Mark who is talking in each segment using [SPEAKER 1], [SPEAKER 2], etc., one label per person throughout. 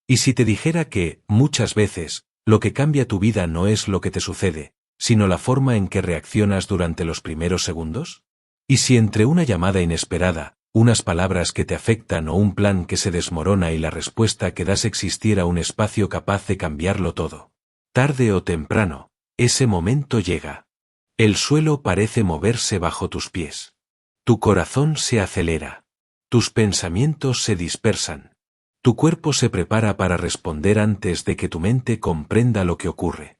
[SPEAKER 1] ¿Y si te dijera que, muchas veces, lo que cambia tu vida no es lo que te sucede, sino la forma en que reaccionas durante los primeros segundos? ¿Y si entre una llamada inesperada, unas palabras que te afectan o un plan que se desmorona y la respuesta que das existiera un espacio capaz de cambiarlo todo? Tarde o temprano, ese momento llega. El suelo parece moverse bajo tus pies. Tu corazón se acelera. Tus pensamientos se dispersan. Tu cuerpo se prepara para responder antes de que tu mente comprenda lo que ocurre.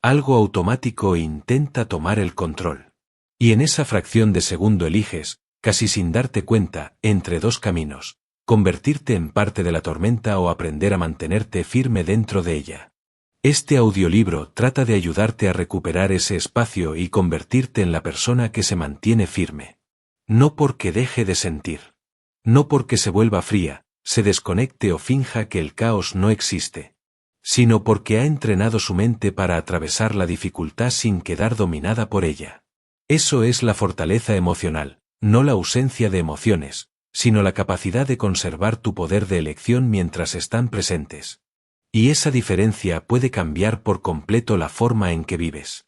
[SPEAKER 1] Algo automático intenta tomar el control. Y en esa fracción de segundo eliges, casi sin darte cuenta, entre dos caminos: convertirte en parte de la tormenta o aprender a mantenerte firme dentro de ella. Este audiolibro trata de ayudarte a recuperar ese espacio y convertirte en la persona que se mantiene firme. No porque deje de sentir. No porque se vuelva fría, se desconecte o finja que el caos no existe. Sino porque ha entrenado su mente para atravesar la dificultad sin quedar dominada por ella. Eso es la fortaleza emocional, no la ausencia de emociones, sino la capacidad de conservar tu poder de elección mientras están presentes. Y esa diferencia puede cambiar por completo la forma en que vives.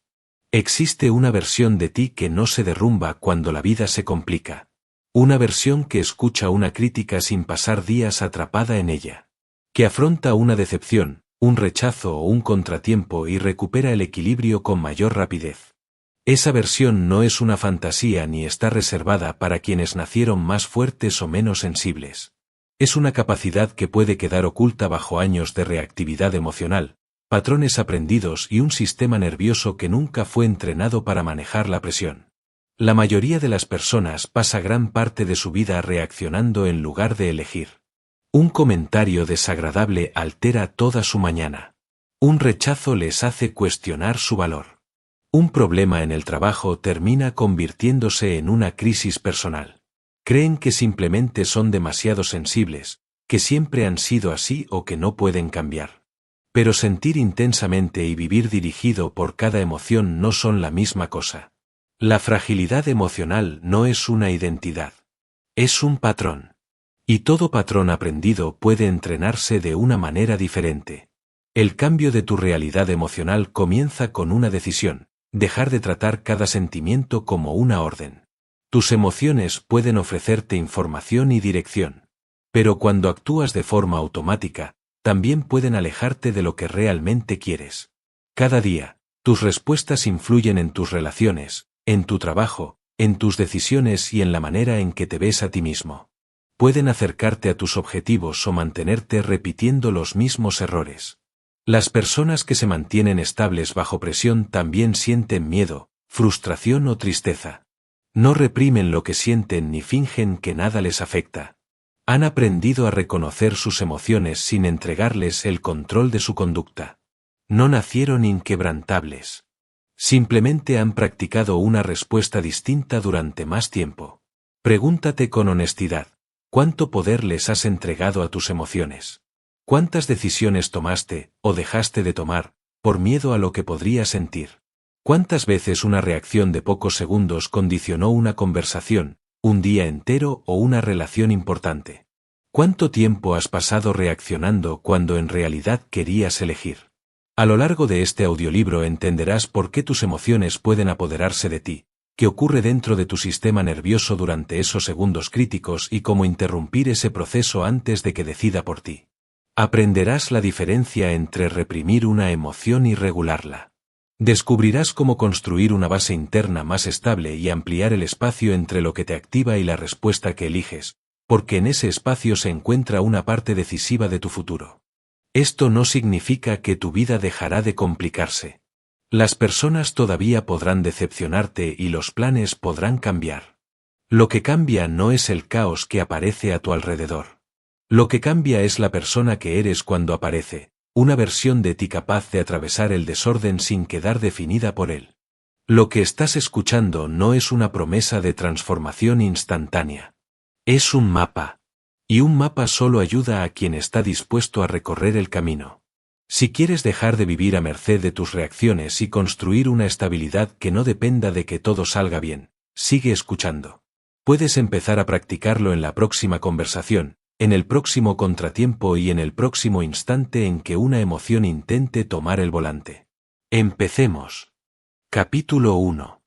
[SPEAKER 1] Existe una versión de ti que no se derrumba cuando la vida se complica. Una versión que escucha una crítica sin pasar días atrapada en ella. Que afronta una decepción, un rechazo o un contratiempo y recupera el equilibrio con mayor rapidez. Esa versión no es una fantasía ni está reservada para quienes nacieron más fuertes o menos sensibles. Es una capacidad que puede quedar oculta bajo años de reactividad emocional, patrones aprendidos y un sistema nervioso que nunca fue entrenado para manejar la presión. La mayoría de las personas pasa gran parte de su vida reaccionando en lugar de elegir. Un comentario desagradable altera toda su mañana. Un rechazo les hace cuestionar su valor. Un problema en el trabajo termina convirtiéndose en una crisis personal. Creen que simplemente son demasiado sensibles, que siempre han sido así o que no pueden cambiar. Pero sentir intensamente y vivir dirigido por cada emoción no son la misma cosa. La fragilidad emocional no es una identidad. Es un patrón. Y todo patrón aprendido puede entrenarse de una manera diferente. El cambio de tu realidad emocional comienza con una decisión: dejar de tratar cada sentimiento como una orden. Tus emociones pueden ofrecerte información y dirección. Pero cuando actúas de forma automática, también pueden alejarte de lo que realmente quieres. Cada día, tus respuestas influyen en tus relaciones, en tu trabajo, en tus decisiones y en la manera en que te ves a ti mismo. Pueden acercarte a tus objetivos o mantenerte repitiendo los mismos errores. Las personas que se mantienen estables bajo presión también sienten miedo, frustración o tristeza. No reprimen lo que sienten ni fingen que nada les afecta. Han aprendido a reconocer sus emociones sin entregarles el control de su conducta. No nacieron inquebrantables. Simplemente han practicado una respuesta distinta durante más tiempo. Pregúntate con honestidad: ¿cuánto poder les has entregado a tus emociones? ¿Cuántas decisiones tomaste, o dejaste de tomar, por miedo a lo que podrías sentir? ¿Cuántas veces una reacción de pocos segundos condicionó una conversación, un día entero o una relación importante? ¿Cuánto tiempo has pasado reaccionando cuando en realidad querías elegir? A lo largo de este audiolibro entenderás por qué tus emociones pueden apoderarse de ti, qué ocurre dentro de tu sistema nervioso durante esos segundos críticos y cómo interrumpir ese proceso antes de que decida por ti. Aprenderás la diferencia entre reprimir una emoción y regularla. Descubrirás cómo construir una base interna más estable y ampliar el espacio entre lo que te activa y la respuesta que eliges, porque en ese espacio se encuentra una parte decisiva de tu futuro. Esto no significa que tu vida dejará de complicarse. Las personas todavía podrán decepcionarte y los planes podrán cambiar. Lo que cambia no es el caos que aparece a tu alrededor. Lo que cambia es la persona que eres cuando aparece, una versión de ti capaz de atravesar el desorden sin quedar definida por él. Lo que estás escuchando no es una promesa de transformación instantánea. Es un mapa. Y un mapa solo ayuda a quien está dispuesto a recorrer el camino. Si quieres dejar de vivir a merced de tus reacciones y construir una estabilidad que no dependa de que todo salga bien, sigue escuchando. Puedes empezar a practicarlo en la próxima conversación, en el próximo contratiempo y en el próximo instante en que una emoción intente tomar el volante. Empecemos. Capítulo 1.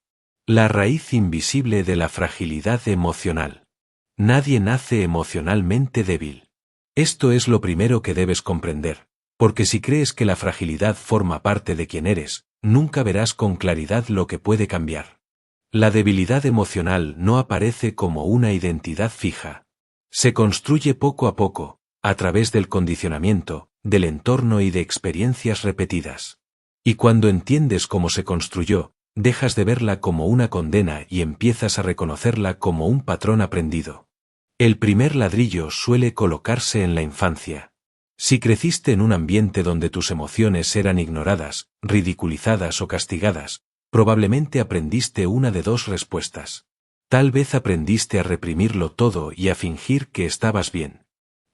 [SPEAKER 1] La raíz invisible de la fragilidad emocional. Nadie nace emocionalmente débil. Esto es lo primero que debes comprender, porque si crees que la fragilidad forma parte de quien eres, nunca verás con claridad lo que puede cambiar. La debilidad emocional no aparece como una identidad fija. Se construye poco a poco, a través del condicionamiento, del entorno y de experiencias repetidas. Y cuando entiendes cómo se construyó, dejas de verla como una condena y empiezas a reconocerla como un patrón aprendido. El primer ladrillo suele colocarse en la infancia. Si creciste en un ambiente donde tus emociones eran ignoradas, ridiculizadas o castigadas, probablemente aprendiste una de dos respuestas. Tal vez aprendiste a reprimirlo todo y a fingir que estabas bien.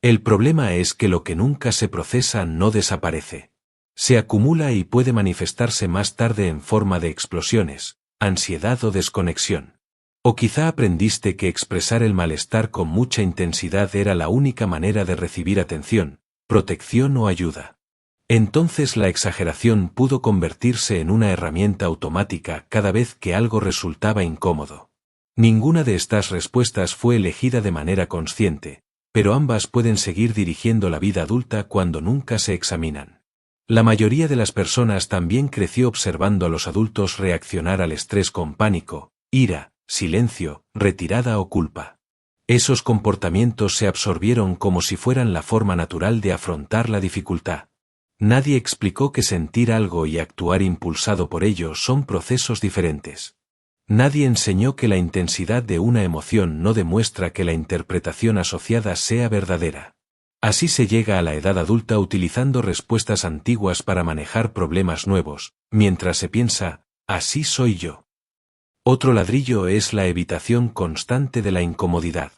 [SPEAKER 1] El problema es que lo que nunca se procesa no desaparece. Se acumula y puede manifestarse más tarde en forma de explosiones, ansiedad o desconexión. O quizá aprendiste que expresar el malestar con mucha intensidad era la única manera de recibir atención, protección o ayuda. Entonces la exageración pudo convertirse en una herramienta automática cada vez que algo resultaba incómodo. Ninguna de estas respuestas fue elegida de manera consciente, pero ambas pueden seguir dirigiendo la vida adulta cuando nunca se examinan. La mayoría de las personas también creció observando a los adultos reaccionar al estrés con pánico, ira, silencio, retirada o culpa. Esos comportamientos se absorbieron como si fueran la forma natural de afrontar la dificultad. Nadie explicó que sentir algo y actuar impulsado por ello son procesos diferentes. Nadie enseñó que la intensidad de una emoción no demuestra que la interpretación asociada sea verdadera. Así se llega a la edad adulta utilizando respuestas antiguas para manejar problemas nuevos, mientras se piensa, así soy yo. Otro ladrillo es la evitación constante de la incomodidad.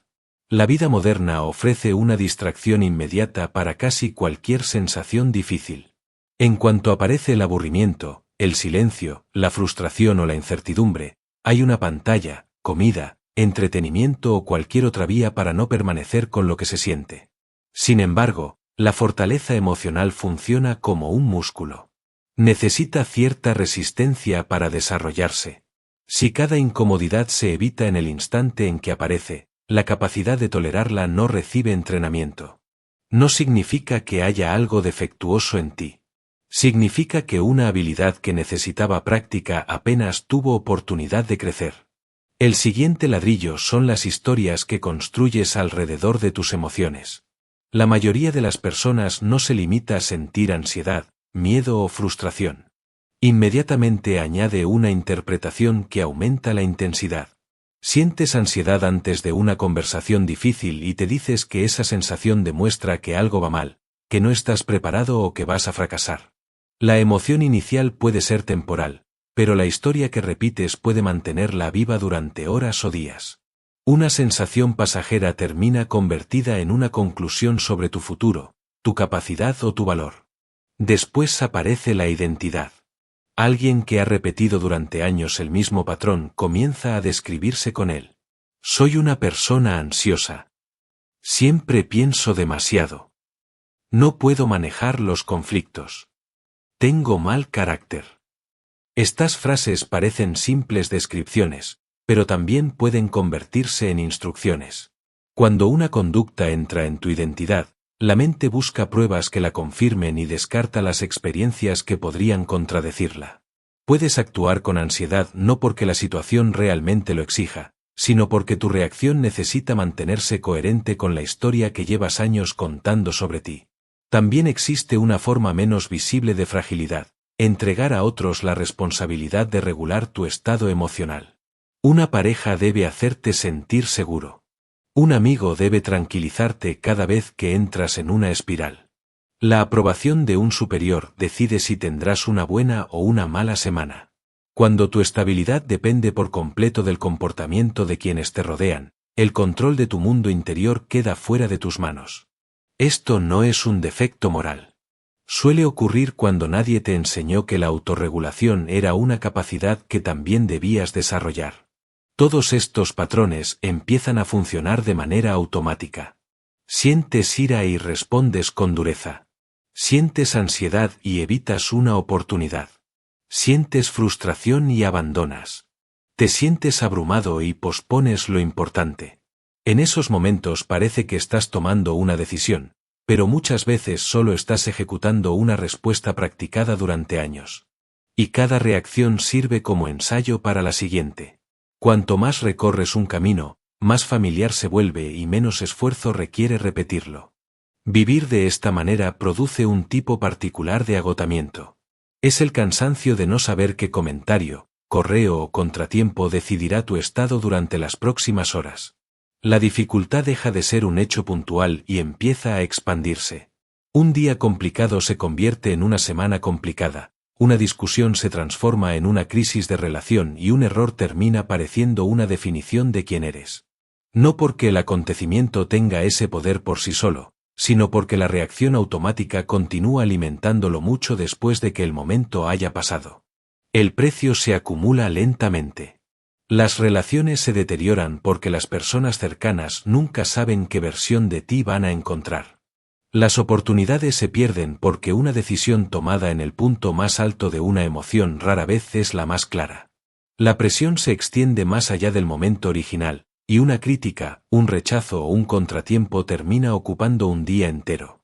[SPEAKER 1] La vida moderna ofrece una distracción inmediata para casi cualquier sensación difícil. En cuanto aparece el aburrimiento, el silencio, la frustración o la incertidumbre, hay una pantalla, comida, entretenimiento o cualquier otra vía para no permanecer con lo que se siente. Sin embargo, la fortaleza emocional funciona como un músculo. Necesita cierta resistencia para desarrollarse. Si cada incomodidad se evita en el instante en que aparece, la capacidad de tolerarla no recibe entrenamiento. No significa que haya algo defectuoso en ti. Significa que una habilidad que necesitaba práctica apenas tuvo oportunidad de crecer. El siguiente ladrillo son las historias que construyes alrededor de tus emociones. La mayoría de las personas no se limita a sentir ansiedad, miedo o frustración. Inmediatamente añade una interpretación que aumenta la intensidad. Sientes ansiedad antes de una conversación difícil y te dices que esa sensación demuestra que algo va mal, que no estás preparado o que vas a fracasar. La emoción inicial puede ser temporal, pero la historia que repites puede mantenerla viva durante horas o días. Una sensación pasajera termina convertida en una conclusión sobre tu futuro, tu capacidad o tu valor. Después aparece la identidad. Alguien que ha repetido durante años el mismo patrón comienza a describirse con él. Soy una persona ansiosa. Siempre pienso demasiado. No puedo manejar los conflictos. Tengo mal carácter. Estas frases parecen simples descripciones, pero también pueden convertirse en instrucciones. Cuando una conducta entra en tu identidad, la mente busca pruebas que la confirmen y descarta las experiencias que podrían contradecirla. Puedes actuar con ansiedad no porque la situación realmente lo exija, sino porque tu reacción necesita mantenerse coherente con la historia que llevas años contando sobre ti. También existe una forma menos visible de fragilidad: entregar a otros la responsabilidad de regular tu estado emocional. Una pareja debe hacerte sentir seguro. Un amigo debe tranquilizarte cada vez que entras en una espiral. La aprobación de un superior decide si tendrás una buena o una mala semana. Cuando tu estabilidad depende por completo del comportamiento de quienes te rodean, el control de tu mundo interior queda fuera de tus manos. Esto no es un defecto moral. Suele ocurrir cuando nadie te enseñó que la autorregulación era una capacidad que también debías desarrollar. Todos estos patrones empiezan a funcionar de manera automática. Sientes ira y respondes con dureza. Sientes ansiedad y evitas una oportunidad. Sientes frustración y abandonas. Te sientes abrumado y pospones lo importante. En esos momentos parece que estás tomando una decisión, pero muchas veces solo estás ejecutando una respuesta practicada durante años. Y cada reacción sirve como ensayo para la siguiente. Cuanto más recorres un camino, más familiar se vuelve y menos esfuerzo requiere repetirlo. Vivir de esta manera produce un tipo particular de agotamiento. Es el cansancio de no saber qué comentario, correo o contratiempo decidirá tu estado durante las próximas horas. La dificultad deja de ser un hecho puntual y empieza a expandirse. Un día complicado se convierte en una semana complicada, una discusión se transforma en una crisis de relación y un error termina pareciendo una definición de quién eres. No porque el acontecimiento tenga ese poder por sí solo, sino porque la reacción automática continúa alimentándolo mucho después de que el momento haya pasado. El precio se acumula lentamente. Las relaciones se deterioran porque las personas cercanas nunca saben qué versión de ti van a encontrar. Las oportunidades se pierden porque una decisión tomada en el punto más alto de una emoción rara vez es la más clara. La presión se extiende más allá del momento original, y una crítica, un rechazo o un contratiempo termina ocupando un día entero.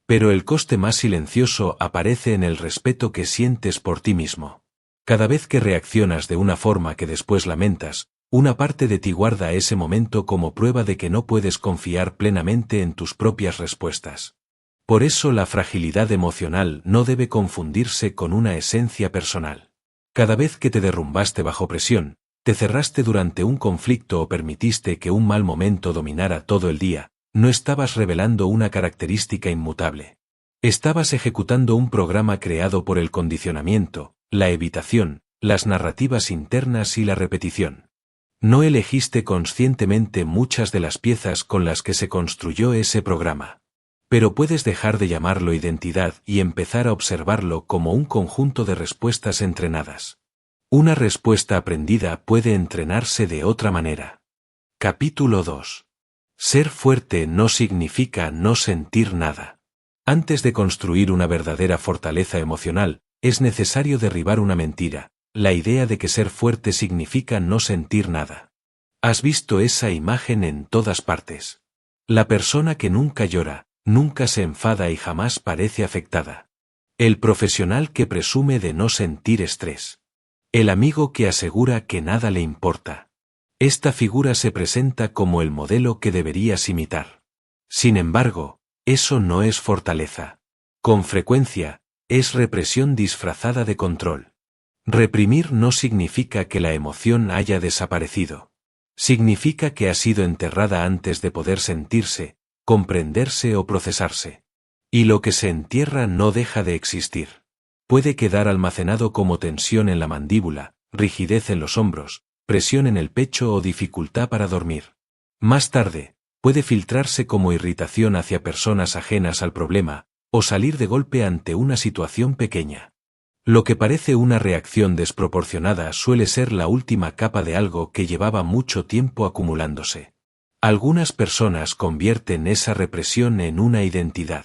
[SPEAKER 1] Pero el coste más silencioso aparece en el respeto que sientes por ti mismo. Cada vez que reaccionas de una forma que después lamentas, una parte de ti guarda ese momento como prueba de que no puedes confiar plenamente en tus propias respuestas. Por eso la fragilidad emocional no debe confundirse con una esencia personal. Cada vez que te derrumbaste bajo presión, te cerraste durante un conflicto o permitiste que un mal momento dominara todo el día, no estabas revelando una característica inmutable. Estabas ejecutando un programa creado por el condicionamiento, la evitación, las narrativas internas y la repetición. No elegiste conscientemente muchas de las piezas con las que se construyó ese programa. Pero puedes dejar de llamarlo identidad y empezar a observarlo como un conjunto de respuestas entrenadas. Una respuesta aprendida puede entrenarse de otra manera. Capítulo 2. Ser fuerte no significa no sentir nada. Antes de construir una verdadera fortaleza emocional, es necesario derribar una mentira, la idea de que ser fuerte significa no sentir nada. Has visto esa imagen en todas partes. La persona que nunca llora, nunca se enfada y jamás parece afectada. El profesional que presume de no sentir estrés. El amigo que asegura que nada le importa. Esta figura se presenta como el modelo que deberías imitar. Sin embargo, eso no es fortaleza. Con frecuencia, es represión disfrazada de control. Reprimir no significa que la emoción haya desaparecido. Significa que ha sido enterrada antes de poder sentirse, comprenderse o procesarse. Y lo que se entierra no deja de existir. Puede quedar almacenado como tensión en la mandíbula, rigidez en los hombros, presión en el pecho o dificultad para dormir. Más tarde, puede filtrarse como irritación hacia personas ajenas al problema, o salir de golpe ante una situación pequeña. Lo que parece una reacción desproporcionada suele ser la última capa de algo que llevaba mucho tiempo acumulándose. Algunas personas convierten esa represión en una identidad.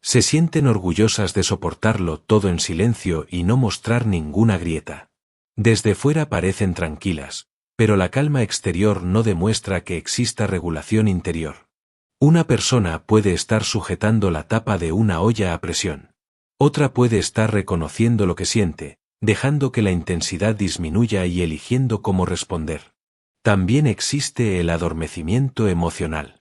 [SPEAKER 1] Se sienten orgullosas de soportarlo todo en silencio y no mostrar ninguna grieta. Desde fuera parecen tranquilas, pero la calma exterior no demuestra que exista regulación interior. Una persona puede estar sujetando la tapa de una olla a presión. Otra puede estar reconociendo lo que siente, dejando que la intensidad disminuya y eligiendo cómo responder. También existe el adormecimiento emocional.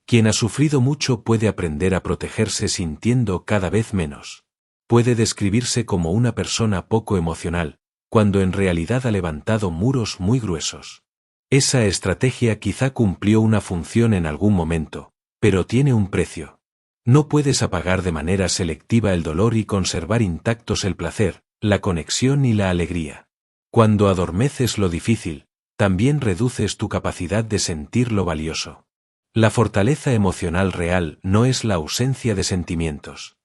[SPEAKER 1] Quien ha sufrido mucho puede aprender a protegerse sintiendo cada vez menos. Puede describirse como una persona poco emocional, cuando en realidad ha levantado muros muy gruesos. Esa estrategia quizá cumplió una función en algún momento, pero tiene un precio. No puedes apagar de manera selectiva el dolor y conservar intactos el placer, la conexión y la alegría. Cuando adormeces lo difícil, también reduces tu capacidad de sentir lo valioso. La fortaleza emocional real no es la ausencia de sentimientos.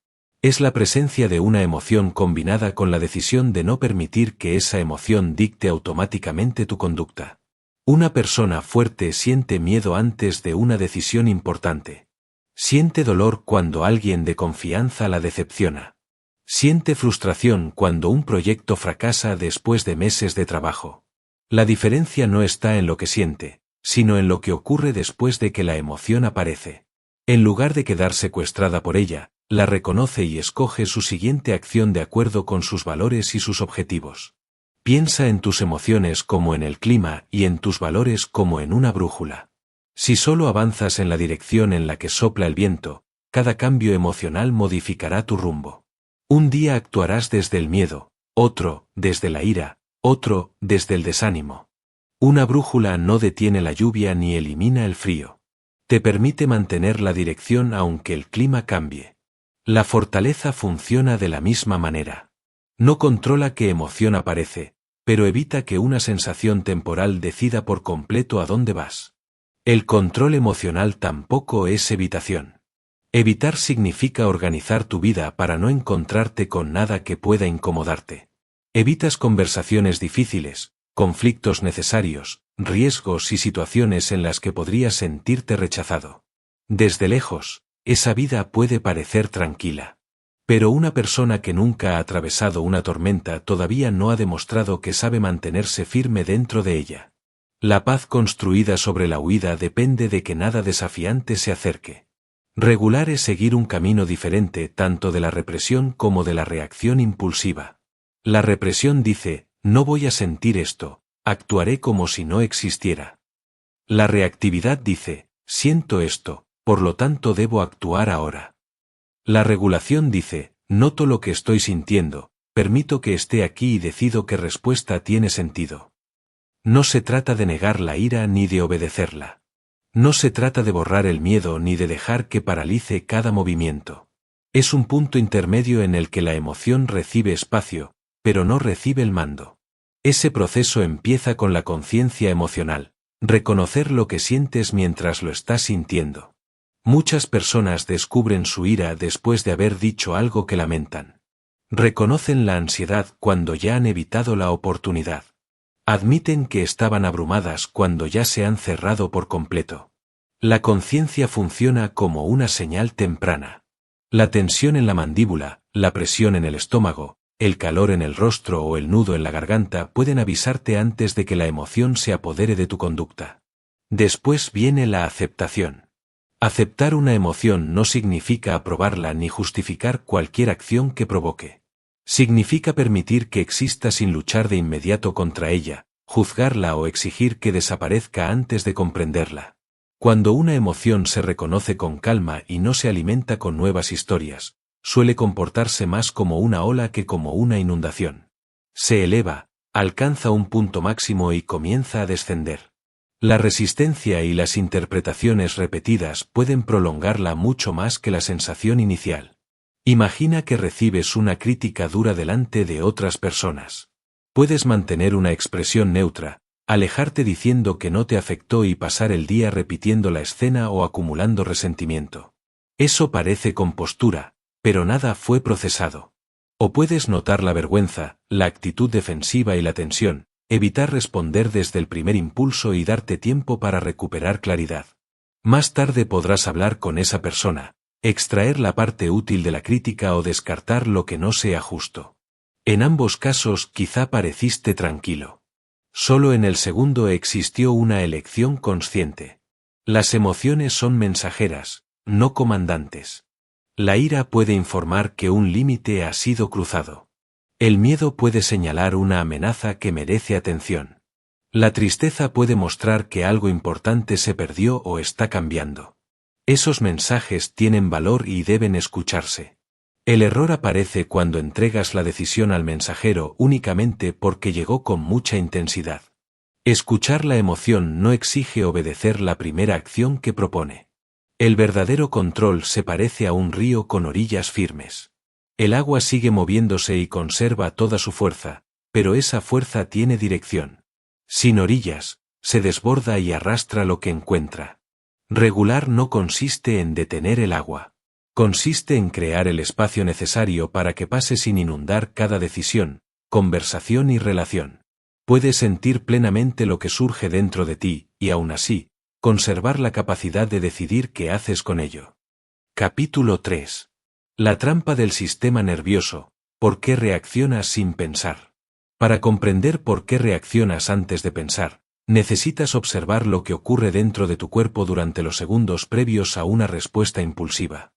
[SPEAKER 1] Es la presencia de una emoción combinada con la decisión de no permitir que esa emoción dicte automáticamente tu conducta. Una persona fuerte siente miedo antes de una decisión importante. Siente dolor cuando alguien de confianza la decepciona. Siente frustración cuando un proyecto fracasa después de meses de trabajo. La diferencia no está en lo que siente, sino en lo que ocurre después de que la emoción aparece. En lugar de quedar secuestrada por ella, la reconoce y escoge su siguiente acción de acuerdo con sus valores y sus objetivos. Piensa en tus emociones como en el clima y en tus valores como en una brújula. Si solo avanzas en la dirección en la que sopla el viento, cada cambio emocional modificará tu rumbo. Un día actuarás desde el miedo, otro, desde la ira, otro, desde el desánimo. Una brújula no detiene la lluvia ni elimina el frío. Te permite mantener la dirección aunque el clima cambie. La fortaleza funciona de la misma manera. No controla qué emoción aparece, pero evita que una sensación temporal decida por completo a dónde vas. El control emocional tampoco es evitación. Evitar significa organizar tu vida para no encontrarte con nada que pueda incomodarte. Evitas conversaciones difíciles, conflictos necesarios, riesgos y situaciones en las que podrías sentirte rechazado. Desde lejos, esa vida puede parecer tranquila. Pero una persona que nunca ha atravesado una tormenta todavía no ha demostrado que sabe mantenerse firme dentro de ella. La paz construida sobre la huida depende de que nada desafiante se acerque. Regular es seguir un camino diferente tanto de la represión como de la reacción impulsiva. La represión dice, no voy a sentir esto, actuaré como si no existiera. La reactividad dice, siento esto, por lo tanto debo actuar ahora. La regulación dice, noto lo que estoy sintiendo, permito que esté aquí y decido qué respuesta tiene sentido. No se trata de negar la ira ni de obedecerla. No se trata de borrar el miedo ni de dejar que paralice cada movimiento. Es un punto intermedio en el que la emoción recibe espacio, pero no recibe el mando. Ese proceso empieza con la conciencia emocional, reconocer lo que sientes mientras lo estás sintiendo. Muchas personas descubren su ira después de haber dicho algo que lamentan. Reconocen la ansiedad cuando ya han evitado la oportunidad. Admiten que estaban abrumadas cuando ya se han cerrado por completo. La conciencia funciona como una señal temprana. La tensión en la mandíbula, la presión en el estómago, el calor en el rostro o el nudo en la garganta pueden avisarte antes de que la emoción se apodere de tu conducta. Después viene la aceptación. Aceptar una emoción no significa aprobarla ni justificar cualquier acción que provoque. Significa permitir que exista sin luchar de inmediato contra ella, juzgarla o exigir que desaparezca antes de comprenderla. Cuando una emoción se reconoce con calma y no se alimenta con nuevas historias, suele comportarse más como una ola que como una inundación. Se eleva, alcanza un punto máximo y comienza a descender. La resistencia y las interpretaciones repetidas pueden prolongarla mucho más que la sensación inicial. Imagina que recibes una crítica dura delante de otras personas. Puedes mantener una expresión neutra, alejarte diciendo que no te afectó y pasar el día repitiendo la escena o acumulando resentimiento. Eso parece compostura, pero nada fue procesado. O puedes notar la vergüenza, la actitud defensiva y la tensión, evitar responder desde el primer impulso y darte tiempo para recuperar claridad. Más tarde podrás hablar con esa persona, extraer la parte útil de la crítica o descartar lo que no sea justo. En ambos casos quizá pareciste tranquilo. Solo en el segundo existió una elección consciente. Las emociones son mensajeras, no comandantes. La ira puede informar que un límite ha sido cruzado. El miedo puede señalar una amenaza que merece atención. La tristeza puede mostrar que algo importante se perdió o está cambiando. Esos mensajes tienen valor y deben escucharse. El error aparece cuando entregas la decisión al mensajero únicamente porque llegó con mucha intensidad. Escuchar la emoción no exige obedecer la primera acción que propone. El verdadero control se parece a un río con orillas firmes. El agua sigue moviéndose y conserva toda su fuerza, pero esa fuerza tiene dirección. Sin orillas, se desborda y arrastra lo que encuentra. Regular no consiste en detener el agua. Consiste en crear el espacio necesario para que pase sin inundar cada decisión, conversación y relación. Puedes sentir plenamente lo que surge dentro de ti, y aún así, conservar la capacidad de decidir qué haces con ello. Capítulo 3. La trampa del sistema nervioso. ¿Por qué reaccionas sin pensar? Para comprender por qué reaccionas antes de pensar, necesitas observar lo que ocurre dentro de tu cuerpo durante los segundos previos a una respuesta impulsiva.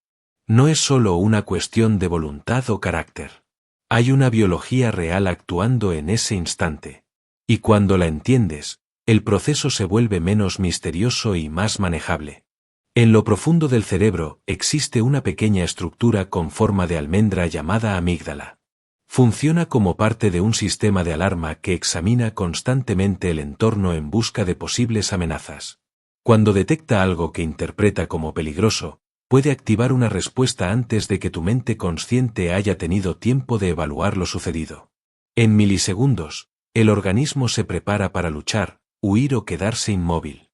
[SPEAKER 1] No es solo una cuestión de voluntad o carácter. Hay una biología real actuando en ese instante. Y cuando la entiendes, el proceso se vuelve menos misterioso y más manejable. En lo profundo del cerebro existe una pequeña estructura con forma de almendra llamada amígdala. Funciona como parte de un sistema de alarma que examina constantemente el entorno en busca de posibles amenazas. Cuando detecta algo que interpreta como peligroso, puede activar una respuesta antes de que tu mente consciente haya tenido tiempo de evaluar lo sucedido. En milisegundos, el organismo se prepara para luchar, huir o quedarse inmóvil.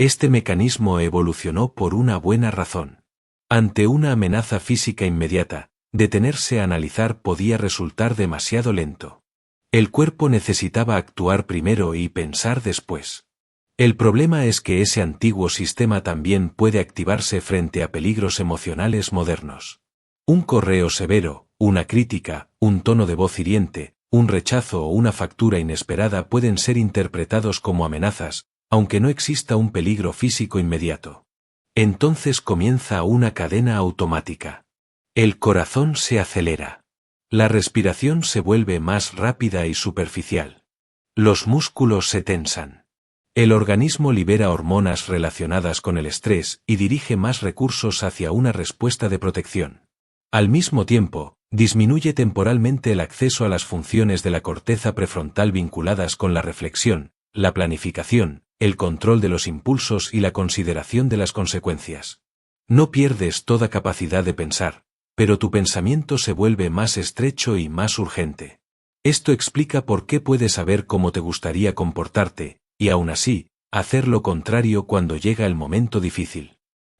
[SPEAKER 1] Este mecanismo evolucionó por una buena razón. Ante una amenaza física inmediata, detenerse a analizar podía resultar demasiado lento. El cuerpo necesitaba actuar primero y pensar después. El problema es que ese antiguo sistema también puede activarse frente a peligros emocionales modernos. Un correo severo, una crítica, un tono de voz hiriente, un rechazo o una factura inesperada pueden ser interpretados como amenazas, aunque no exista un peligro físico inmediato. Entonces comienza una cadena automática. El corazón se acelera. La respiración se vuelve más rápida y superficial. Los músculos se tensan. El organismo libera hormonas relacionadas con el estrés y dirige más recursos hacia una respuesta de protección. Al mismo tiempo, disminuye temporalmente el acceso a las funciones de la corteza prefrontal vinculadas con la reflexión, la planificación, el control de los impulsos y la consideración de las consecuencias. No pierdes toda capacidad de pensar, pero tu pensamiento se vuelve más estrecho y más urgente. Esto explica por qué puedes saber cómo te gustaría comportarte, y aún así, hacer lo contrario cuando llega el momento difícil.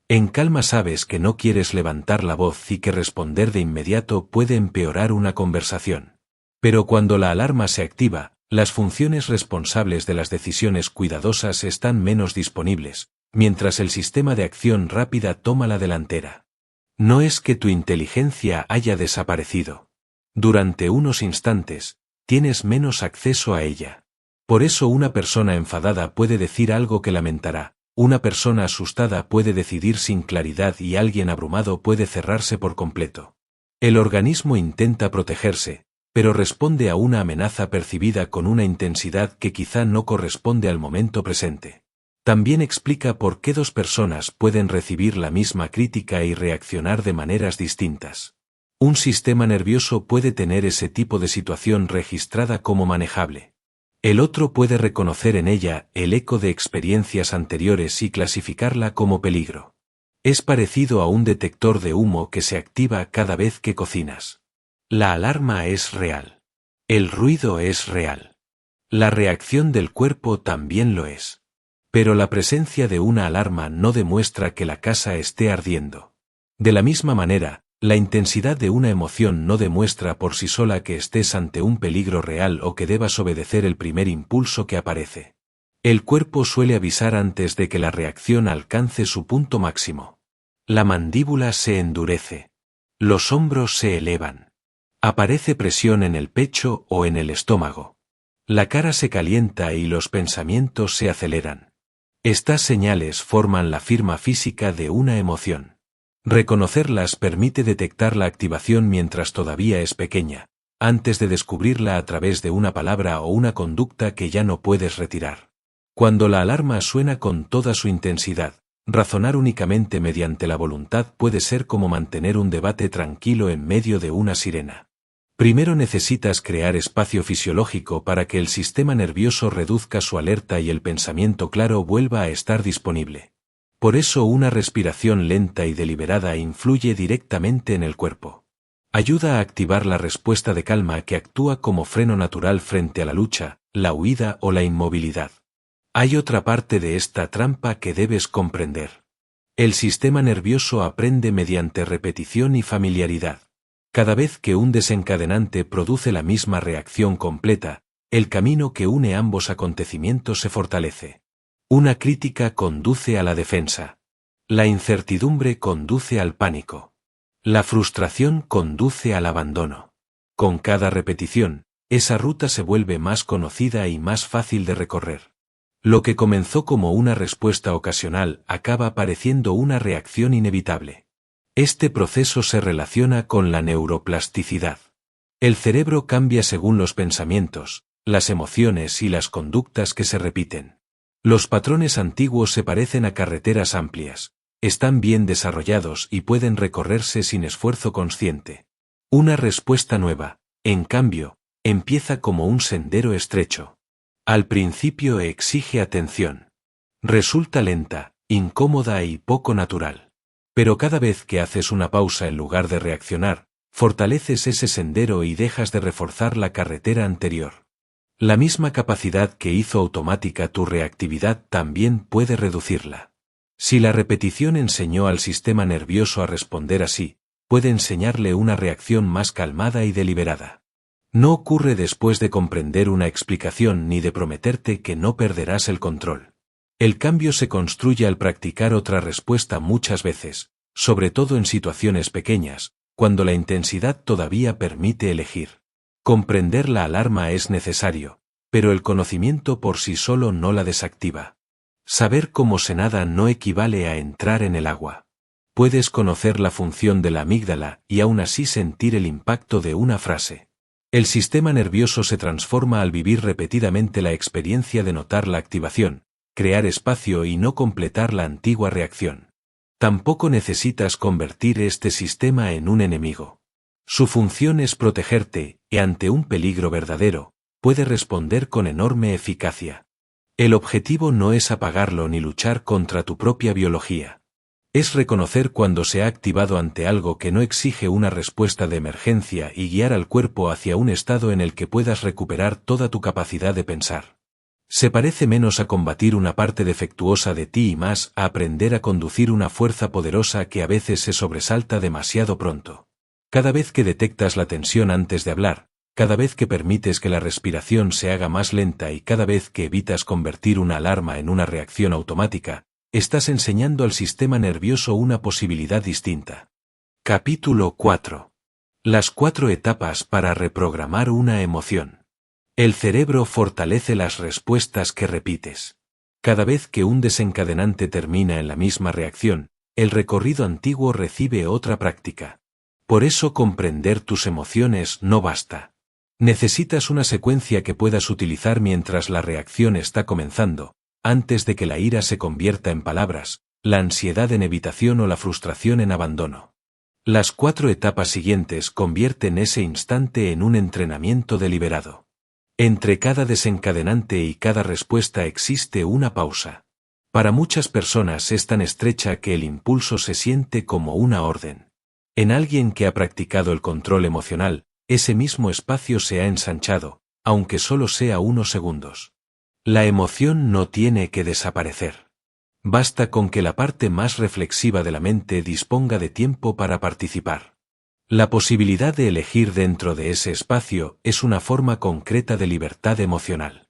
[SPEAKER 1] En calma sabes que no quieres levantar la voz y que responder de inmediato puede empeorar una conversación. Pero cuando la alarma se activa, las funciones responsables de las decisiones cuidadosas están menos disponibles, mientras el sistema de acción rápida toma la delantera. No es que tu inteligencia haya desaparecido. Durante unos instantes, tienes menos acceso a ella. Por eso una persona enfadada puede decir algo que lamentará, una persona asustada puede decidir sin claridad y alguien abrumado puede cerrarse por completo. El organismo intenta protegerse, pero responde a una amenaza percibida con una intensidad que quizá no corresponde al momento presente. También explica por qué dos personas pueden recibir la misma crítica y reaccionar de maneras distintas. Un sistema nervioso puede tener ese tipo de situación registrada como manejable. El otro puede reconocer en ella el eco de experiencias anteriores y clasificarla como peligro. Es parecido a un detector de humo que se activa cada vez que cocinas. La alarma es real. El ruido es real. La reacción del cuerpo también lo es. Pero la presencia de una alarma no demuestra que la casa esté ardiendo. De la misma manera, la intensidad de una emoción no demuestra por sí sola que estés ante un peligro real o que debas obedecer el primer impulso que aparece. El cuerpo suele avisar antes de que la reacción alcance su punto máximo. La mandíbula se endurece. Los hombros se elevan. Aparece presión en el pecho o en el estómago. La cara se calienta y los pensamientos se aceleran. Estas señales forman la firma física de una emoción. Reconocerlas permite detectar la activación mientras todavía es pequeña, antes de descubrirla a través de una palabra o una conducta que ya no puedes retirar. Cuando la alarma suena con toda su intensidad, razonar únicamente mediante la voluntad puede ser como mantener un debate tranquilo en medio de una sirena. Primero necesitas crear espacio fisiológico para que el sistema nervioso reduzca su alerta y el pensamiento claro vuelva a estar disponible. Por eso una respiración lenta y deliberada influye directamente en el cuerpo. Ayuda a activar la respuesta de calma que actúa como freno natural frente a la lucha, la huida o la inmovilidad. Hay otra parte de esta trampa que debes comprender. El sistema nervioso aprende mediante repetición y familiaridad. Cada vez que un desencadenante produce la misma reacción completa, el camino que une ambos acontecimientos se fortalece. Una crítica conduce a la defensa. La incertidumbre conduce al pánico. La frustración conduce al abandono. Con cada repetición, esa ruta se vuelve más conocida y más fácil de recorrer. Lo que comenzó como una respuesta ocasional acaba pareciendo una reacción inevitable. Este proceso se relaciona con la neuroplasticidad. El cerebro cambia según los pensamientos, las emociones y las conductas que se repiten. Los patrones antiguos se parecen a carreteras amplias, están bien desarrollados y pueden recorrerse sin esfuerzo consciente. Una respuesta nueva, en cambio, empieza como un sendero estrecho. Al principio exige atención. Resulta lenta, incómoda y poco natural. Pero cada vez que haces una pausa en lugar de reaccionar, fortaleces ese sendero y dejas de reforzar la carretera anterior. La misma capacidad que hizo automática tu reactividad también puede reducirla. Si la repetición enseñó al sistema nervioso a responder así, puede enseñarle una reacción más calmada y deliberada. No ocurre después de comprender una explicación ni de prometerte que no perderás el control. El cambio se construye al practicar otra respuesta muchas veces, sobre todo en situaciones pequeñas, cuando la intensidad todavía permite elegir. Comprender la alarma es necesario, pero el conocimiento por sí solo no la desactiva. Saber cómo se nada no equivale a entrar en el agua. Puedes conocer la función de la amígdala y aún así sentir el impacto de una frase. El sistema nervioso se transforma al vivir repetidamente la experiencia de notar la activación, crear espacio y no completar la antigua reacción. Tampoco necesitas convertir este sistema en un enemigo. Su función es protegerte, y ante un peligro verdadero, puede responder con enorme eficacia. El objetivo no es apagarlo ni luchar contra tu propia biología. Es reconocer cuando se ha activado ante algo que no exige una respuesta de emergencia y guiar al cuerpo hacia un estado en el que puedas recuperar toda tu capacidad de pensar. Se parece menos a combatir una parte defectuosa de ti y más a aprender a conducir una fuerza poderosa que a veces se sobresalta demasiado pronto. Cada vez que detectas la tensión antes de hablar, cada vez que permites que la respiración se haga más lenta y cada vez que evitas convertir una alarma en una reacción automática, estás enseñando al sistema nervioso una posibilidad distinta. Capítulo 4. Las 4 etapas para reprogramar una emoción. El cerebro fortalece las respuestas que repites. Cada vez que un desencadenante termina en la misma reacción, el recorrido antiguo recibe otra práctica. Por eso comprender tus emociones no basta. Necesitas una secuencia que puedas utilizar mientras la reacción está comenzando, antes de que la ira se convierta en palabras, la ansiedad en evitación o la frustración en abandono. Las 4 etapas siguientes convierten ese instante en un entrenamiento deliberado. Entre cada desencadenante y cada respuesta existe una pausa. Para muchas personas es tan estrecha que el impulso se siente como una orden. En alguien que ha practicado el control emocional, ese mismo espacio se ha ensanchado, aunque solo sea unos segundos. La emoción no tiene que desaparecer. Basta con que la parte más reflexiva de la mente disponga de tiempo para participar. La posibilidad de elegir dentro de ese espacio es una forma concreta de libertad emocional.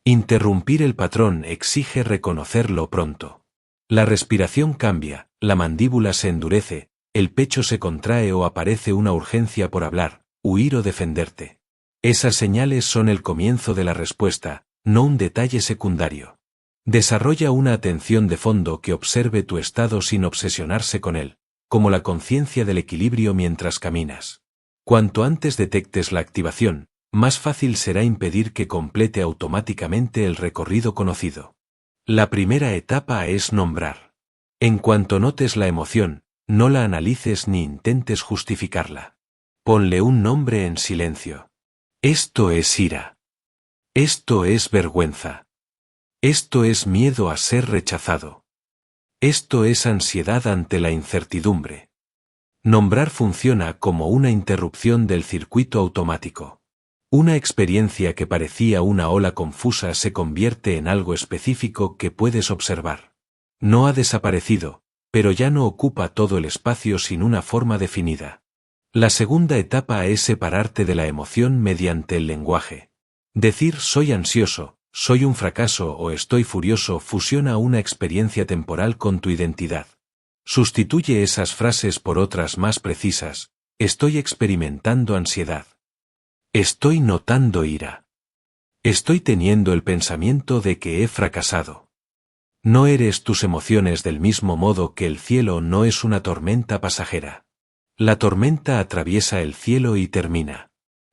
[SPEAKER 1] Interrumpir el patrón exige reconocerlo pronto. La respiración cambia, la mandíbula se endurece, el pecho se contrae o aparece una urgencia por hablar, huir o defenderte. Esas señales son el comienzo de la respuesta, no un detalle secundario. Desarrolla una atención de fondo que observe tu estado sin obsesionarse con él, como la conciencia del equilibrio mientras caminas. Cuanto antes detectes la activación, más fácil será impedir que complete automáticamente el recorrido conocido. La primera etapa es nombrar. En cuanto notes la emoción, no la analices ni intentes justificarla. Ponle un nombre en silencio. Esto es ira. Esto es vergüenza. Esto es miedo a ser rechazado. Esto es ansiedad ante la incertidumbre. Nombrar funciona como una interrupción del circuito automático. Una experiencia que parecía una ola confusa se convierte en algo específico que puedes observar. No ha desaparecido, pero ya no ocupa todo el espacio sin una forma definida. La segunda etapa es separarte de la emoción mediante el lenguaje. Decir soy ansioso, soy un fracaso o estoy furioso fusiona una experiencia temporal con tu identidad. Sustituye esas frases por otras más precisas. Estoy experimentando ansiedad. Estoy notando ira. Estoy teniendo el pensamiento de que he fracasado. No eres tus emociones del mismo modo que el cielo no es una tormenta pasajera. La tormenta atraviesa el cielo y termina.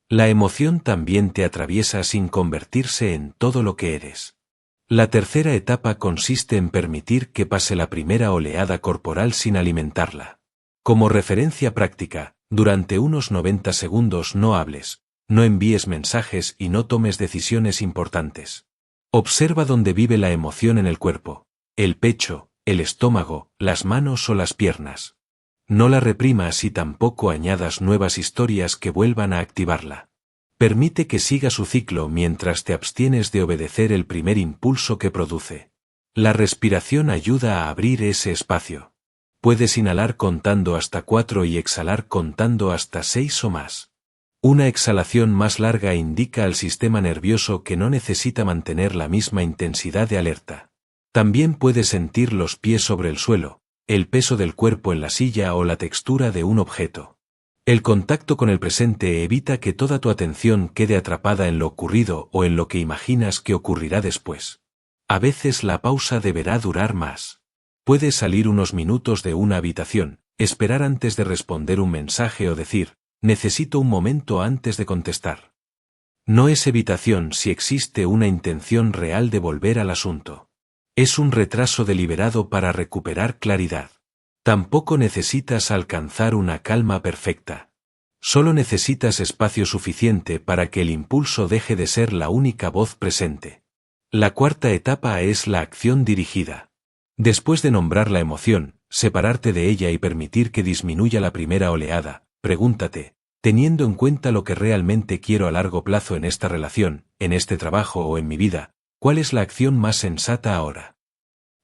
[SPEAKER 1] La emoción también te atraviesa sin convertirse en todo lo que eres. La tercera etapa consiste en permitir que pase la primera oleada corporal sin alimentarla. Como referencia práctica, durante unos 90 segundos no hables, no envíes mensajes y no tomes decisiones importantes. Observa dónde vive la emoción en el cuerpo, el pecho, el estómago, las manos o las piernas. No la reprimas y tampoco añadas nuevas historias que vuelvan a activarla. Permite que siga su ciclo mientras te abstienes de obedecer el primer impulso que produce. La respiración ayuda a abrir ese espacio. Puedes inhalar contando hasta 4 y exhalar contando hasta 6 o más. Una exhalación más larga indica al sistema nervioso que no necesita mantener la misma intensidad de alerta. También puedes sentir los pies sobre el suelo, el peso del cuerpo en la silla o la textura de un objeto. El contacto con el presente evita que toda tu atención quede atrapada en lo ocurrido o en lo que imaginas que ocurrirá después. A veces la pausa deberá durar más. Puedes salir unos minutos de una habitación, esperar antes de responder un mensaje o decir, necesito un momento antes de contestar. No es evitación si existe una intención real de volver al asunto. Es un retraso deliberado para recuperar claridad. Tampoco necesitas alcanzar una calma perfecta. Solo necesitas espacio suficiente para que el impulso deje de ser la única voz presente. La cuarta etapa es la acción dirigida. Después de nombrar la emoción, separarte de ella y permitir que disminuya la primera oleada, pregúntate, teniendo en cuenta lo que realmente quiero a largo plazo en esta relación, en este trabajo o en mi vida, ¿cuál es la acción más sensata ahora?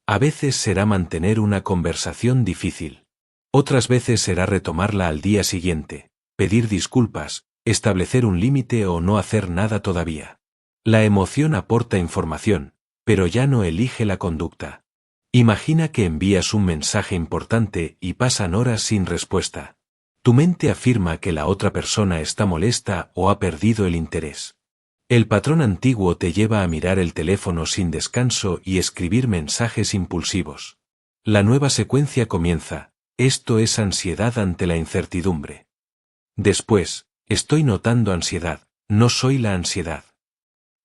[SPEAKER 1] A veces será mantener una conversación difícil. Otras veces será retomarla al día siguiente, pedir disculpas, establecer un límite o no hacer nada todavía. La emoción aporta información, pero ya no elige la conducta. Imagina que envías un mensaje importante y pasan horas sin respuesta. Tu mente afirma que la otra persona está molesta o ha perdido el interés. El patrón antiguo te lleva a mirar el teléfono sin descanso y escribir mensajes impulsivos. La nueva secuencia comienza, esto es ansiedad ante la incertidumbre. Después, estoy notando ansiedad, no soy la ansiedad.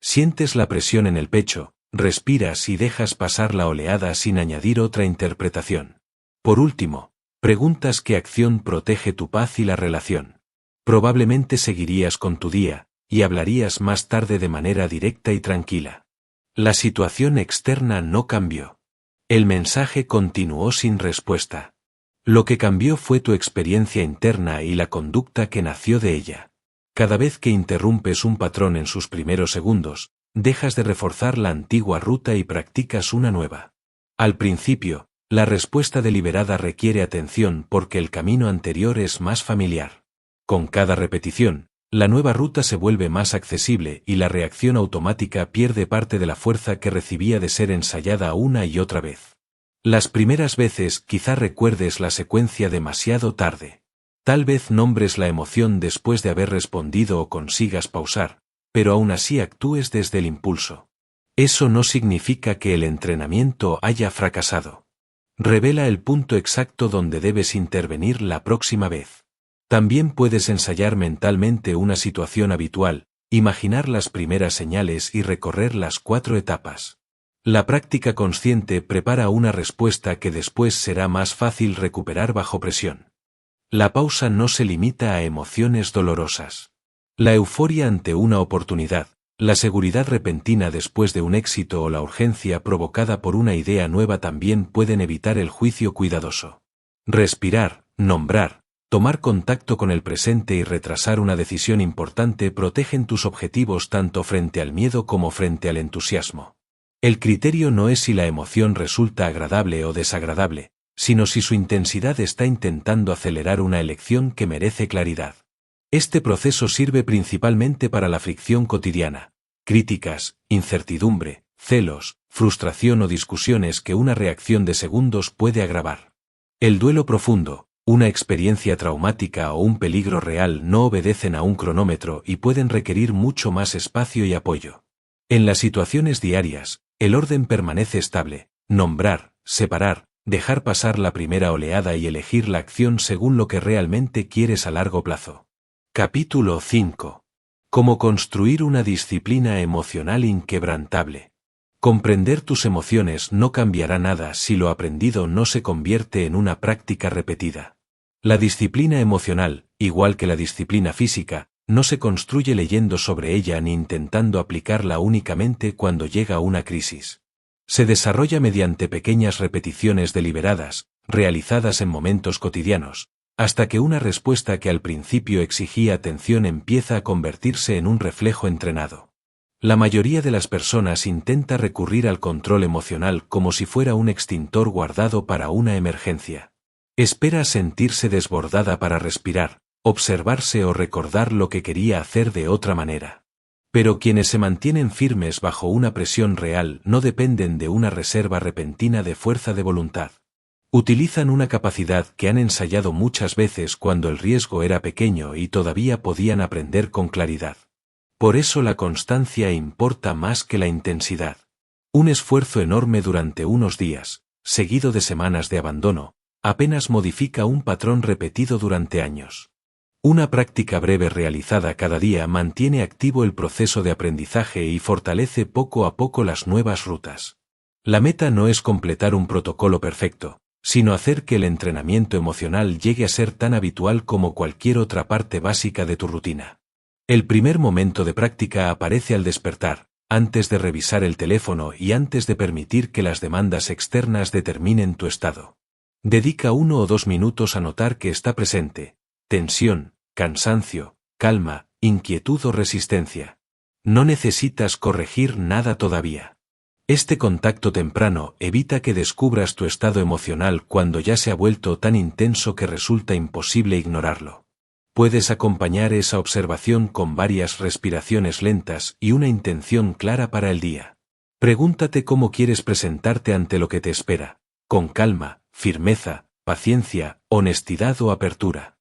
[SPEAKER 1] Sientes la presión en el pecho, respiras y dejas pasar la oleada sin añadir otra interpretación. Por último, preguntas qué acción protege tu paz y la relación. Probablemente seguirías con tu día, y hablarías más tarde de manera directa y tranquila. La situación externa no cambió. El mensaje continuó sin respuesta. Lo que cambió fue tu experiencia interna y la conducta que nació de ella. Cada vez que interrumpes un patrón en sus primeros segundos, dejas de reforzar la antigua ruta y practicas una nueva. Al principio, la respuesta deliberada requiere atención porque el camino anterior es más familiar. Con cada repetición, la nueva ruta se vuelve más accesible y la reacción automática pierde parte de la fuerza que recibía de ser ensayada una y otra vez. Las primeras veces quizá recuerdes la secuencia demasiado tarde. Tal vez nombres la emoción después de haber respondido o consigas pausar, pero aún así actúes desde el impulso. Eso no significa que el entrenamiento haya fracasado. Revela el punto exacto donde debes intervenir la próxima vez. También puedes ensayar mentalmente una situación habitual, imaginar las primeras señales y recorrer las 4 etapas. La práctica consciente prepara una respuesta que después será más fácil recuperar bajo presión. La pausa no se limita a emociones dolorosas. La euforia ante una oportunidad, la seguridad repentina después de un éxito o la urgencia provocada por una idea nueva también pueden evitar el juicio cuidadoso. Respirar, nombrar, tomar contacto con el presente y retrasar una decisión importante protegen tus objetivos tanto frente al miedo como frente al entusiasmo. El criterio no es si la emoción resulta agradable o desagradable, sino si su intensidad está intentando acelerar una elección que merece claridad. Este proceso sirve principalmente para la fricción cotidiana, críticas, incertidumbre, celos, frustración o discusiones que una reacción de segundos puede agravar. El duelo profundo, una experiencia traumática o un peligro real no obedecen a un cronómetro y pueden requerir mucho más espacio y apoyo. En las situaciones diarias, el orden permanece estable: nombrar, separar, dejar pasar la primera oleada y elegir la acción según lo que realmente quieres a largo plazo. Capítulo 5. Cómo construir una disciplina emocional inquebrantable. Comprender tus emociones no cambiará nada si lo aprendido no se convierte en una práctica repetida. La disciplina emocional, igual que la disciplina física, no se construye leyendo sobre ella ni intentando aplicarla únicamente cuando llega una crisis. Se desarrolla mediante pequeñas repeticiones deliberadas, realizadas en momentos cotidianos, hasta que una respuesta que al principio exigía atención empieza a convertirse en un reflejo entrenado. La mayoría de las personas intenta recurrir al control emocional como si fuera un extintor guardado para una emergencia. Espera sentirse desbordada para respirar, observarse o recordar lo que quería hacer de otra manera. Pero quienes se mantienen firmes bajo una presión real no dependen de una reserva repentina de fuerza de voluntad. Utilizan una capacidad que han ensayado muchas veces cuando el riesgo era pequeño y todavía podían aprender con claridad. Por eso la constancia importa más que la intensidad. Un esfuerzo enorme durante unos días, seguido de semanas de abandono, apenas modifica un patrón repetido durante años. Una práctica breve realizada cada día mantiene activo el proceso de aprendizaje y fortalece poco a poco las nuevas rutas. La meta no es completar un protocolo perfecto, sino hacer que el entrenamiento emocional llegue a ser tan habitual como cualquier otra parte básica de tu rutina. El primer momento de práctica aparece al despertar, antes de revisar el teléfono y antes de permitir que las demandas externas determinen tu estado. Dedica 1 o 2 minutos a notar que está presente: tensión, cansancio, calma, inquietud o resistencia. No necesitas corregir nada todavía. Este contacto temprano evita que descubras tu estado emocional cuando ya se ha vuelto tan intenso que resulta imposible ignorarlo. Puedes acompañar esa observación con varias respiraciones lentas y una intención clara para el día. Pregúntate cómo quieres presentarte ante lo que te espera: con calma, firmeza, paciencia, honestidad o apertura.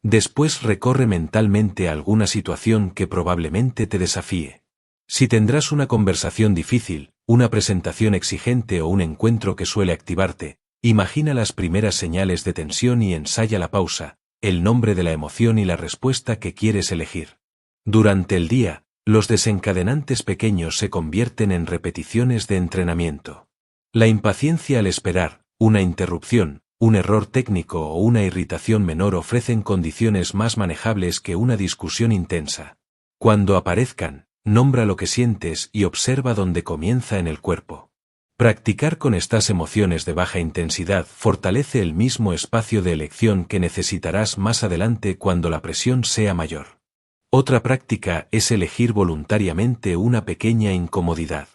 [SPEAKER 1] Después recorre mentalmente alguna situación que probablemente te desafíe. Si tendrás una conversación difícil, una presentación exigente o un encuentro que suele activarte, imagina las primeras señales de tensión y ensaya la pausa, el nombre de la emoción y la respuesta que quieres elegir. Durante el día, los desencadenantes pequeños se convierten en repeticiones de entrenamiento. La impaciencia al esperar, una interrupción, un error técnico o una irritación menor ofrecen condiciones más manejables que una discusión intensa. Cuando aparezcan, nombra lo que sientes y observa dónde comienza en el cuerpo. Practicar con estas emociones de baja intensidad fortalece el mismo espacio de elección que necesitarás más adelante cuando la presión sea mayor. Otra práctica es elegir voluntariamente una pequeña incomodidad.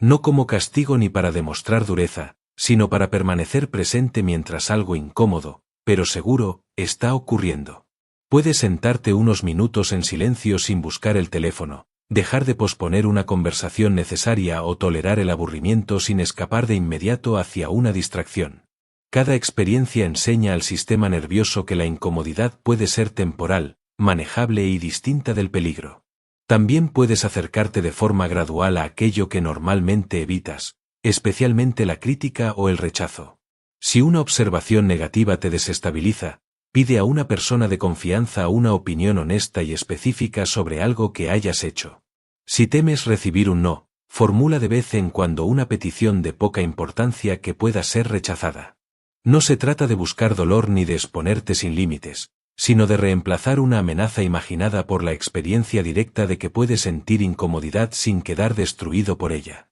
[SPEAKER 1] No como castigo ni para demostrar dureza, sino para permanecer presente mientras algo incómodo, pero seguro, está ocurriendo. Puedes sentarte unos minutos en silencio sin buscar el teléfono, dejar de posponer una conversación necesaria o tolerar el aburrimiento sin escapar de inmediato hacia una distracción. Cada experiencia enseña al sistema nervioso que la incomodidad puede ser temporal, manejable y distinta del peligro. También puedes acercarte de forma gradual a aquello que normalmente evitas, especialmente la crítica o el rechazo. Si una observación negativa te desestabiliza, pide a una persona de confianza una opinión honesta y específica sobre algo que hayas hecho. Si temes recibir un no, formula de vez en cuando una petición de poca importancia que pueda ser rechazada. No se trata de buscar dolor ni de exponerte sin límites, sino de reemplazar una amenaza imaginada por la experiencia directa de que puedes sentir incomodidad sin quedar destruido por ella.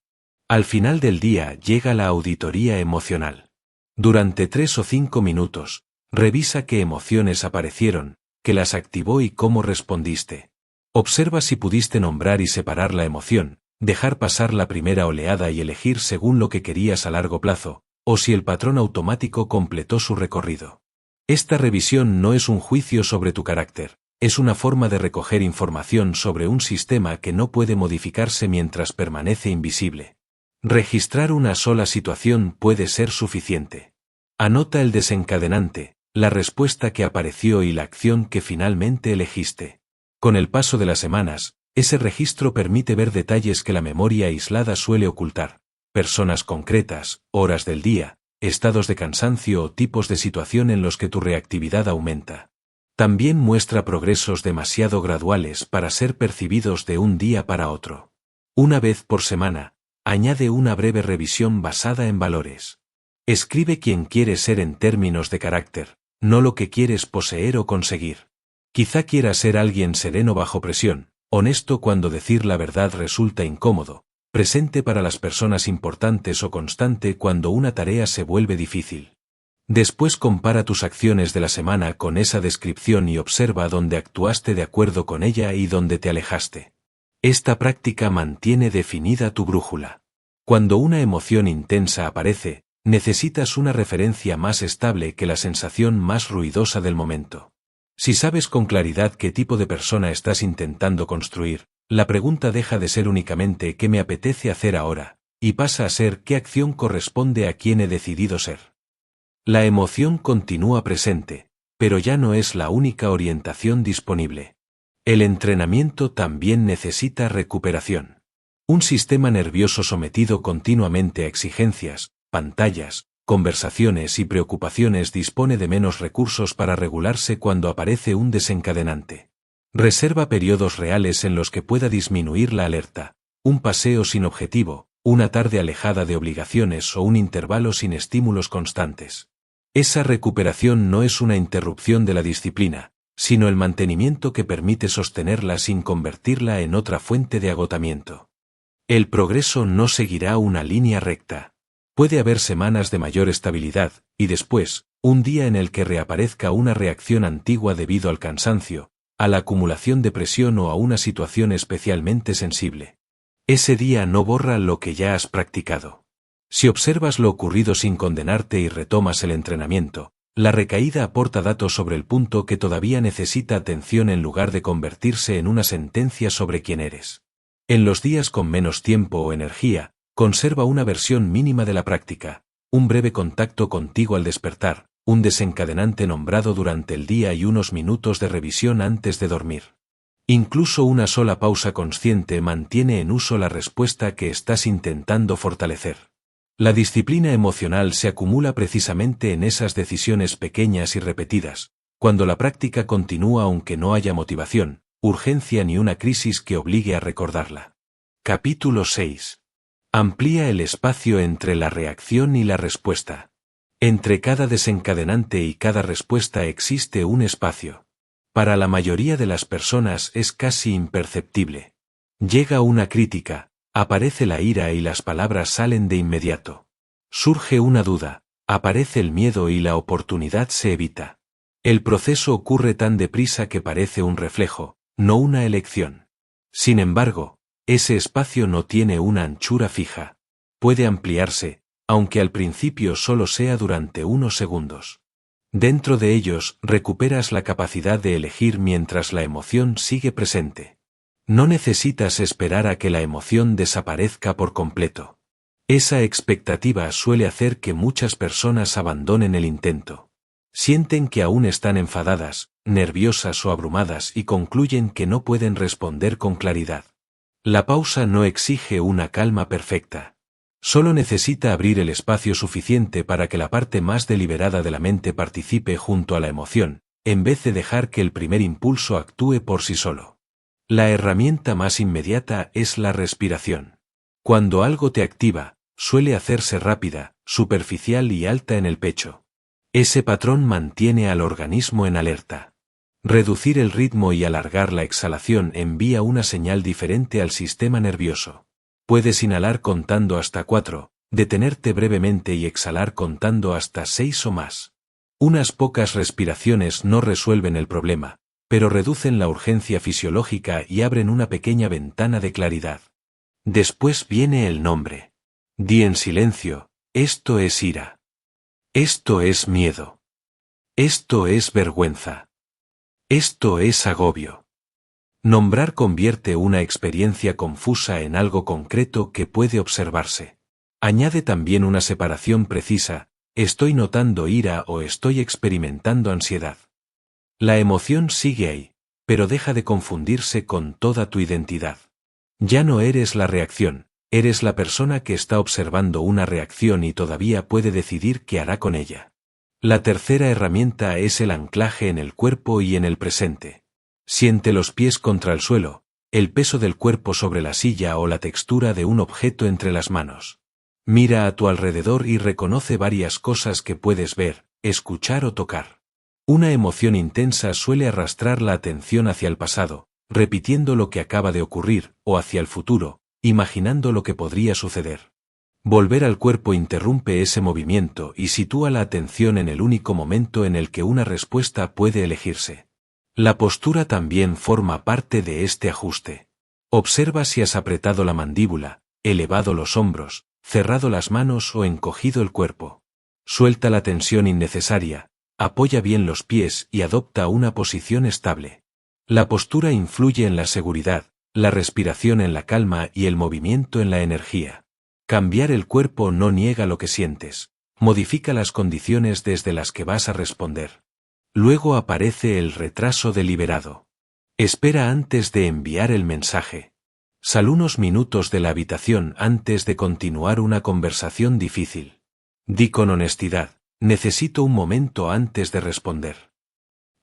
[SPEAKER 1] Al final del día llega la auditoría emocional. Durante 3 o 5 minutos, revisa qué emociones aparecieron, qué las activó y cómo respondiste. Observa si pudiste nombrar y separar la emoción, dejar pasar la primera oleada y elegir según lo que querías a largo plazo, o si el patrón automático completó su recorrido. Esta revisión no es un juicio sobre tu carácter, es una forma de recoger información sobre un sistema que no puede modificarse mientras permanece invisible. Registrar una sola situación puede ser suficiente. Anota el desencadenante, la respuesta que apareció y la acción que finalmente elegiste. Con el paso de las semanas, ese registro permite ver detalles que la memoria aislada suele ocultar, personas concretas, horas del día, estados de cansancio o tipos de situación en los que tu reactividad aumenta. También muestra progresos demasiado graduales para ser percibidos de un día para otro. Una vez por semana, añade una breve revisión basada en valores. Escribe quién quieres ser en términos de carácter, no lo que quieres poseer o conseguir. Quizá quieras ser alguien sereno bajo presión, honesto cuando decir la verdad resulta incómodo, presente para las personas importantes o constante cuando una tarea se vuelve difícil. Después compara tus acciones de la semana con esa descripción y observa dónde actuaste de acuerdo con ella y dónde te alejaste. Esta práctica mantiene definida tu brújula. Cuando una emoción intensa aparece, necesitas una referencia más estable que la sensación más ruidosa del momento. Si sabes con claridad qué tipo de persona estás intentando construir, la pregunta deja de ser únicamente ¿qué me apetece hacer ahora?, y pasa a ser ¿qué acción corresponde a quién he decidido ser? La emoción continúa presente, pero ya no es la única orientación disponible. El entrenamiento también necesita recuperación. Un sistema nervioso sometido continuamente a exigencias, pantallas, conversaciones y preocupaciones dispone de menos recursos para regularse cuando aparece un desencadenante. Reserva periodos reales en los que pueda disminuir la alerta, un paseo sin objetivo, una tarde alejada de obligaciones o un intervalo sin estímulos constantes. Esa recuperación no es una interrupción de la disciplina, sino el mantenimiento que permite sostenerla sin convertirla en otra fuente de agotamiento. El progreso no seguirá una línea recta. Puede haber semanas de mayor estabilidad, y después, un día en el que reaparezca una reacción antigua debido al cansancio, a la acumulación de presión o a una situación especialmente sensible. Ese día no borra lo que ya has practicado. Si observas lo ocurrido sin condenarte y retomas el entrenamiento, la recaída aporta datos sobre el punto que todavía necesita atención en lugar de convertirse en una sentencia sobre quién eres. En los días con menos tiempo o energía, conserva una versión mínima de la práctica, un breve contacto contigo al despertar, un desencadenante nombrado durante el día y unos minutos de revisión antes de dormir. Incluso una sola pausa consciente mantiene en uso la respuesta que estás intentando fortalecer. La disciplina emocional se acumula precisamente en esas decisiones pequeñas y repetidas, cuando la práctica continúa aunque no haya motivación, urgencia ni una crisis que obligue a recordarla. Capítulo 6. Amplía el espacio entre la reacción y la respuesta. Entre cada desencadenante y cada respuesta existe un espacio. Para la mayoría de las personas es casi imperceptible. Llega una crítica, aparece la ira y las palabras salen de inmediato. Surge una duda, aparece el miedo y la oportunidad se evita. El proceso ocurre tan deprisa que parece un reflejo, no una elección. Sin embargo, ese espacio no tiene una anchura fija. Puede ampliarse, aunque al principio solo sea durante unos segundos. Dentro de ellos recuperas la capacidad de elegir mientras la emoción sigue presente. No necesitas esperar a que la emoción desaparezca por completo. Esa expectativa suele hacer que muchas personas abandonen el intento. Sienten que aún están enfadadas, nerviosas o abrumadas y concluyen que no pueden responder con claridad. La pausa no exige una calma perfecta. Solo necesita abrir el espacio suficiente para que la parte más deliberada de la mente participe junto a la emoción, en vez de dejar que el primer impulso actúe por sí solo. La herramienta más inmediata es la respiración. Cuando algo te activa, suele hacerse rápida, superficial y alta en el pecho. Ese patrón mantiene al organismo en alerta. Reducir el ritmo y alargar la exhalación envía una señal diferente al sistema nervioso. Puedes inhalar contando hasta 4, detenerte brevemente y exhalar contando hasta 6 o más. Unas pocas respiraciones no resuelven el problema, pero reducen la urgencia fisiológica y abren una pequeña ventana de claridad. Después viene el nombre. Di en silencio, esto es ira. Esto es miedo. Esto es vergüenza. Esto es agobio. Nombrar convierte una experiencia confusa en algo concreto que puede observarse. Añade también una separación precisa, estoy notando ira o estoy experimentando ansiedad. La emoción sigue ahí, pero deja de confundirse con toda tu identidad. Ya no eres la reacción, eres la persona que está observando una reacción y todavía puede decidir qué hará con ella. La tercera herramienta es el anclaje en el cuerpo y en el presente. Siente los pies contra el suelo, el peso del cuerpo sobre la silla o la textura de un objeto entre las manos. Mira a tu alrededor y reconoce varias cosas que puedes ver, escuchar o tocar. Una emoción intensa suele arrastrar la atención hacia el pasado, repitiendo lo que acaba de ocurrir, o hacia el futuro, imaginando lo que podría suceder. Volver al cuerpo interrumpe ese movimiento y sitúa la atención en el único momento en el que una respuesta puede elegirse. La postura también forma parte de este ajuste. Observa si has apretado la mandíbula, elevado los hombros, cerrado las manos o encogido el cuerpo. Suelta la tensión innecesaria, apoya bien los pies y adopta una posición estable. La postura influye en la seguridad, la respiración en la calma y el movimiento en la energía. Cambiar el cuerpo no niega lo que sientes, modifica las condiciones desde las que vas a responder. Luego aparece el retraso deliberado. Espera antes de enviar el mensaje. Sal unos minutos de la habitación antes de continuar una conversación difícil. Di con honestidad, necesito un momento antes de responder.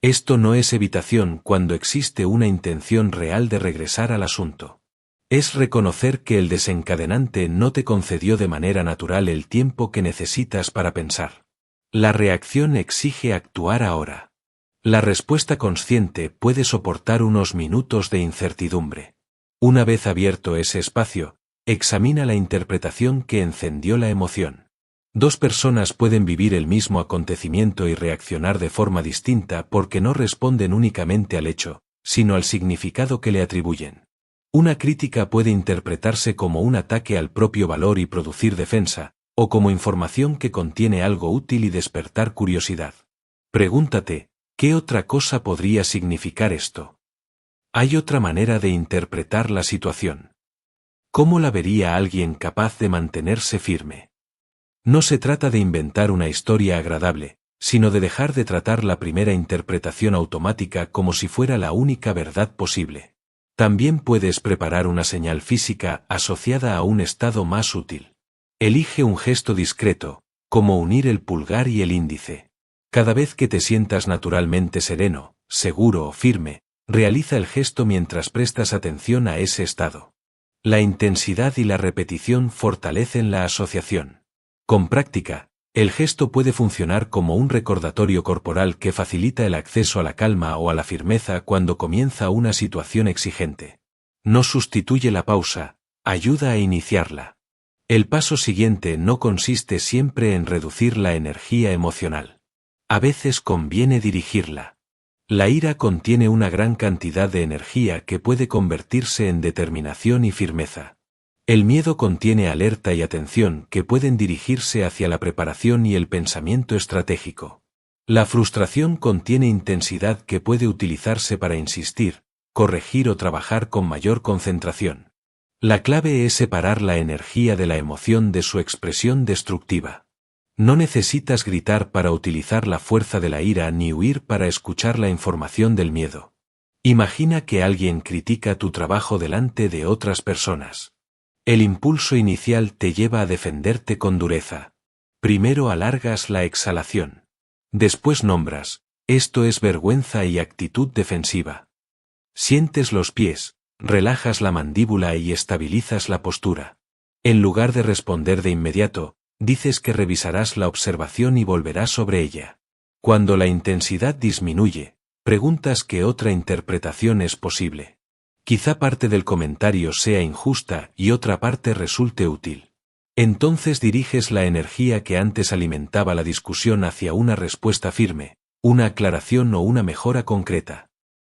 [SPEAKER 1] Esto no es evitación cuando existe una intención real de regresar al asunto. Es reconocer que el desencadenante no te concedió de manera natural el tiempo que necesitas para pensar. La reacción exige actuar ahora. La respuesta consciente puede soportar unos minutos de incertidumbre. Una vez abierto ese espacio, examina la interpretación que encendió la emoción. Dos personas pueden vivir el mismo acontecimiento y reaccionar de forma distinta porque no responden únicamente al hecho, sino al significado que le atribuyen. Una crítica puede interpretarse como un ataque al propio valor y producir defensa, o como información que contiene algo útil y despertar curiosidad. Pregúntate, ¿qué otra cosa podría significar esto? ¿Hay otra manera de interpretar la situación? ¿Cómo la vería alguien capaz de mantenerse firme? No se trata de inventar una historia agradable, sino de dejar de tratar la primera interpretación automática como si fuera la única verdad posible. También puedes preparar una señal física asociada a un estado más útil. Elige un gesto discreto, como unir el pulgar y el índice. Cada vez que te sientas naturalmente sereno, seguro o firme, realiza el gesto mientras prestas atención a ese estado. La intensidad y la repetición fortalecen la asociación. Con práctica, el gesto puede funcionar como un recordatorio corporal que facilita el acceso a la calma o a la firmeza cuando comienza una situación exigente. No sustituye la pausa, ayuda a iniciarla. El paso siguiente no consiste siempre en reducir la energía emocional. A veces conviene dirigirla. La ira contiene una gran cantidad de energía que puede convertirse en determinación y firmeza. El miedo contiene alerta y atención que pueden dirigirse hacia la preparación y el pensamiento estratégico. La frustración contiene intensidad que puede utilizarse para insistir, corregir o trabajar con mayor concentración. La clave es separar la energía de la emoción de su expresión destructiva. No necesitas gritar para utilizar la fuerza de la ira ni huir para escuchar la información del miedo. Imagina que alguien critica tu trabajo delante de otras personas. El impulso inicial te lleva a defenderte con dureza. Primero alargas la exhalación. Después nombras, esto es vergüenza y actitud defensiva. Sientes los pies, relajas la mandíbula y estabilizas la postura. En lugar de responder de inmediato, dices que revisarás la observación y volverás sobre ella. Cuando la intensidad disminuye, preguntas qué otra interpretación es posible. Quizá parte del comentario sea injusta y otra parte resulte útil. Entonces diriges la energía que antes alimentaba la discusión hacia una respuesta firme, una aclaración o una mejora concreta.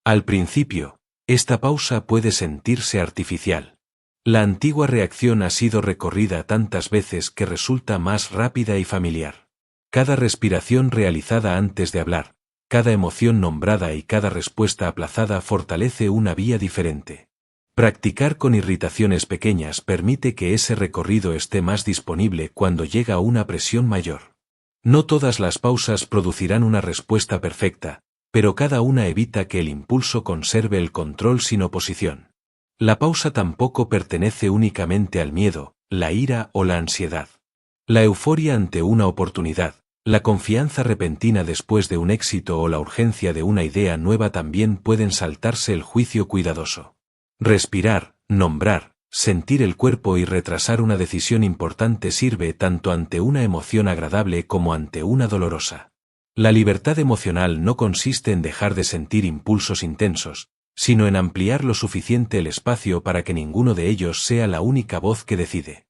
[SPEAKER 1] Al principio, esta pausa puede sentirse artificial. La antigua reacción ha sido recorrida tantas veces que resulta más rápida y familiar. Cada respiración realizada antes de hablar, cada emoción nombrada y cada respuesta aplazada fortalece una vía diferente. Practicar con irritaciones pequeñas permite que ese recorrido esté más disponible cuando llega una presión mayor. No todas las pausas producirán una respuesta perfecta, pero cada una evita que el impulso conserve el control sin oposición. La pausa tampoco pertenece únicamente al miedo, la ira o la ansiedad. La euforia ante una oportunidad, la confianza repentina después de un éxito o la urgencia de una idea nueva también pueden saltarse el juicio cuidadoso. Respirar, nombrar, sentir el cuerpo y retrasar una decisión importante sirve tanto ante una emoción agradable como ante una dolorosa. La libertad emocional no consiste en dejar de sentir impulsos intensos, sino en ampliar lo suficiente el espacio para que ninguno de ellos sea la única voz que decide.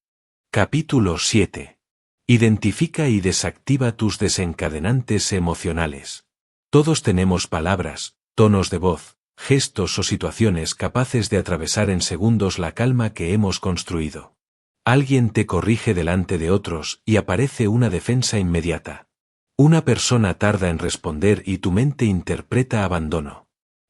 [SPEAKER 1] Capítulo 7. Identifica y desactiva tus desencadenantes emocionales. Todos tenemos palabras, tonos de voz, gestos o situaciones capaces de atravesar en segundos la calma que hemos construido. Alguien te corrige delante de otros y aparece una defensa inmediata. Una persona tarda en responder y tu mente interpreta abandono.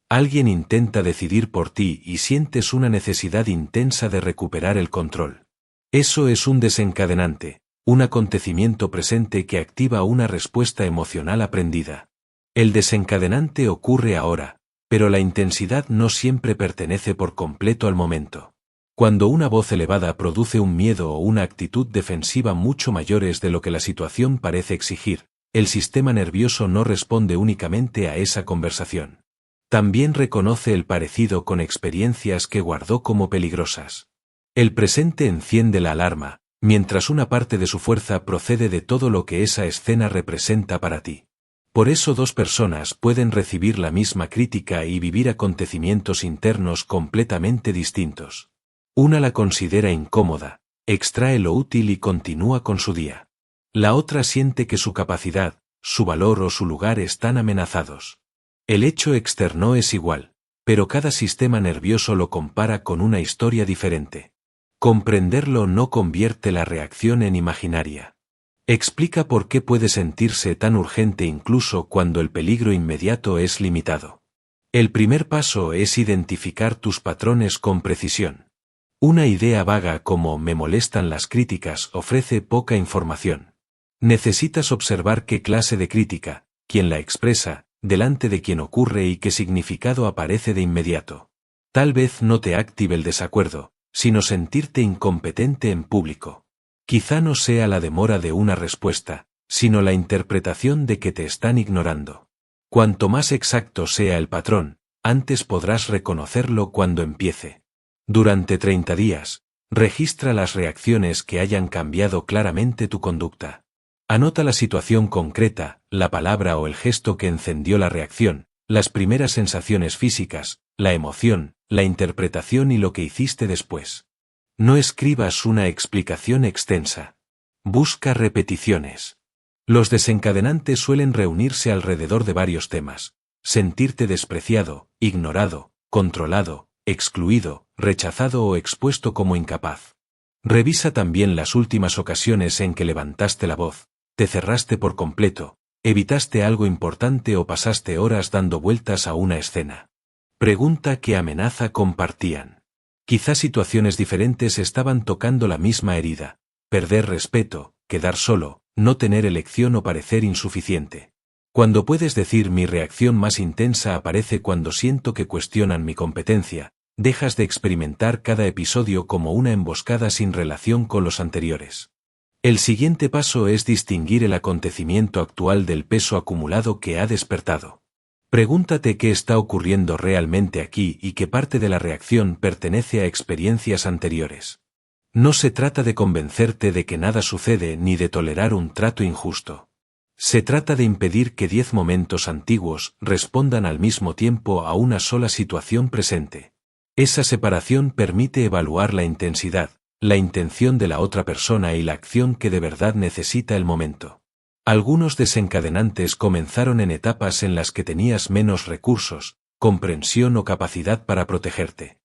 [SPEAKER 1] Alguien intenta decidir por ti y sientes una necesidad intensa de recuperar el control. Eso es un desencadenante, un acontecimiento presente que activa una respuesta emocional aprendida. El desencadenante ocurre ahora, pero la intensidad no siempre pertenece por completo al momento. Cuando una voz elevada produce un miedo o una actitud defensiva mucho mayores de lo que la situación parece exigir, el sistema nervioso no responde únicamente a esa conversación. También reconoce el parecido con experiencias que guardó como peligrosas. El presente enciende la alarma, mientras una parte de su fuerza procede de todo lo que esa escena representa para ti. Por eso dos personas pueden recibir la misma crítica y vivir acontecimientos internos completamente distintos. Una la considera incómoda, extrae lo útil y continúa con su día. La otra siente que su capacidad, su valor o su lugar están amenazados. El hecho externo es igual, pero cada sistema nervioso lo compara con una historia diferente. Comprenderlo no convierte la reacción en imaginaria. Explica por qué puede sentirse tan urgente incluso cuando el peligro inmediato es limitado. El primer paso es identificar tus patrones con precisión. Una idea vaga como "me molestan las críticas" ofrece poca información. Necesitas observar qué clase de crítica, quién la expresa, delante de quién ocurre y qué significado aparece de inmediato. Tal vez no te active el desacuerdo, sino sentirte incompetente en público. Quizá no sea la demora de una respuesta, sino la interpretación de que te están ignorando. Cuanto más exacto sea el patrón, antes podrás reconocerlo cuando empiece. Durante 30 días, registra las reacciones que hayan cambiado claramente tu conducta. Anota la situación concreta, la palabra o el gesto que encendió la reacción, las primeras sensaciones físicas, la emoción, la interpretación y lo que hiciste después. No escribas una explicación extensa. Busca repeticiones. Los desencadenantes suelen reunirse alrededor de varios temas: sentirte despreciado, ignorado, controlado, excluido, rechazado o expuesto como incapaz. Revisa también las últimas ocasiones en que levantaste la voz, te cerraste por completo, evitaste algo importante o pasaste horas dando vueltas a una escena. Pregunta qué amenaza compartían. Quizá situaciones diferentes estaban tocando la misma herida: perder respeto, quedar solo, no tener elección o parecer insuficiente. Cuando puedes decir "mi reacción más intensa aparece cuando siento que cuestionan mi competencia", dejas de experimentar cada episodio como una emboscada sin relación con los anteriores. El siguiente paso es distinguir el acontecimiento actual del peso acumulado que ha despertado. Pregúntate qué está ocurriendo realmente aquí y qué parte de la reacción pertenece a experiencias anteriores. No se trata de convencerte de que nada sucede ni de tolerar un trato injusto. Se trata de impedir que 10 momentos antiguos respondan al mismo tiempo a una sola situación presente. Esa separación permite evaluar la intensidad, la intención de la otra persona y la acción que de verdad necesita el momento. Algunos desencadenantes comenzaron en etapas en las que tenías menos recursos, comprensión o capacidad para protegerte.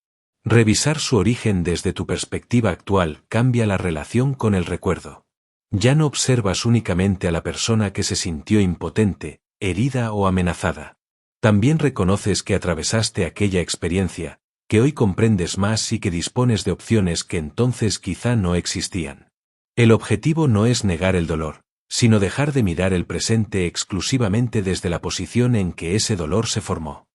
[SPEAKER 1] Revisar su origen desde tu perspectiva actual cambia la relación con el recuerdo. Ya no observas únicamente a la persona que se sintió impotente, herida o amenazada. También reconoces que atravesaste aquella experiencia, que hoy comprendes más y que dispones de opciones que entonces quizá no existían. El objetivo no es negar el dolor, sino dejar de mirar el presente exclusivamente desde la posición en que ese dolor se formó.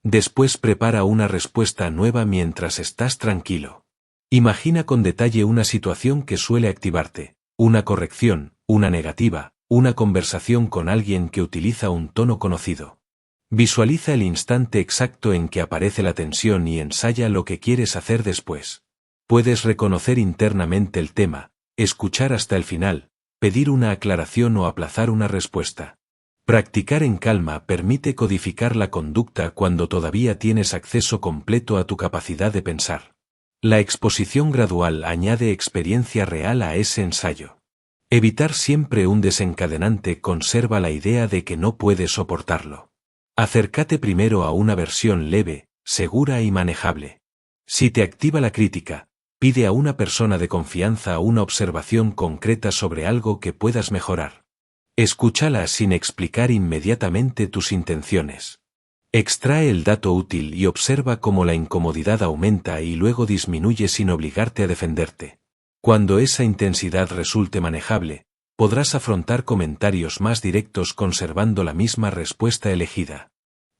[SPEAKER 1] Después prepara una respuesta nueva mientras estás tranquilo. Imagina con detalle una situación que suele activarte, una corrección, una negativa, una conversación con alguien que utiliza un tono conocido. Visualiza el instante exacto en que aparece la tensión y ensaya lo que quieres hacer después. Puedes reconocer internamente el tema, escuchar hasta el final, pedir una aclaración o aplazar una respuesta. Practicar en calma permite codificar la conducta cuando todavía tienes acceso completo a tu capacidad de pensar. La exposición gradual añade experiencia real a ese ensayo. Evitar siempre un desencadenante conserva la idea de que no puedes soportarlo. Acércate primero a una versión leve, segura y manejable. Si te activa la crítica, pide a una persona de confianza una observación concreta sobre algo que puedas mejorar. Escúchala sin explicar inmediatamente tus intenciones. Extrae el dato útil y observa cómo la incomodidad aumenta y luego disminuye sin obligarte a defenderte. Cuando esa intensidad resulte manejable, podrás afrontar comentarios más directos conservando la misma respuesta elegida.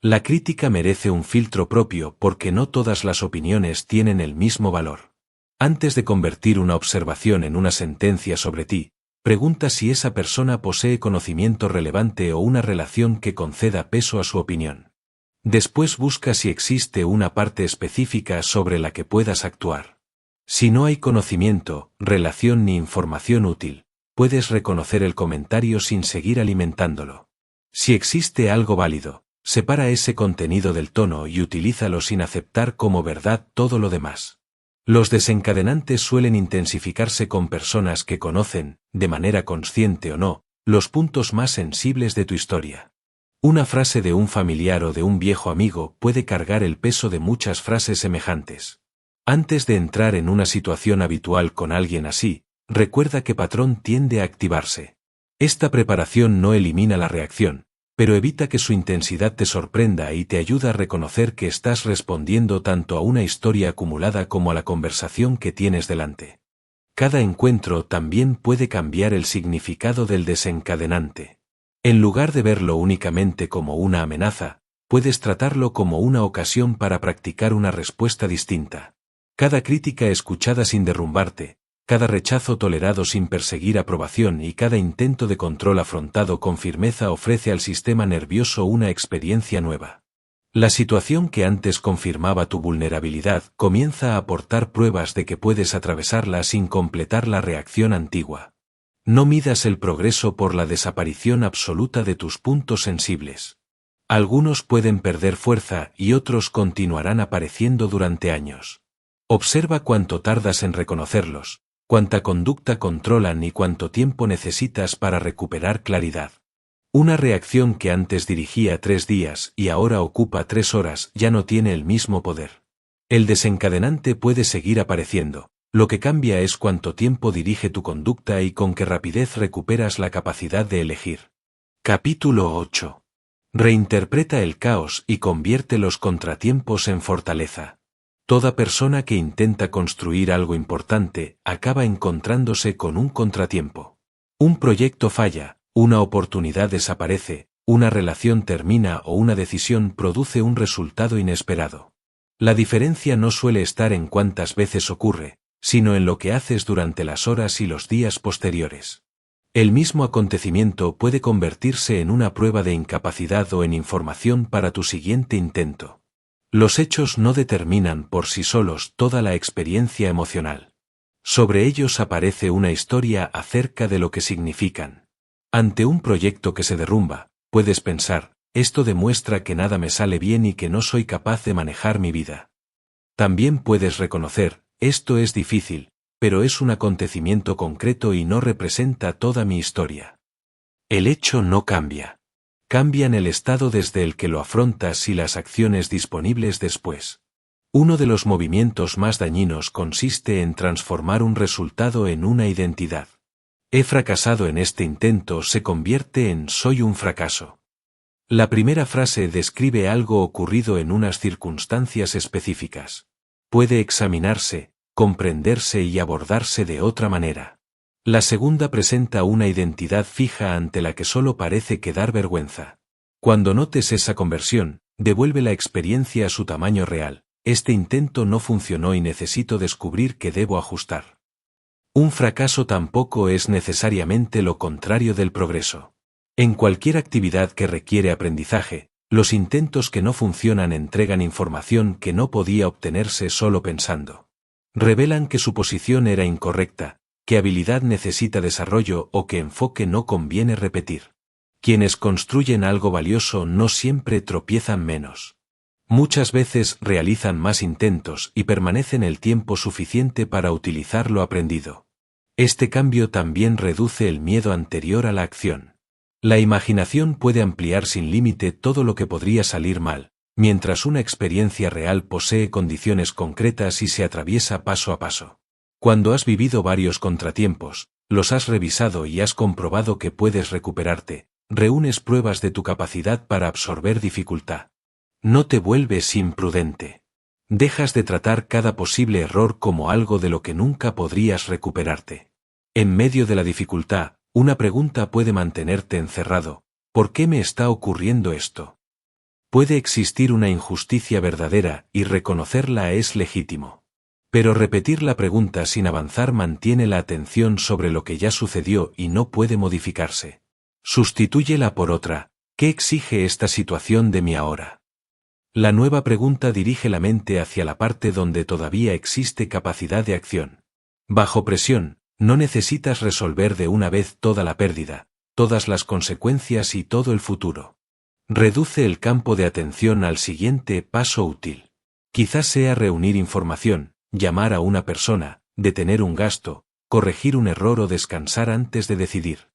[SPEAKER 1] La crítica merece un filtro propio porque no todas las opiniones tienen el mismo valor. Antes de convertir una observación en una sentencia sobre ti, pregunta si esa persona posee conocimiento relevante o una relación que conceda peso a su opinión. Después busca si existe una parte específica sobre la que puedas actuar. Si no hay conocimiento, relación ni información útil, puedes reconocer el comentario sin seguir alimentándolo. Si existe algo válido, separa ese contenido del tono y utilízalo sin aceptar como verdad todo lo demás. Los desencadenantes suelen intensificarse con personas que conocen, de manera consciente o no, los puntos más sensibles de tu historia. Una frase de un familiar o de un viejo amigo puede cargar el peso de muchas frases semejantes. Antes de entrar en una situación habitual con alguien así, recuerda que patrón tiende a activarse. Esta preparación no elimina la reacción, pero evita que su intensidad te sorprenda y te ayuda a reconocer que estás respondiendo tanto a una historia acumulada como a la conversación que tienes delante. Cada encuentro también puede cambiar el significado del desencadenante. En lugar de verlo únicamente como una amenaza, puedes tratarlo como una ocasión para practicar una respuesta distinta. Cada crítica escuchada sin derrumbarte, cada rechazo tolerado sin perseguir aprobación y cada intento de control afrontado con firmeza ofrece al sistema nervioso una experiencia nueva. La situación que antes confirmaba tu vulnerabilidad comienza a aportar pruebas de que puedes atravesarla sin completar la reacción antigua. No midas el progreso por la desaparición absoluta de tus puntos sensibles. Algunos pueden perder fuerza y otros continuarán apareciendo durante años. Observa cuánto tardas en reconocerlos, cuánta conducta controlan y cuánto tiempo necesitas para recuperar claridad. Una reacción que antes dirigía 3 días y ahora ocupa 3 horas ya no tiene el mismo poder. El desencadenante puede seguir apareciendo. Lo que cambia es cuánto tiempo dirige tu conducta y con qué rapidez recuperas la capacidad de elegir. Capítulo 8. Reinterpreta el caos y convierte los contratiempos en fortaleza. Toda persona que intenta construir algo importante acaba encontrándose con un contratiempo. Un proyecto falla, una oportunidad desaparece, una relación termina o una decisión produce un resultado inesperado. La diferencia no suele estar en cuántas veces ocurre, sino en lo que haces durante las horas y los días posteriores. El mismo acontecimiento puede convertirse en una prueba de incapacidad o en información para tu siguiente intento. Los hechos no determinan por sí solos toda la experiencia emocional. Sobre ellos aparece una historia acerca de lo que significan. Ante un proyecto que se derrumba, puedes pensar, esto demuestra que nada me sale bien y que no soy capaz de manejar mi vida. También puedes reconocer, esto es difícil, pero es un acontecimiento concreto y no representa toda mi historia. El hecho no cambia. Cambian el estado desde el que lo afrontas y las acciones disponibles después. Uno de los movimientos más dañinos consiste en transformar un resultado en una identidad. He fracasado en este intento se convierte en soy un fracaso. La primera frase describe algo ocurrido en unas circunstancias específicas. Puede examinarse, comprenderse y abordarse de otra manera. La segunda presenta una identidad fija ante la que solo parece quedar vergüenza. Cuando notes esa conversión, devuelve la experiencia a su tamaño real. Este intento no funcionó y necesito descubrir qué debo ajustar. Un fracaso tampoco es necesariamente lo contrario del progreso. En cualquier actividad que requiere aprendizaje, los intentos que no funcionan entregan información que no podía obtenerse solo pensando. Revelan que su posición era incorrecta, que habilidad necesita desarrollo o que enfoque no conviene repetir. Quienes construyen algo valioso no siempre tropiezan menos. Muchas veces realizan más intentos y permanecen el tiempo suficiente para utilizar lo aprendido. Este cambio también reduce el miedo anterior a la acción. La imaginación puede ampliar sin límite todo lo que podría salir mal, mientras una experiencia real posee condiciones concretas y se atraviesa paso a paso. Cuando has vivido varios contratiempos, los has revisado y has comprobado que puedes recuperarte, reúnes pruebas de tu capacidad para absorber dificultad. No te vuelves imprudente. Dejas de tratar cada posible error como algo de lo que nunca podrías recuperarte. En medio de la dificultad, una pregunta puede mantenerte encerrado. ¿Por qué me está ocurriendo esto? Puede existir una injusticia verdadera y reconocerla es legítimo. Pero repetir la pregunta sin avanzar mantiene la atención sobre lo que ya sucedió y no puede modificarse. Sustitúyela por otra. ¿Qué exige esta situación de mí ahora? La nueva pregunta dirige la mente hacia la parte donde todavía existe capacidad de acción. Bajo presión, no necesitas resolver de una vez toda la pérdida, todas las consecuencias y todo el futuro. Reduce el campo de atención al siguiente paso útil. Quizás sea reunir información, llamar a una persona, detener un gasto, corregir un error o descansar antes de decidir.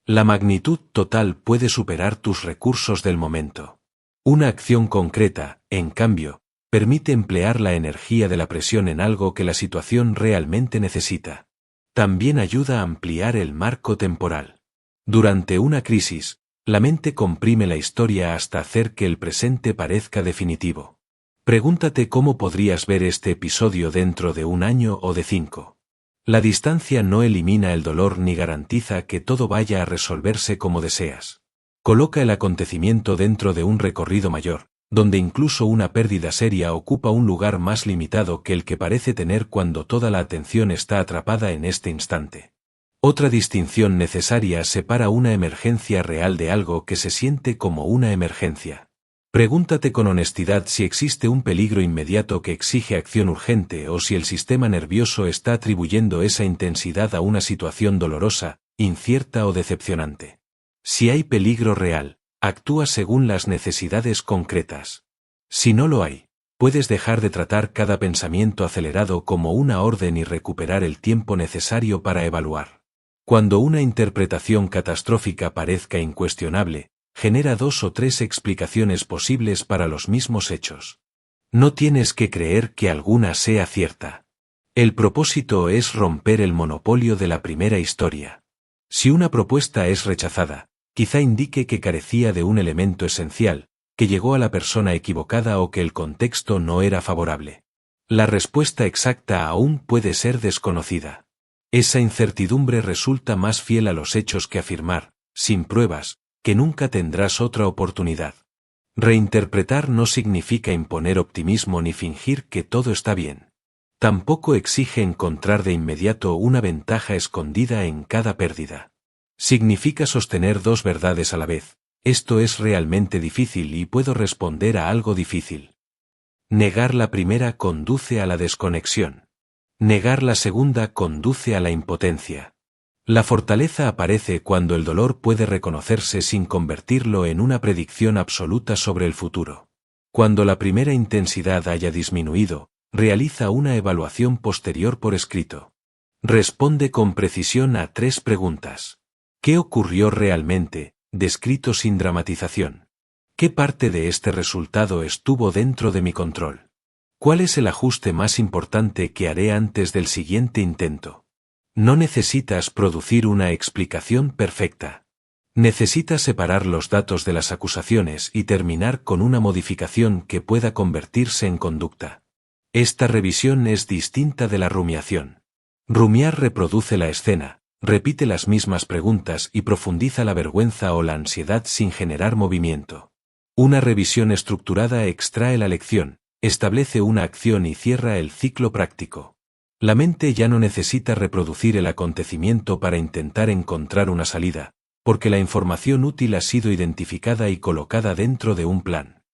[SPEAKER 1] La magnitud total puede superar tus recursos del momento. Una acción concreta, en cambio, permite emplear la energía de la presión en algo que la situación realmente necesita. También ayuda a ampliar el marco temporal. Durante una crisis, la mente comprime la historia hasta hacer que el presente parezca definitivo. Pregúntate cómo podrías ver este episodio dentro de 1 año o de 5. La distancia no elimina el dolor ni garantiza que todo vaya a resolverse como deseas. Coloca el acontecimiento dentro de un recorrido mayor, donde incluso una pérdida seria ocupa un lugar más limitado que el que parece tener cuando toda la atención está atrapada en este instante. Otra distinción necesaria separa una emergencia real de algo que se siente como una emergencia. Pregúntate con honestidad si existe un peligro inmediato que exige acción urgente o si el sistema nervioso está atribuyendo esa intensidad a una situación dolorosa, incierta o decepcionante. Si hay peligro real, actúa según las necesidades concretas. Si no lo hay, puedes dejar de tratar cada pensamiento acelerado como una orden y recuperar el tiempo necesario para evaluar. Cuando una interpretación catastrófica parezca incuestionable, genera 2 o 3 explicaciones posibles para los mismos hechos. No tienes que creer que alguna sea cierta. El propósito es romper el monopolio de la primera historia. Si una propuesta es rechazada, quizá indique que carecía de un elemento esencial, que llegó a la persona equivocada o que el contexto no era favorable. La respuesta exacta aún puede ser desconocida. Esa incertidumbre resulta más fiel a los hechos que afirmar, sin pruebas, que nunca tendrás otra oportunidad. Reinterpretar no significa imponer optimismo ni fingir que todo está bien. Tampoco exige encontrar de inmediato una ventaja escondida en cada pérdida. Significa sostener 2 verdades a la vez. Esto es realmente difícil y puedo responder a algo difícil. Negar la primera conduce a la desconexión. Negar la segunda conduce a la impotencia. La fortaleza aparece cuando el dolor puede reconocerse sin convertirlo en una predicción absoluta sobre el futuro. Cuando la primera intensidad haya disminuido, realiza una evaluación posterior por escrito. Responde con precisión a 3 preguntas. ¿Qué ocurrió realmente, descrito sin dramatización? ¿Qué parte de este resultado estuvo dentro de mi control? ¿Cuál es el ajuste más importante que haré antes del siguiente intento? No necesitas producir una explicación perfecta. Necesitas separar los datos de las acusaciones y terminar con una modificación que pueda convertirse en conducta. Esta revisión es distinta de la rumiación. Rumiar reproduce la escena, repite las mismas preguntas y profundiza la vergüenza o la ansiedad sin generar movimiento. Una revisión estructurada extrae la lección, establece una acción y cierra el ciclo práctico. La mente ya no necesita reproducir el acontecimiento para intentar encontrar una salida, porque la información útil ha sido identificada y colocada dentro de un plan.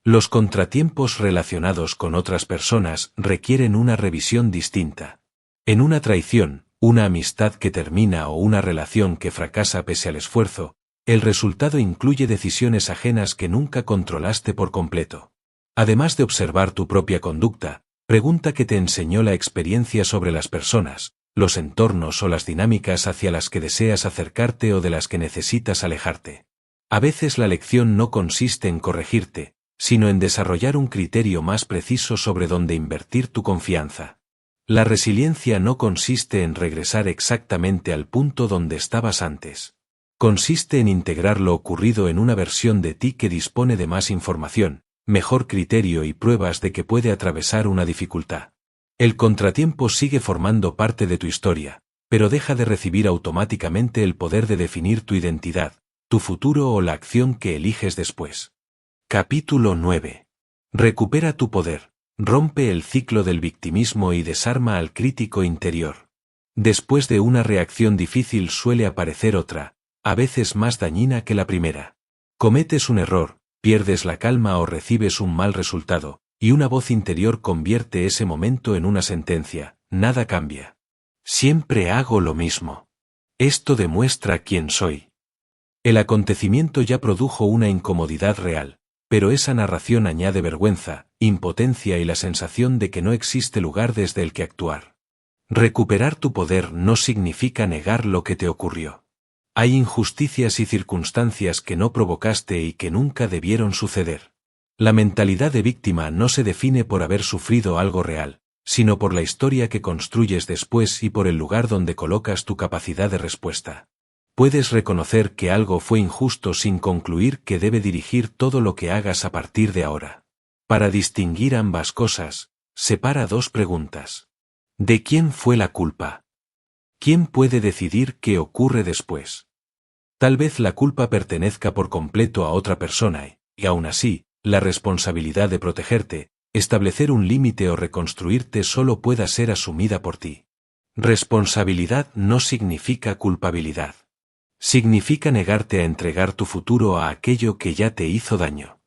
[SPEAKER 1] Los contratiempos relacionados con otras personas requieren una revisión distinta. En una traición, una amistad que termina o una relación que fracasa pese al esfuerzo, el resultado incluye decisiones ajenas que nunca controlaste por completo. Además de observar tu propia conducta, pregunta qué te enseñó la experiencia sobre las personas, los entornos o las dinámicas hacia las que deseas acercarte o de las que necesitas alejarte. A veces la lección no consiste en corregirte, sino en desarrollar un criterio más preciso sobre dónde invertir tu confianza. La resiliencia no consiste en regresar exactamente al punto donde estabas antes. Consiste en integrar lo ocurrido en una versión de ti que dispone de más información, mejor criterio y pruebas de que puede atravesar una dificultad. El contratiempo sigue formando parte de tu historia, pero deja de recibir automáticamente el poder de definir tu identidad, tu futuro o la acción que eliges después. Capítulo 9. Recupera tu poder, rompe el ciclo del victimismo y desarma al crítico interior. Después de una reacción difícil suele aparecer otra, a veces más dañina que la primera. Cometes un error, pierdes la calma o recibes un mal resultado, y una voz interior convierte ese momento en una sentencia: nada cambia. Siempre hago lo mismo. Esto demuestra quién soy. El acontecimiento ya produjo una incomodidad real, pero esa narración añade vergüenza, impotencia y la sensación de que no existe lugar desde el que actuar. Recuperar tu poder no significa negar lo que te ocurrió. Hay injusticias y circunstancias que no provocaste y que nunca debieron suceder. La mentalidad de víctima no se define por haber sufrido algo real, sino por la historia que construyes después y por el lugar donde colocas tu capacidad de respuesta. Puedes reconocer que algo fue injusto sin concluir que debe dirigir todo lo que hagas a partir de ahora. Para distinguir ambas cosas, separa dos preguntas. ¿De quién fue la culpa? ¿Quién puede decidir qué ocurre después? Tal vez la culpa pertenezca por completo a otra persona y aún así, la responsabilidad de protegerte, establecer un límite o reconstruirte solo pueda ser asumida por ti. Responsabilidad no significa culpabilidad. Significa negarte a entregar tu futuro a aquello que ya te hizo daño.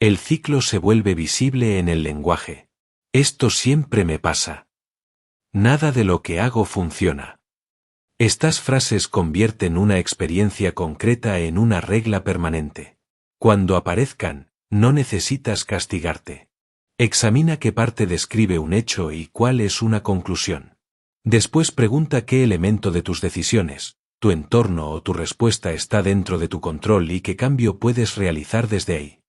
[SPEAKER 1] El ciclo se vuelve visible en el lenguaje. Esto siempre me pasa. Nada de lo que hago funciona. Estas frases convierten una experiencia concreta en una regla permanente. Cuando aparezcan, no necesitas castigarte. Examina qué parte describe un hecho y cuál es una conclusión. Después pregunta qué elemento de tus decisiones, tu entorno o tu respuesta está dentro de tu control y qué cambio puedes realizar desde ahí.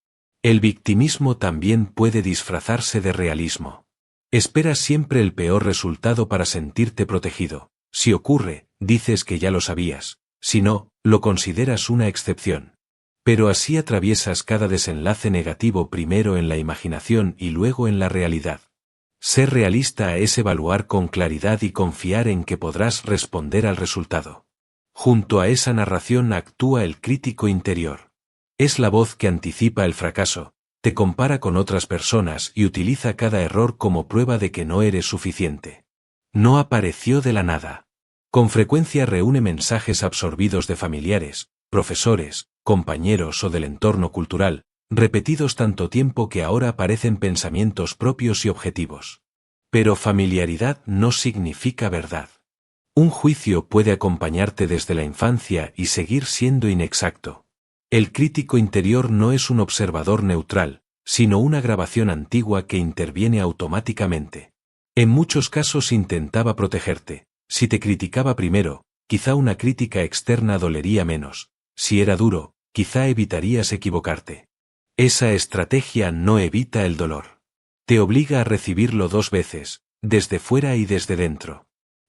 [SPEAKER 1] El victimismo también puede disfrazarse de realismo. Esperas siempre el peor resultado para sentirte protegido. Si ocurre, dices que ya lo sabías. Si no, lo consideras una excepción. Pero así atraviesas cada desenlace negativo primero en la imaginación y luego en la realidad. Ser realista es evaluar con claridad y confiar en que podrás responder al resultado. Junto a esa narración actúa el crítico interior. Es la voz que anticipa el fracaso, te compara con otras personas y utiliza cada error como prueba de que no eres suficiente. No apareció de la nada. Con frecuencia reúne mensajes absorbidos de familiares, profesores, compañeros o del entorno cultural, repetidos tanto tiempo que ahora parecen pensamientos propios y objetivos. Pero familiaridad no significa verdad. Un juicio puede acompañarte desde la infancia y seguir siendo inexacto. El crítico interior no es un observador neutral, sino una grabación antigua que interviene automáticamente. En muchos casos intentaba protegerte. Si te criticaba primero, quizá una crítica externa dolería menos. Si era duro, quizá evitarías equivocarte. Esa estrategia no evita el dolor. Te obliga a recibirlo dos veces, desde fuera y desde dentro.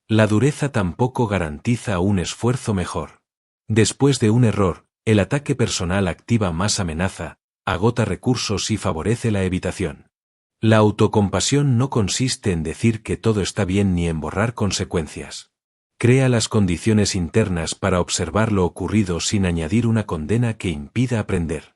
[SPEAKER 1] La dureza tampoco garantiza un esfuerzo mejor. Después de un error, el ataque personal activa más amenaza, agota recursos y favorece la evitación. La autocompasión no consiste en decir que todo está bien ni en borrar consecuencias. Crea las condiciones internas para observar lo ocurrido sin añadir una condena que impida aprender.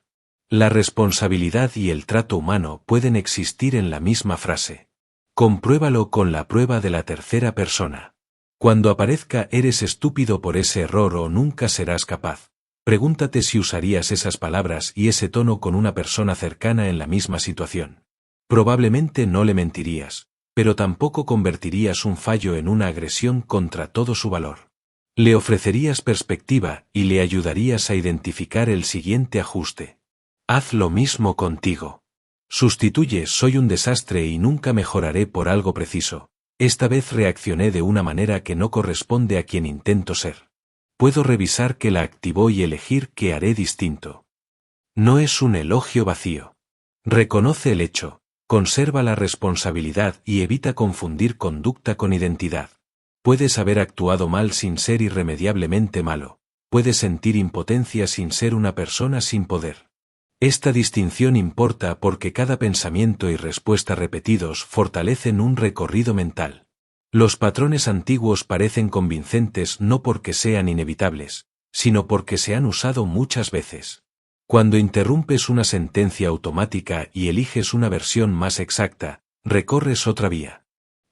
[SPEAKER 1] La responsabilidad y el trato humano pueden existir en la misma frase. Compruébalo con la prueba de la tercera persona. Cuando aparezca "eres estúpido por ese error" o "nunca serás capaz", pregúntate si usarías esas palabras y ese tono con una persona cercana en la misma situación. Probablemente no le mentirías, pero tampoco convertirías un fallo en una agresión contra todo su valor. Le ofrecerías perspectiva y le ayudarías a identificar el siguiente ajuste. Haz lo mismo contigo. Sustituye "soy un desastre y nunca mejoraré" por algo preciso. Esta vez reaccioné de una manera que no corresponde a quien intento ser. Puedo revisar qué la activó y elegir qué haré distinto. No es un elogio vacío. Reconoce el hecho, conserva la responsabilidad y evita confundir conducta con identidad. Puedes haber actuado mal sin ser irremediablemente malo. Puedes sentir impotencia sin ser una persona sin poder. Esta distinción importa porque cada pensamiento y respuesta repetidos fortalecen un recorrido mental. Los patrones antiguos parecen convincentes no porque sean inevitables, sino porque se han usado muchas veces. Cuando interrumpes una sentencia automática y eliges una versión más exacta, recorres otra vía.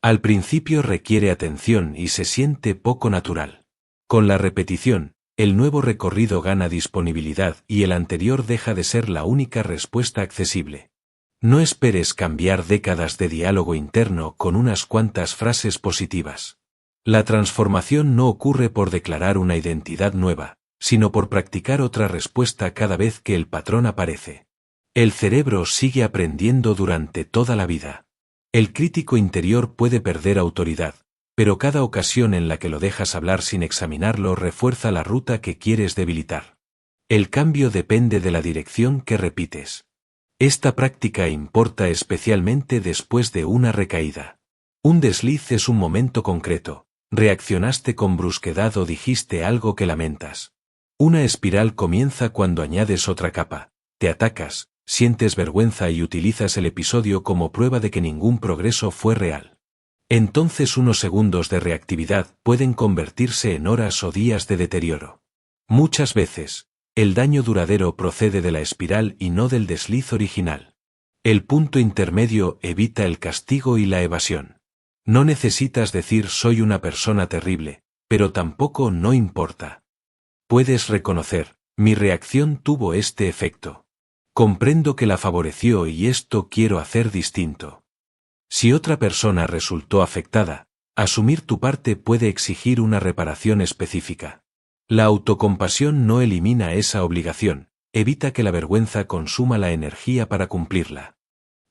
[SPEAKER 1] Al principio requiere atención y se siente poco natural. Con la repetición, el nuevo recorrido gana disponibilidad y el anterior deja de ser la única respuesta accesible. No esperes cambiar décadas de diálogo interno con unas cuantas frases positivas. La transformación no ocurre por declarar una identidad nueva, sino por practicar otra respuesta cada vez que el patrón aparece. El cerebro sigue aprendiendo durante toda la vida. El crítico interior puede perder autoridad, pero cada ocasión en la que lo dejas hablar sin examinarlo refuerza la ruta que quieres debilitar. El cambio depende de la dirección que repites. Esta práctica importa especialmente después de una recaída. Un desliz es un momento concreto, reaccionaste con brusquedad o dijiste algo que lamentas. Una espiral comienza cuando añades otra capa, te atacas, sientes vergüenza y utilizas el episodio como prueba de que ningún progreso fue real. Entonces unos segundos de reactividad pueden convertirse en horas o días de deterioro. Muchas veces, el daño duradero procede de la espiral y no del desliz original. El punto intermedio evita el castigo y la evasión. No necesitas decir "soy una persona terrible", pero tampoco "no importa". Puedes reconocer, mi reacción tuvo este efecto. Comprendo que la favoreció y esto quiero hacer distinto. Si otra persona resultó afectada, asumir tu parte puede exigir una reparación específica. La autocompasión no elimina esa obligación, evita que la vergüenza consuma la energía para cumplirla.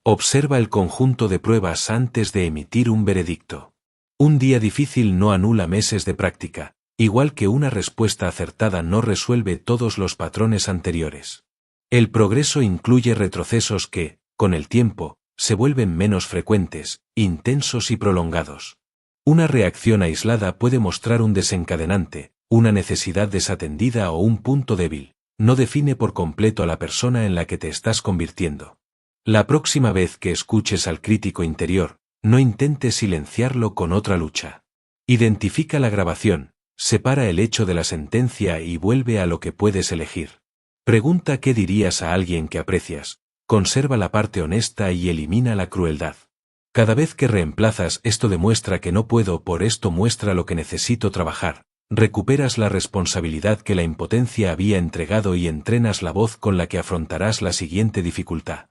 [SPEAKER 1] Observa el conjunto de pruebas antes de emitir un veredicto. Un día difícil no anula meses de práctica, igual que una respuesta acertada no resuelve todos los patrones anteriores. El progreso incluye retrocesos que, con el tiempo, se vuelven menos frecuentes, intensos y prolongados. Una reacción aislada puede mostrar un desencadenante, una necesidad desatendida o un punto débil. No define por completo a la persona en la que te estás convirtiendo. La próxima vez que escuches al crítico interior, no intentes silenciarlo con otra lucha. Identifica la grabación, separa el hecho de la sentencia y vuelve a lo que puedes elegir. Pregunta qué dirías a alguien que aprecias. Conserva la parte honesta y elimina la crueldad. Cada vez que reemplazas "esto demuestra que no puedo" por "esto muestra lo que necesito trabajar", recuperas la responsabilidad que la impotencia había entregado y entrenas la voz con la que afrontarás la siguiente dificultad.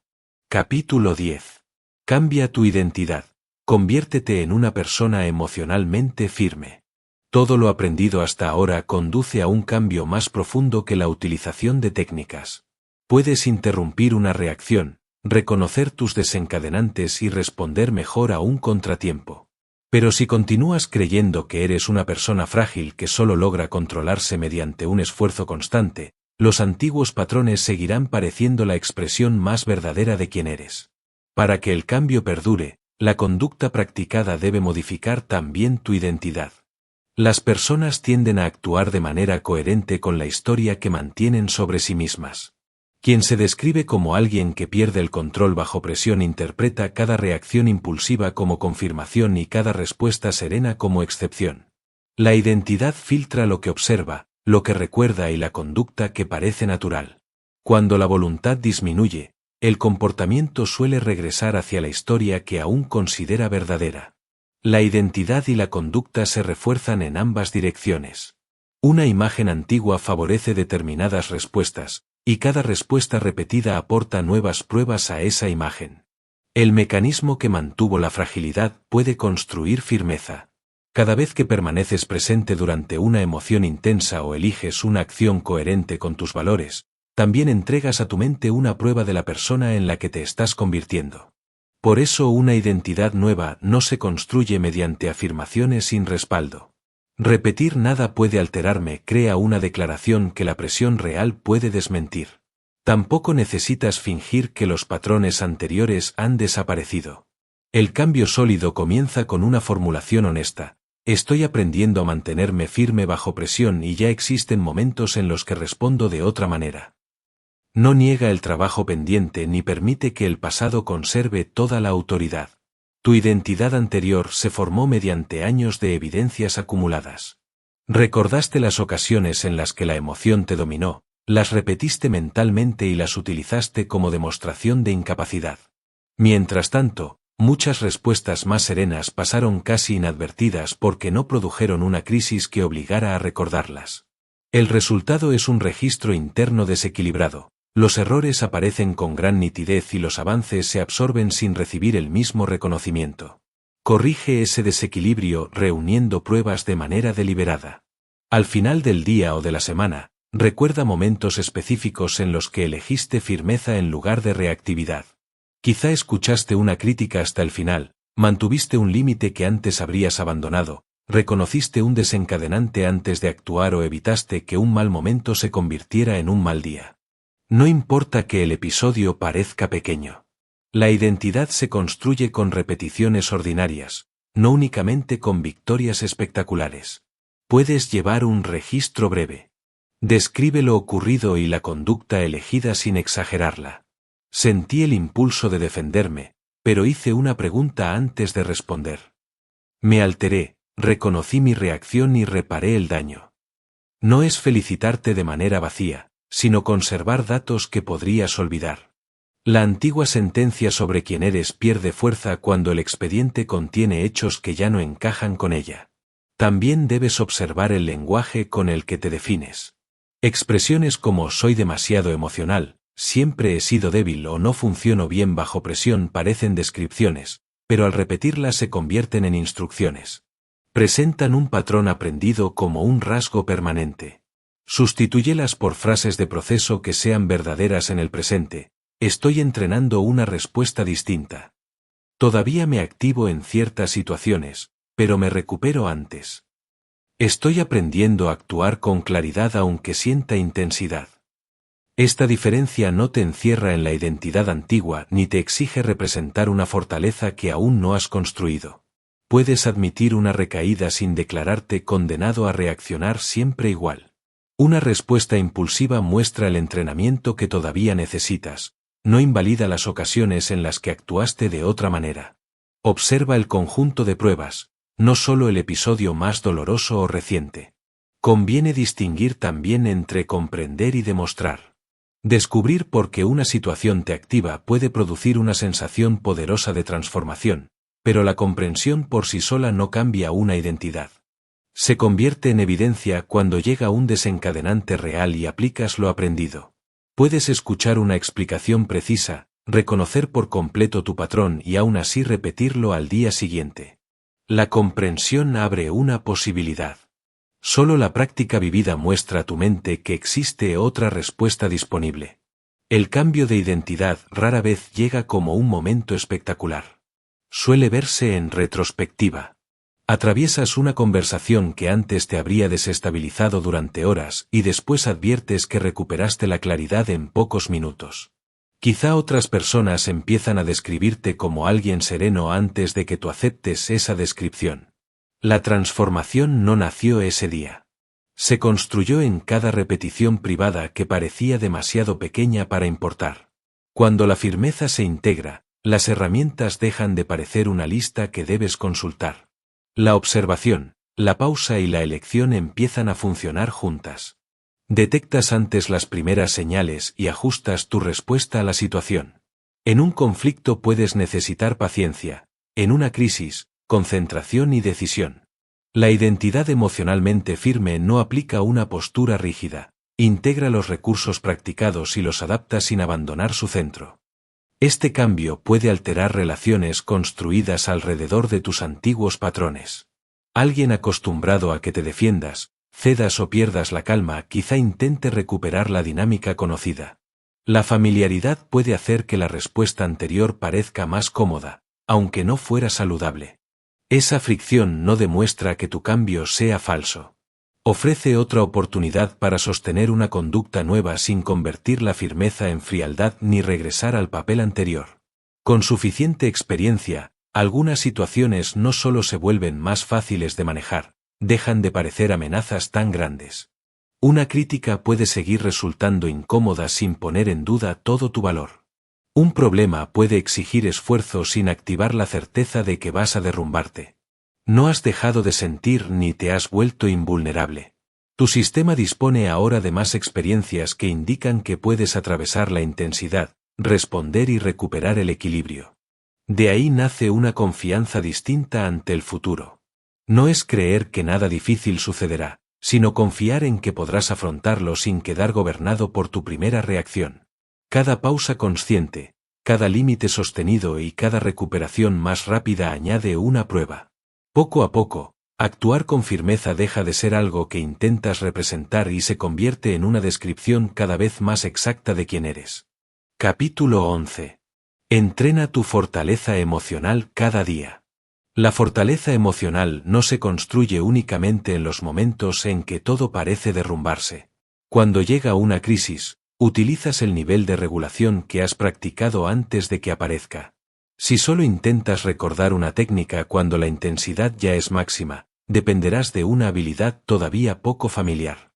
[SPEAKER 1] Capítulo 10. Cambia tu identidad. Conviértete en una persona emocionalmente firme. Todo lo aprendido hasta ahora conduce a un cambio más profundo que la utilización de técnicas. Puedes interrumpir una reacción, reconocer tus desencadenantes y responder mejor a un contratiempo. Pero si continúas creyendo que eres una persona frágil que solo logra controlarse mediante un esfuerzo constante, los antiguos patrones seguirán pareciendo la expresión más verdadera de quién eres. Para que el cambio perdure, la conducta practicada debe modificar también tu identidad. Las personas tienden a actuar de manera coherente con la historia que mantienen sobre sí mismas. Quien se describe como alguien que pierde el control bajo presión interpreta cada reacción impulsiva como confirmación y cada respuesta serena como excepción. La identidad filtra lo que observa, lo que recuerda y la conducta que parece natural. Cuando la voluntad disminuye, el comportamiento suele regresar hacia la historia que aún considera verdadera. La identidad y la conducta se refuerzan en ambas direcciones. Una imagen antigua favorece determinadas respuestas, y cada respuesta repetida aporta nuevas pruebas a esa imagen. El mecanismo que mantuvo la fragilidad puede construir firmeza. Cada vez que permaneces presente durante una emoción intensa o eliges una acción coherente con tus valores, también entregas a tu mente una prueba de la persona en la que te estás convirtiendo. Por eso una identidad nueva no se construye mediante afirmaciones sin respaldo. Repetir nada puede alterarme crea una declaración que la presión real puede desmentir. Tampoco necesitas fingir que los patrones anteriores han desaparecido. El cambio sólido comienza con una formulación honesta. Estoy aprendiendo a mantenerme firme bajo presión y ya existen momentos en los que respondo de otra manera. No niega el trabajo pendiente ni permite que el pasado conserve toda la autoridad. Tu identidad anterior se formó mediante años de evidencias acumuladas. Recordaste las ocasiones en las que la emoción te dominó, las repetiste mentalmente y las utilizaste como demostración de incapacidad. Mientras tanto, muchas respuestas más serenas pasaron casi inadvertidas porque no produjeron una crisis que obligara a recordarlas. El resultado es un registro interno desequilibrado. Los errores aparecen con gran nitidez y los avances se absorben sin recibir el mismo reconocimiento. Corrige ese desequilibrio reuniendo pruebas de manera deliberada. Al final del día o de la semana, recuerda momentos específicos en los que elegiste firmeza en lugar de reactividad. Quizá escuchaste una crítica hasta el final, mantuviste un límite que antes habrías abandonado, reconociste un desencadenante antes de actuar o evitaste que un mal momento se convirtiera en un mal día. No importa que el episodio parezca pequeño. La identidad se construye con repeticiones ordinarias, no únicamente con victorias espectaculares. Puedes llevar un registro breve. Describe lo ocurrido y la conducta elegida sin exagerarla. Sentí el impulso de defenderme, pero hice una pregunta antes de responder. Me alteré, reconocí mi reacción y reparé el daño. No es felicitarte de manera vacía, sino conservar datos que podrías olvidar. La antigua sentencia sobre quién eres pierde fuerza cuando el expediente contiene hechos que ya no encajan con ella. También debes observar el lenguaje con el que te defines. Expresiones como soy demasiado emocional, siempre he sido débil o no funciono bien bajo presión parecen descripciones, pero al repetirlas se convierten en instrucciones. Presentan un patrón aprendido como un rasgo permanente. Sustitúyelas por frases de proceso que sean verdaderas en el presente. Estoy entrenando una respuesta distinta. Todavía me activo en ciertas situaciones, pero me recupero antes. Estoy aprendiendo a actuar con claridad aunque sienta intensidad. Esta diferencia no te encierra en la identidad antigua ni te exige representar una fortaleza que aún no has construido. Puedes admitir una recaída sin declararte condenado a reaccionar siempre igual. Una respuesta impulsiva muestra el entrenamiento que todavía necesitas, no invalida las ocasiones en las que actuaste de otra manera. Observa el conjunto de pruebas, no solo el episodio más doloroso o reciente. Conviene distinguir también entre comprender y demostrar. Descubrir por qué una situación te activa puede producir una sensación poderosa de transformación, pero la comprensión por sí sola no cambia una identidad. Se convierte en evidencia cuando llega un desencadenante real y aplicas lo aprendido. Puedes escuchar una explicación precisa, reconocer por completo tu patrón y aún así repetirlo al día siguiente. La comprensión abre una posibilidad. Solo la práctica vivida muestra a tu mente que existe otra respuesta disponible. El cambio de identidad rara vez llega como un momento espectacular. Suele verse en retrospectiva. Atraviesas una conversación que antes te habría desestabilizado durante horas y después adviertes que recuperaste la claridad en pocos minutos. Quizá otras personas empiezan a describirte como alguien sereno antes de que tú aceptes esa descripción. La transformación no nació ese día. Se construyó en cada repetición privada que parecía demasiado pequeña para importar. Cuando la firmeza se integra, las herramientas dejan de parecer una lista que debes consultar. La observación, la pausa y la elección empiezan a funcionar juntas. Detectas antes las primeras señales y ajustas tu respuesta a la situación. En un conflicto puedes necesitar paciencia, en una crisis, concentración y decisión. La identidad emocionalmente firme no aplica una postura rígida, integra los recursos practicados y los adapta sin abandonar su centro. Este cambio puede alterar relaciones construidas alrededor de tus antiguos patrones. Alguien acostumbrado a que te defiendas, cedas o pierdas la calma, quizá intente recuperar la dinámica conocida. La familiaridad puede hacer que la respuesta anterior parezca más cómoda, aunque no fuera saludable. Esa fricción no demuestra que tu cambio sea falso. Ofrece otra oportunidad para sostener una conducta nueva sin convertir la firmeza en frialdad ni regresar al papel anterior. Con suficiente experiencia, algunas situaciones no solo se vuelven más fáciles de manejar, dejan de parecer amenazas tan grandes. Una crítica puede seguir resultando incómoda sin poner en duda todo tu valor. Un problema puede exigir esfuerzo sin activar la certeza de que vas a derrumbarte. No has dejado de sentir ni te has vuelto invulnerable. Tu sistema dispone ahora de más experiencias que indican que puedes atravesar la intensidad, responder y recuperar el equilibrio. De ahí nace una confianza distinta ante el futuro. No es creer que nada difícil sucederá, sino confiar en que podrás afrontarlo sin quedar gobernado por tu primera reacción. Cada pausa consciente, cada límite sostenido y cada recuperación más rápida añade una prueba. Poco a poco, actuar con firmeza deja de ser algo que intentas representar y se convierte en una descripción cada vez más exacta de quién eres. Capítulo 11. Entrena tu fortaleza emocional cada día. La fortaleza emocional no se construye únicamente en los momentos en que todo parece derrumbarse. Cuando llega una crisis, utilizas el nivel de regulación que has practicado antes de que aparezca. Si solo intentas recordar una técnica cuando la intensidad ya es máxima, dependerás de una habilidad todavía poco familiar.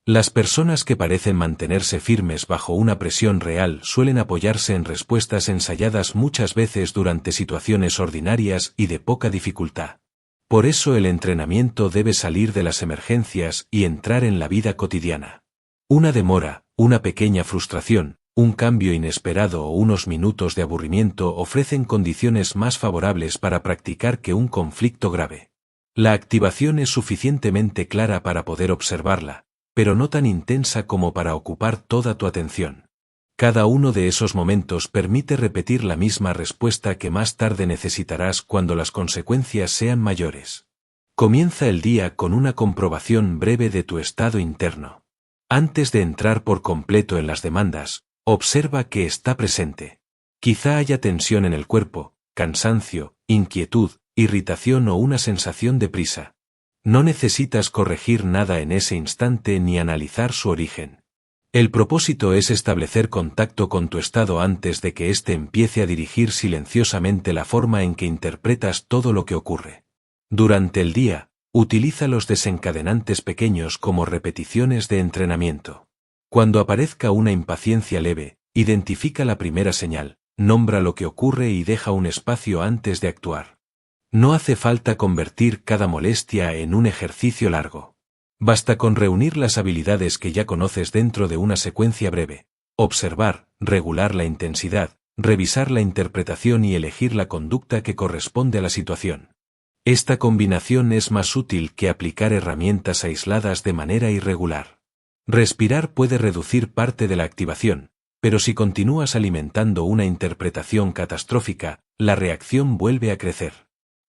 [SPEAKER 1] Las personas que parecen mantenerse firmes bajo una presión real suelen apoyarse en respuestas ensayadas muchas veces durante situaciones ordinarias y de poca dificultad. Por eso el entrenamiento debe salir de las emergencias y entrar en la vida cotidiana. Una demora, una pequeña frustración, un cambio inesperado o unos minutos de aburrimiento ofrecen condiciones más favorables para practicar que un conflicto grave. La activación es suficientemente clara para poder observarla, pero no tan intensa como para ocupar toda tu atención. Cada uno de esos momentos permite repetir la misma respuesta que más tarde necesitarás cuando las consecuencias sean mayores. Comienza el día con una comprobación breve de tu estado interno. Antes de entrar por completo en las demandas, observa que está presente. Quizá haya tensión en el cuerpo, cansancio, inquietud, irritación o una sensación de prisa. No necesitas corregir nada en ese instante ni analizar su origen. El propósito es establecer contacto con tu estado antes de que éste empiece a dirigir silenciosamente la forma en que interpretas todo lo que ocurre. Durante el día, utiliza los desencadenantes pequeños como repeticiones de entrenamiento. Cuando aparezca una impaciencia leve, identifica la primera señal, nombra lo que ocurre y deja un espacio antes de actuar. No hace falta convertir cada molestia en un ejercicio largo. Basta con reunir las habilidades que ya conoces dentro de una secuencia breve: observar, regular la intensidad, revisar la interpretación y elegir la conducta que corresponde a la situación. Esta combinación es más útil que aplicar herramientas aisladas de manera irregular. Respirar puede reducir parte de la activación, pero si continúas alimentando una interpretación catastrófica, la reacción vuelve a crecer.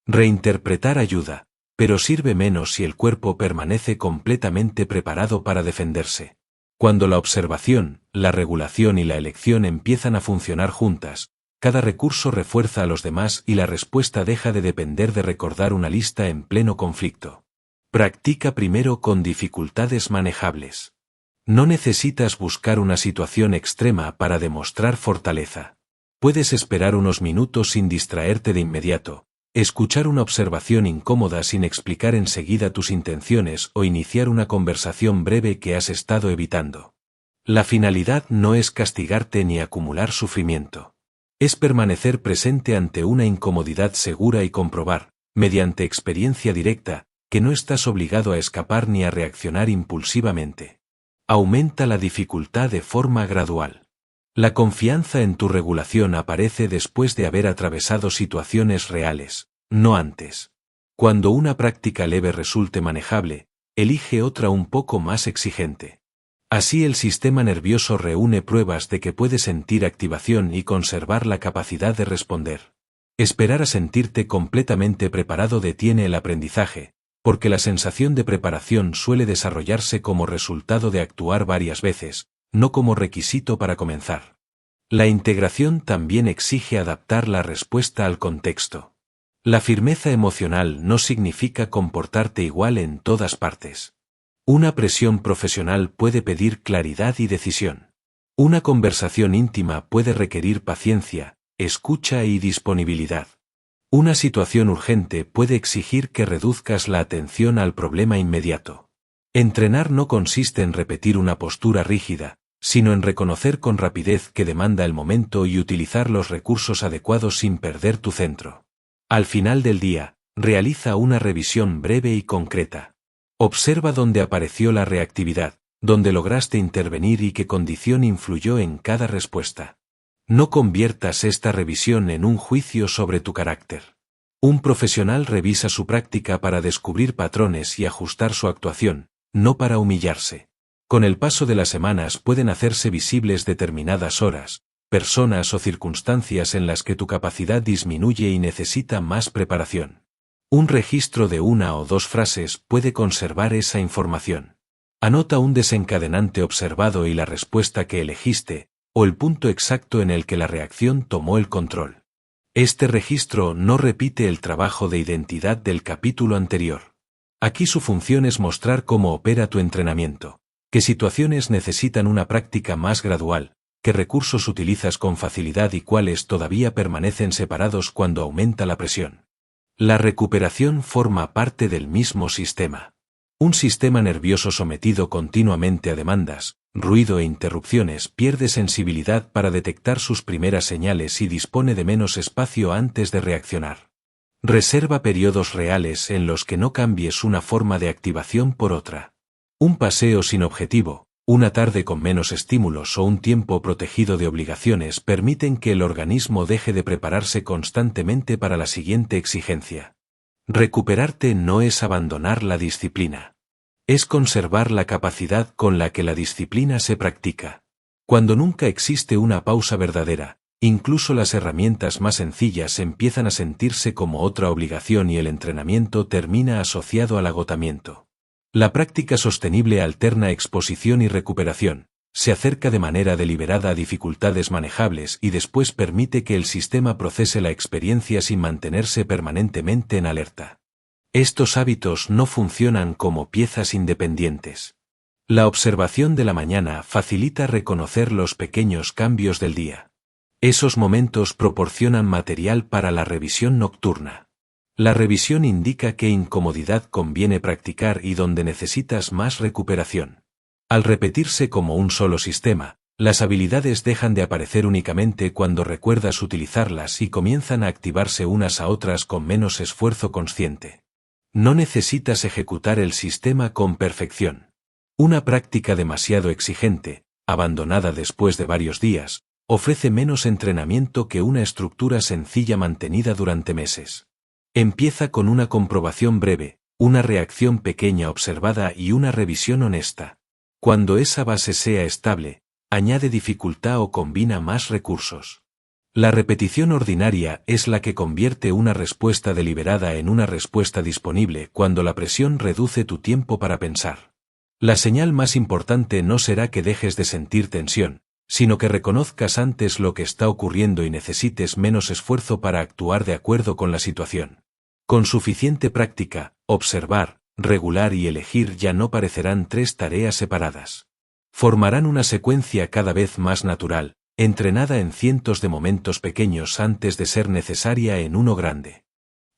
[SPEAKER 1] Reinterpretar ayuda, pero sirve menos si el cuerpo permanece completamente preparado para defenderse. Cuando la observación, la regulación y la elección empiezan a funcionar juntas, cada recurso refuerza a los demás y la respuesta deja de depender de recordar una lista en pleno conflicto. Practica primero con dificultades manejables. No necesitas buscar una situación extrema para demostrar fortaleza. Puedes esperar unos minutos sin distraerte de inmediato, escuchar una observación incómoda sin explicar enseguida tus intenciones o iniciar una conversación breve que has estado evitando. La finalidad no es castigarte ni acumular sufrimiento. Es permanecer presente ante una incomodidad segura y comprobar, mediante experiencia directa, que no estás obligado a escapar ni a reaccionar impulsivamente. Aumenta la dificultad de forma gradual. La confianza en tu regulación aparece después de haber atravesado situaciones reales, no antes. Cuando una práctica leve resulte manejable, elige otra un poco más exigente. Así el sistema nervioso reúne pruebas de que puede sentir activación y conservar la capacidad de responder. Esperar a sentirte completamente preparado detiene el aprendizaje, porque la sensación de preparación suele desarrollarse como resultado de actuar varias veces, no como requisito para comenzar. La integración también exige adaptar la respuesta al contexto. La firmeza emocional no significa comportarte igual en todas partes. Una presión profesional puede pedir claridad y decisión. Una conversación íntima puede requerir paciencia, escucha y disponibilidad. Una situación urgente puede exigir que reduzcas la atención al problema inmediato. Entrenar no consiste en repetir una postura rígida, sino en reconocer con rapidez que demanda el momento y utilizar los recursos adecuados sin perder tu centro. Al final del día, realiza una revisión breve y concreta. Observa dónde apareció la reactividad, dónde lograste intervenir y qué condición influyó en cada respuesta. No conviertas esta revisión en un juicio sobre tu carácter. Un profesional revisa su práctica para descubrir patrones y ajustar su actuación, no para humillarse. Con el paso de las semanas pueden hacerse visibles determinadas horas, personas o circunstancias en las que tu capacidad disminuye y necesita más preparación. Un registro de una o dos frases puede conservar esa información. Anota un desencadenante observado y la respuesta que elegiste, o el punto exacto en el que la reacción tomó el control. Este registro no repite el trabajo de identidad del capítulo anterior. Aquí su función es mostrar cómo opera tu entrenamiento, qué situaciones necesitan una práctica más gradual, qué recursos utilizas con facilidad y cuáles todavía permanecen separados cuando aumenta la presión. La recuperación forma parte del mismo sistema. Un sistema nervioso sometido continuamente a demandas, ruido e interrupciones pierde sensibilidad para detectar sus primeras señales y dispone de menos espacio antes de reaccionar. Reserva periodos reales en los que no cambies una forma de activación por otra. Un paseo sin objetivo, una tarde con menos estímulos o un tiempo protegido de obligaciones permiten que el organismo deje de prepararse constantemente para la siguiente exigencia. Recuperarte no es abandonar la disciplina. Es conservar la capacidad con la que la disciplina se practica. Cuando nunca existe una pausa verdadera, incluso las herramientas más sencillas empiezan a sentirse como otra obligación y el entrenamiento termina asociado al agotamiento. La práctica sostenible alterna exposición y recuperación, se acerca de manera deliberada a dificultades manejables y después permite que el sistema procese la experiencia sin mantenerse permanentemente en alerta. Estos hábitos no funcionan como piezas independientes. La observación de la mañana facilita reconocer los pequeños cambios del día. Esos momentos proporcionan material para la revisión nocturna. La revisión indica qué incomodidad conviene practicar y dónde necesitas más recuperación. Al repetirse como un solo sistema, las habilidades dejan de aparecer únicamente cuando recuerdas utilizarlas y comienzan a activarse unas a otras con menos esfuerzo consciente. No necesitas ejecutar el sistema con perfección. Una práctica demasiado exigente, abandonada después de varios días, ofrece menos entrenamiento que una estructura sencilla mantenida durante meses. Empieza con una comprobación breve, una reacción pequeña observada y una revisión honesta. Cuando esa base sea estable, añade dificultad o combina más recursos. La repetición ordinaria es la que convierte una respuesta deliberada en una respuesta disponible cuando la presión reduce tu tiempo para pensar. La señal más importante no será que dejes de sentir tensión, sino que reconozcas antes lo que está ocurriendo y necesites menos esfuerzo para actuar de acuerdo con la situación. Con suficiente práctica, observar, regular y elegir ya no parecerán tres tareas separadas. Formarán una secuencia cada vez más natural, entrenada en cientos de momentos pequeños antes de ser necesaria en uno grande.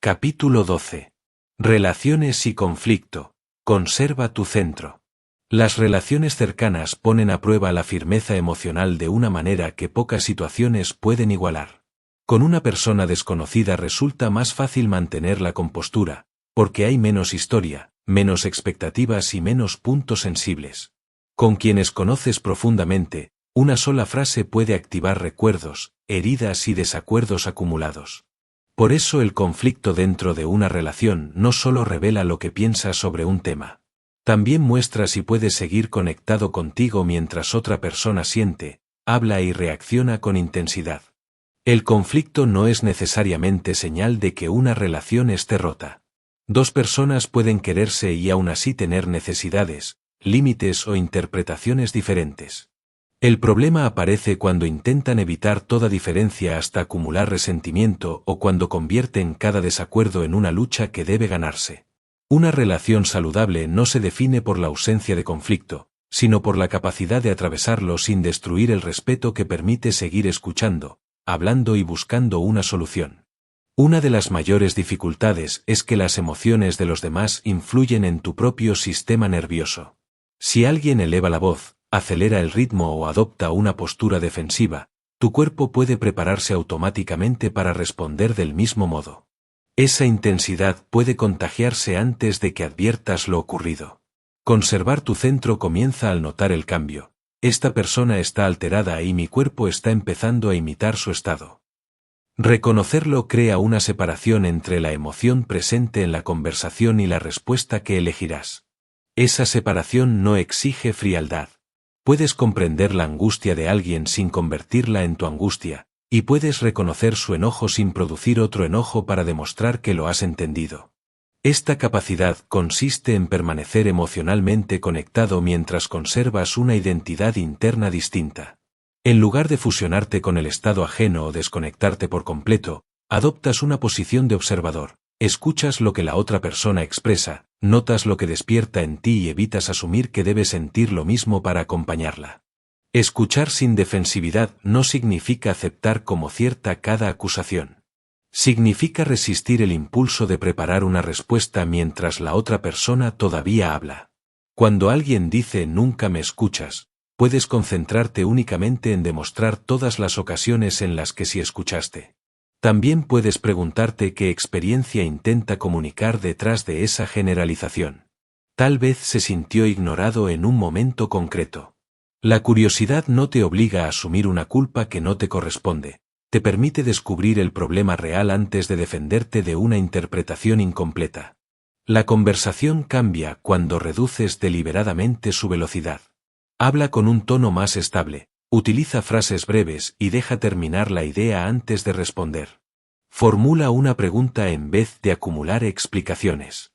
[SPEAKER 1] Capítulo 12. Relaciones y conflicto. Conserva tu centro. Las relaciones cercanas ponen a prueba la firmeza emocional de una manera que pocas situaciones pueden igualar. Con una persona desconocida resulta más fácil mantener la compostura, porque hay menos historia, menos expectativas y menos puntos sensibles. Con quienes conoces profundamente, una sola frase puede activar recuerdos, heridas y desacuerdos acumulados. Por eso el conflicto dentro de una relación no solo revela lo que piensas sobre un tema. También muestra si puedes seguir conectado contigo mientras otra persona siente, habla y reacciona con intensidad. El conflicto no es necesariamente señal de que una relación esté rota. Dos personas pueden quererse y aún así tener necesidades, límites o interpretaciones diferentes. El problema aparece cuando intentan evitar toda diferencia hasta acumular resentimiento o cuando convierten cada desacuerdo en una lucha que debe ganarse. Una relación saludable no se define por la ausencia de conflicto, sino por la capacidad de atravesarlo sin destruir el respeto que permite seguir escuchando, hablando y buscando una solución. Una de las mayores dificultades es que las emociones de los demás influyen en tu propio sistema nervioso. Si alguien eleva la voz, acelera el ritmo o adopta una postura defensiva, tu cuerpo puede prepararse automáticamente para responder del mismo modo. Esa intensidad puede contagiarse antes de que adviertas lo ocurrido. Conservar tu centro comienza al notar el cambio. Esta persona está alterada y mi cuerpo está empezando a imitar su estado. Reconocerlo crea una separación entre la emoción presente en la conversación y la respuesta que elegirás. Esa separación no exige frialdad. Puedes comprender la angustia de alguien sin convertirla en tu angustia, y puedes reconocer su enojo sin producir otro enojo para demostrar que lo has entendido. Esta capacidad consiste en permanecer emocionalmente conectado mientras conservas una identidad interna distinta. En lugar de fusionarte con el estado ajeno o desconectarte por completo, adoptas una posición de observador, escuchas lo que la otra persona expresa, notas lo que despierta en ti y evitas asumir que debes sentir lo mismo para acompañarla. Escuchar sin defensividad no significa aceptar como cierta cada acusación. Significa resistir el impulso de preparar una respuesta mientras la otra persona todavía habla. Cuando alguien dice "nunca me escuchas", puedes concentrarte únicamente en demostrar todas las ocasiones en las que sí escuchaste. También puedes preguntarte qué experiencia intenta comunicar detrás de esa generalización. Tal vez se sintió ignorado en un momento concreto. La curiosidad no te obliga a asumir una culpa que no te corresponde. Te permite descubrir el problema real antes de defenderte de una interpretación incompleta. La conversación cambia cuando reduces deliberadamente su velocidad. Habla con un tono más estable, utiliza frases breves y deja terminar la idea antes de responder. Formula una pregunta en vez de acumular explicaciones.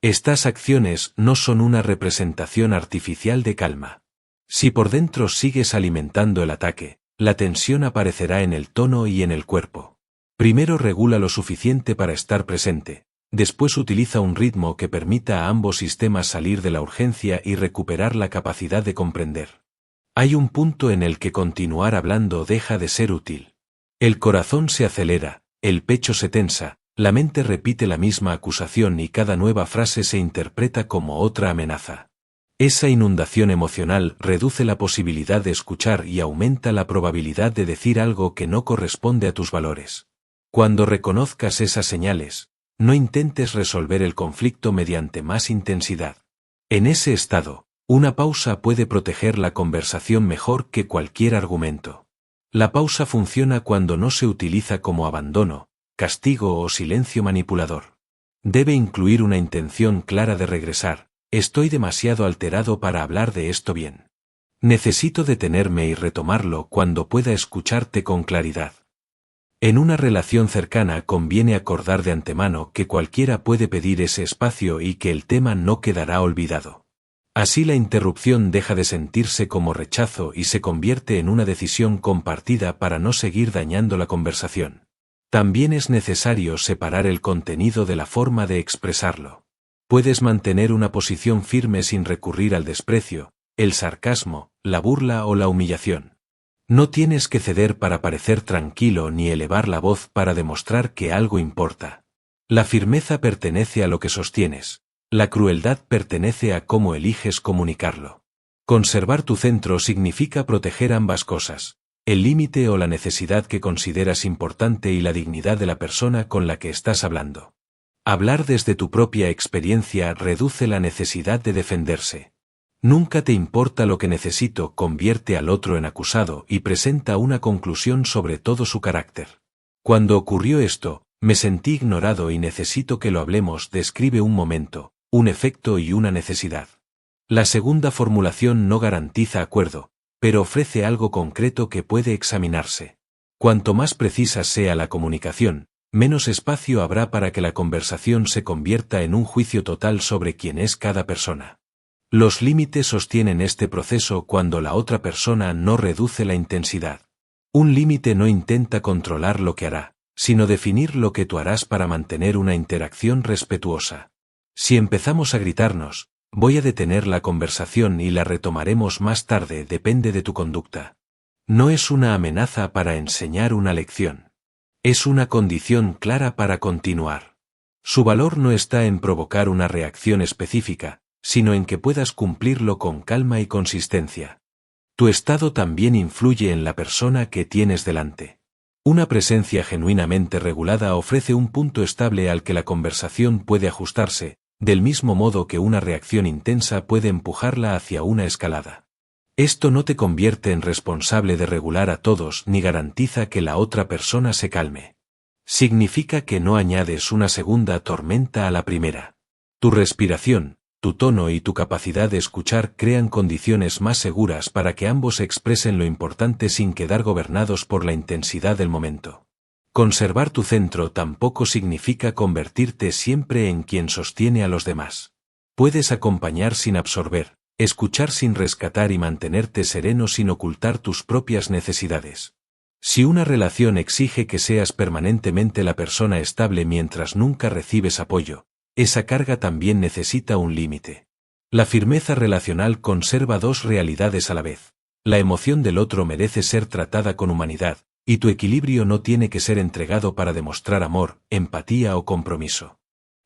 [SPEAKER 1] Estas acciones no son una representación artificial de calma. Si por dentro sigues alimentando el ataque, la tensión aparecerá en el tono y en el cuerpo. Primero regula lo suficiente para estar presente, después utiliza un ritmo que permita a ambos sistemas salir de la urgencia y recuperar la capacidad de comprender. Hay un punto en el que continuar hablando deja de ser útil. El corazón se acelera, el pecho se tensa, la mente repite la misma acusación y cada nueva frase se interpreta como otra amenaza. Esa inundación emocional reduce la posibilidad de escuchar y aumenta la probabilidad de decir algo que no corresponde a tus valores. Cuando reconozcas esas señales, no intentes resolver el conflicto mediante más intensidad. En ese estado, una pausa puede proteger la conversación mejor que cualquier argumento. La pausa funciona cuando no se utiliza como abandono, castigo o silencio manipulador. Debe incluir una intención clara de regresar. Estoy demasiado alterado para hablar de esto bien. Necesito detenerme y retomarlo cuando pueda escucharte con claridad. En una relación cercana conviene acordar de antemano que cualquiera puede pedir ese espacio y que el tema no quedará olvidado. Así la interrupción deja de sentirse como rechazo y se convierte en una decisión compartida para no seguir dañando la conversación. También es necesario separar el contenido de la forma de expresarlo. Puedes mantener una posición firme sin recurrir al desprecio, el sarcasmo, la burla o la humillación. No tienes que ceder para parecer tranquilo ni elevar la voz para demostrar que algo importa. La firmeza pertenece a lo que sostienes. La crueldad pertenece a cómo eliges comunicarlo. Conservar tu centro significa proteger ambas cosas, el límite o la necesidad que consideras importante y la dignidad de la persona con la que estás hablando. Hablar desde tu propia experiencia reduce la necesidad de defenderse. Nunca te importa lo que necesito, convierte al otro en acusado y presenta una conclusión sobre todo su carácter. Cuando ocurrió esto, me sentí ignorado y necesito que lo hablemos. Describe un momento, un efecto y una necesidad. La segunda formulación no garantiza acuerdo, pero ofrece algo concreto que puede examinarse. Cuanto más precisa sea la comunicación, menos espacio habrá para que la conversación se convierta en un juicio total sobre quién es cada persona. Los límites sostienen este proceso cuando la otra persona no reduce la intensidad. Un límite no intenta controlar lo que hará, sino definir lo que tú harás para mantener una interacción respetuosa. Si empezamos a gritarnos, voy a detener la conversación y la retomaremos más tarde, depende de tu conducta. No es una amenaza para enseñar una lección. Es una condición clara para continuar. Su valor no está en provocar una reacción específica, sino en que puedas cumplirlo con calma y consistencia. Tu estado también influye en la persona que tienes delante. Una presencia genuinamente regulada ofrece un punto estable al que la conversación puede ajustarse, del mismo modo que una reacción intensa puede empujarla hacia una escalada. Esto no te convierte en responsable de regular a todos ni garantiza que la otra persona se calme. Significa que no añades una segunda tormenta a la primera. Tu respiración, tu tono y tu capacidad de escuchar crean condiciones más seguras para que ambos expresen lo importante sin quedar gobernados por la intensidad del momento. Conservar tu centro tampoco significa convertirte siempre en quien sostiene a los demás. Puedes acompañar sin absorber, escuchar sin rescatar y mantenerte sereno sin ocultar tus propias necesidades. Si una relación exige que seas permanentemente la persona estable mientras nunca recibes apoyo, esa carga también necesita un límite. La firmeza relacional conserva dos realidades a la vez. La emoción del otro merece ser tratada con humanidad, y tu equilibrio no tiene que ser entregado para demostrar amor, empatía o compromiso.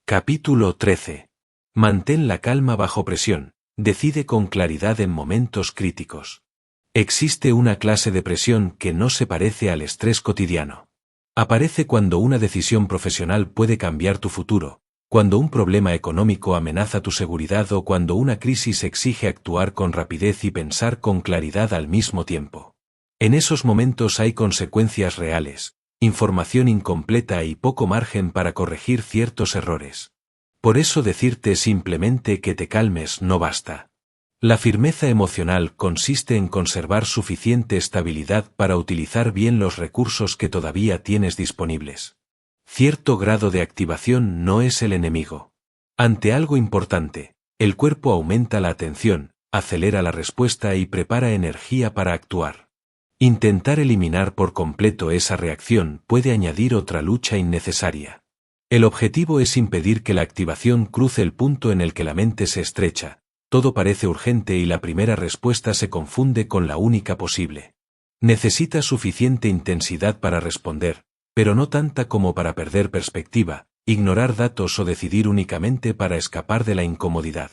[SPEAKER 1] Capítulo 13. Mantén la calma bajo presión. Decide con claridad en momentos críticos. Existe una clase de presión que no se parece al estrés cotidiano. Aparece cuando una decisión profesional puede cambiar tu futuro, cuando un problema económico amenaza tu seguridad o cuando una crisis exige actuar con rapidez y pensar con claridad al mismo tiempo. En esos momentos hay consecuencias reales, información incompleta y poco margen para corregir ciertos errores. Por eso decirte simplemente que te calmes no basta. La firmeza emocional consiste en conservar suficiente estabilidad para utilizar bien los recursos que todavía tienes disponibles. Cierto grado de activación no es el enemigo. Ante algo importante, el cuerpo aumenta la atención, acelera la respuesta y prepara energía para actuar. Intentar eliminar por completo esa reacción puede añadir otra lucha innecesaria. El objetivo es impedir que la activación cruce el punto en el que la mente se estrecha, todo parece urgente y la primera respuesta se confunde con la única posible. Necesitas suficiente intensidad para responder, pero no tanta como para perder perspectiva, ignorar datos o decidir únicamente para escapar de la incomodidad.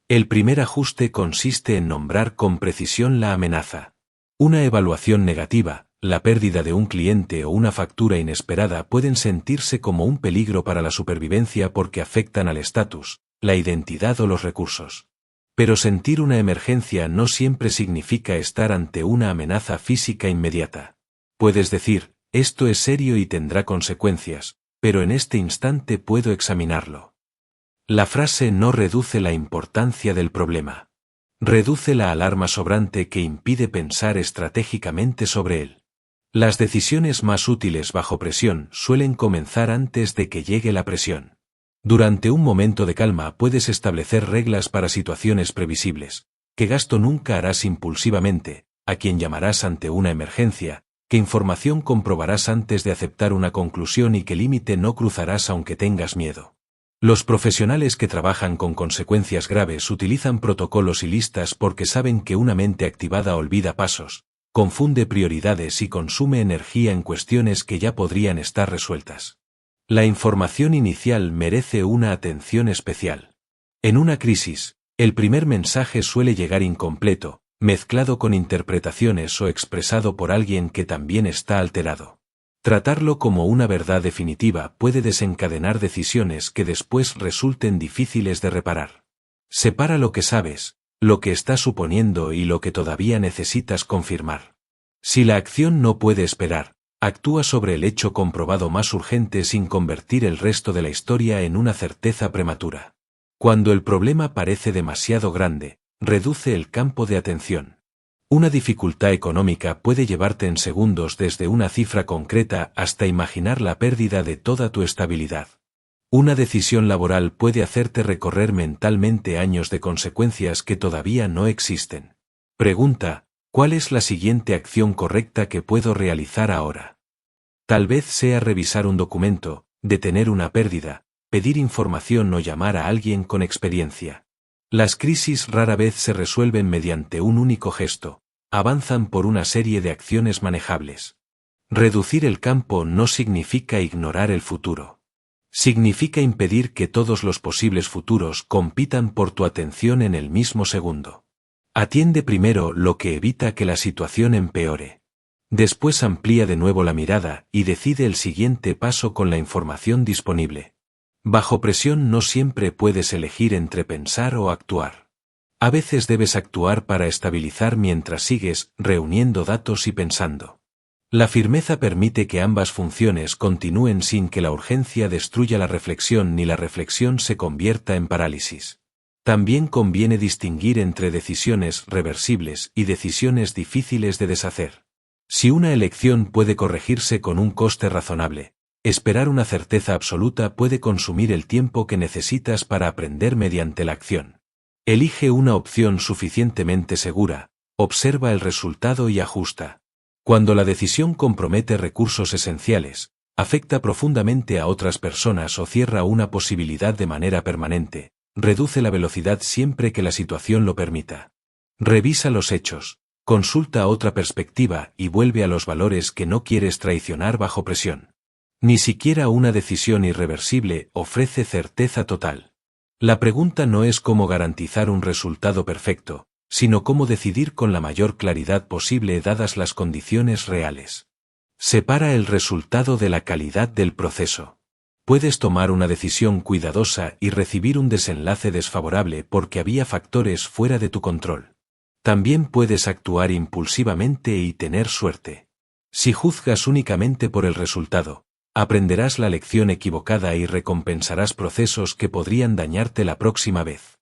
[SPEAKER 1] El primer ajuste consiste en nombrar con precisión la amenaza. Una evaluación negativa, la pérdida de un cliente o una factura inesperada pueden sentirse como un peligro para la supervivencia porque afectan al estatus, la identidad o los recursos. Pero sentir una emergencia no siempre significa estar ante una amenaza física inmediata. Puedes decir, esto es serio y tendrá consecuencias, pero en este instante puedo examinarlo. La frase no reduce la importancia del problema. Reduce la alarma sobrante que impide pensar estratégicamente sobre él. Las decisiones más útiles bajo presión suelen comenzar antes de que llegue la presión. Durante un momento de calma puedes establecer reglas para situaciones previsibles, qué gasto nunca harás impulsivamente, a quién llamarás ante una emergencia, qué información comprobarás antes de aceptar una conclusión y qué límite no cruzarás aunque tengas miedo. Los profesionales que trabajan con consecuencias graves utilizan protocolos y listas porque saben que una mente activada olvida pasos, confunde prioridades y consume energía en cuestiones que ya podrían estar resueltas. La información inicial merece una atención especial. En una crisis, el primer mensaje suele llegar incompleto, mezclado con interpretaciones o expresado por alguien que también está alterado. Tratarlo como una verdad definitiva puede desencadenar decisiones que después resulten difíciles de reparar. Separa lo que sabes, lo que estás suponiendo y lo que todavía necesitas confirmar. Si la acción no puede esperar, actúa sobre el hecho comprobado más urgente sin convertir el resto de la historia en una certeza prematura. Cuando el problema parece demasiado grande, reduce el campo de atención. Una dificultad económica puede llevarte en segundos desde una cifra concreta hasta imaginar la pérdida de toda tu estabilidad. Una decisión laboral puede hacerte recorrer mentalmente años de consecuencias que todavía no existen. Pregunta: ¿cuál es la siguiente acción correcta que puedo realizar ahora? Tal vez sea revisar un documento, detener una pérdida, pedir información o llamar a alguien con experiencia. Las crisis rara vez se resuelven mediante un único gesto, avanzan por una serie de acciones manejables. Reducir el campo no significa ignorar el futuro. Significa impedir que todos los posibles futuros compitan por tu atención en el mismo segundo. Atiende primero lo que evita que la situación empeore. Después amplía de nuevo la mirada y decide el siguiente paso con la información disponible. Bajo presión no siempre puedes elegir entre pensar o actuar. A veces debes actuar para estabilizar mientras sigues reuniendo datos y pensando. La firmeza permite que ambas funciones continúen sin que la urgencia destruya la reflexión ni la reflexión se convierta en parálisis. También conviene distinguir entre decisiones reversibles y decisiones difíciles de deshacer. Si una elección puede corregirse con un coste razonable, esperar una certeza absoluta puede consumir el tiempo que necesitas para aprender mediante la acción. Elige una opción suficientemente segura, observa el resultado y ajusta. Cuando la decisión compromete recursos esenciales, afecta profundamente a otras personas o cierra una posibilidad de manera permanente, reduce la velocidad siempre que la situación lo permita. Revisa los hechos, consulta otra perspectiva y vuelve a los valores que no quieres traicionar bajo presión. Ni siquiera una decisión irreversible ofrece certeza total. La pregunta no es cómo garantizar un resultado perfecto, sino cómo decidir con la mayor claridad posible dadas las condiciones reales. Separa el resultado de la calidad del proceso. Puedes tomar una decisión cuidadosa y recibir un desenlace desfavorable porque había factores fuera de tu control. También puedes actuar impulsivamente y tener suerte. Si juzgas únicamente por el resultado, aprenderás la lección equivocada y recompensarás procesos que podrían dañarte la próxima vez.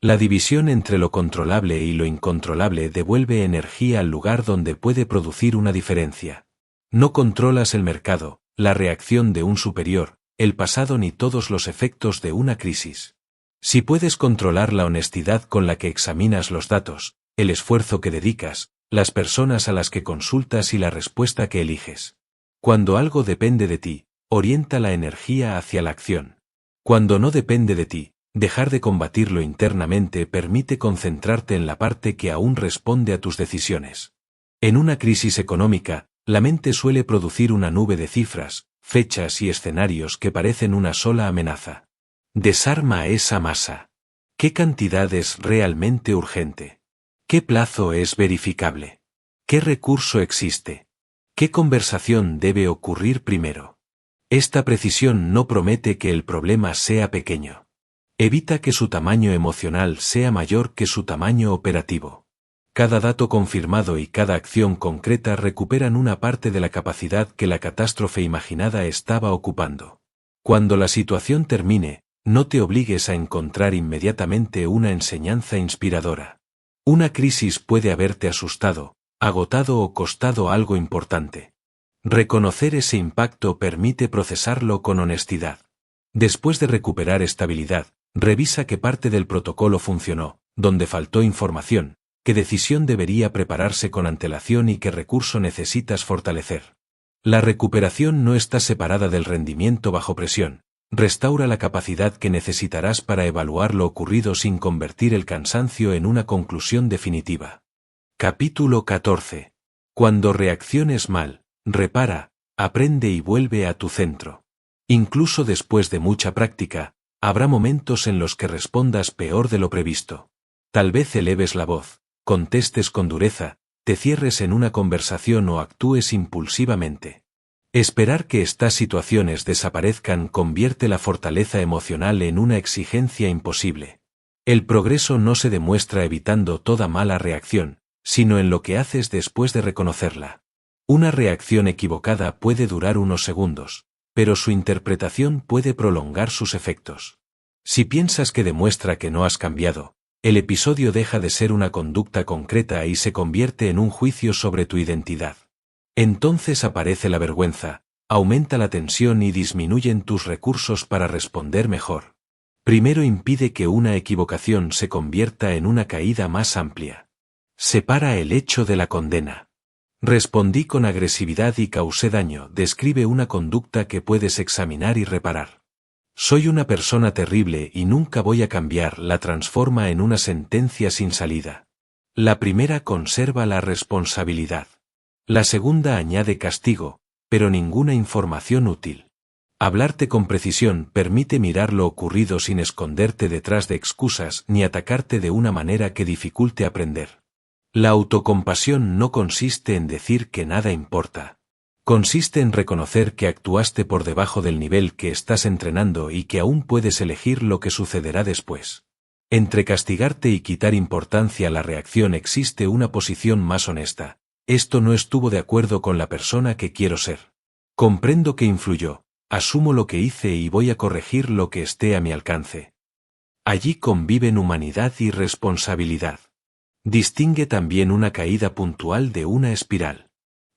[SPEAKER 1] La división entre lo controlable y lo incontrolable devuelve energía al lugar donde puede producir una diferencia. No controlas el mercado, la reacción de un superior, el pasado ni todos los efectos de una crisis. Si puedes controlar la honestidad con la que examinas los datos, el esfuerzo que dedicas, las personas a las que consultas y la respuesta que eliges. Cuando algo depende de ti, orienta la energía hacia la acción. Cuando no depende de ti, dejar de combatirlo internamente permite concentrarte en la parte que aún responde a tus decisiones. En una crisis económica, la mente suele producir una nube de cifras, fechas y escenarios que parecen una sola amenaza. Desarma esa masa. ¿Qué cantidad es realmente urgente? ¿Qué plazo es verificable? ¿Qué recurso existe? ¿Qué conversación debe ocurrir primero? Esta precisión no promete que el problema sea pequeño. Evita que su tamaño emocional sea mayor que su tamaño operativo. Cada dato confirmado y cada acción concreta recuperan una parte de la capacidad que la catástrofe imaginada estaba ocupando. Cuando la situación termine, no te obligues a encontrar inmediatamente una enseñanza inspiradora. Una crisis puede haberte asustado, agotado o costado algo importante. Reconocer ese impacto permite procesarlo con honestidad. Después de recuperar estabilidad, revisa qué parte del protocolo funcionó, dónde faltó información, qué decisión debería prepararse con antelación y qué recurso necesitas fortalecer. La recuperación no está separada del rendimiento bajo presión. Restaura la capacidad que necesitarás para evaluar lo ocurrido sin convertir el cansancio en una conclusión definitiva. Capítulo 14. Cuando reacciones mal, repara, aprende y vuelve a tu centro. Incluso después de mucha práctica, habrá momentos en los que respondas peor de lo previsto. Tal vez eleves la voz, contestes con dureza, te cierres en una conversación o actúes impulsivamente. Esperar que estas situaciones desaparezcan convierte la fortaleza emocional en una exigencia imposible. El progreso no se demuestra evitando toda mala reacción, sino en lo que haces después de reconocerla. Una reacción equivocada puede durar unos segundos, pero su interpretación puede prolongar sus efectos. Si piensas que demuestra que no has cambiado, el episodio deja de ser una conducta concreta y se convierte en un juicio sobre tu identidad. Entonces aparece la vergüenza, aumenta la tensión y disminuyen tus recursos para responder mejor. Primero impide que una equivocación se convierta en una caída más amplia. Separa el hecho de la condena. Respondí con agresividad y causé daño. Describe una conducta que puedes examinar y reparar. Soy una persona terrible y nunca voy a cambiar. La transforma en una sentencia sin salida. La primera conserva la responsabilidad. La segunda añade castigo, pero ninguna información útil. Hablarte con precisión permite mirar lo ocurrido sin esconderte detrás de excusas ni atacarte de una manera que dificulte aprender. La autocompasión no consiste en decir que nada importa. Consiste en reconocer que actuaste por debajo del nivel que estás entrenando y que aún puedes elegir lo que sucederá después. Entre castigarte y quitar importancia a la reacción existe una posición más honesta. Esto no estuvo de acuerdo con la persona que quiero ser. Comprendo que influyó, asumo lo que hice y voy a corregir lo que esté a mi alcance. Allí conviven humanidad y responsabilidad. Distingue también una caída puntual de una espiral.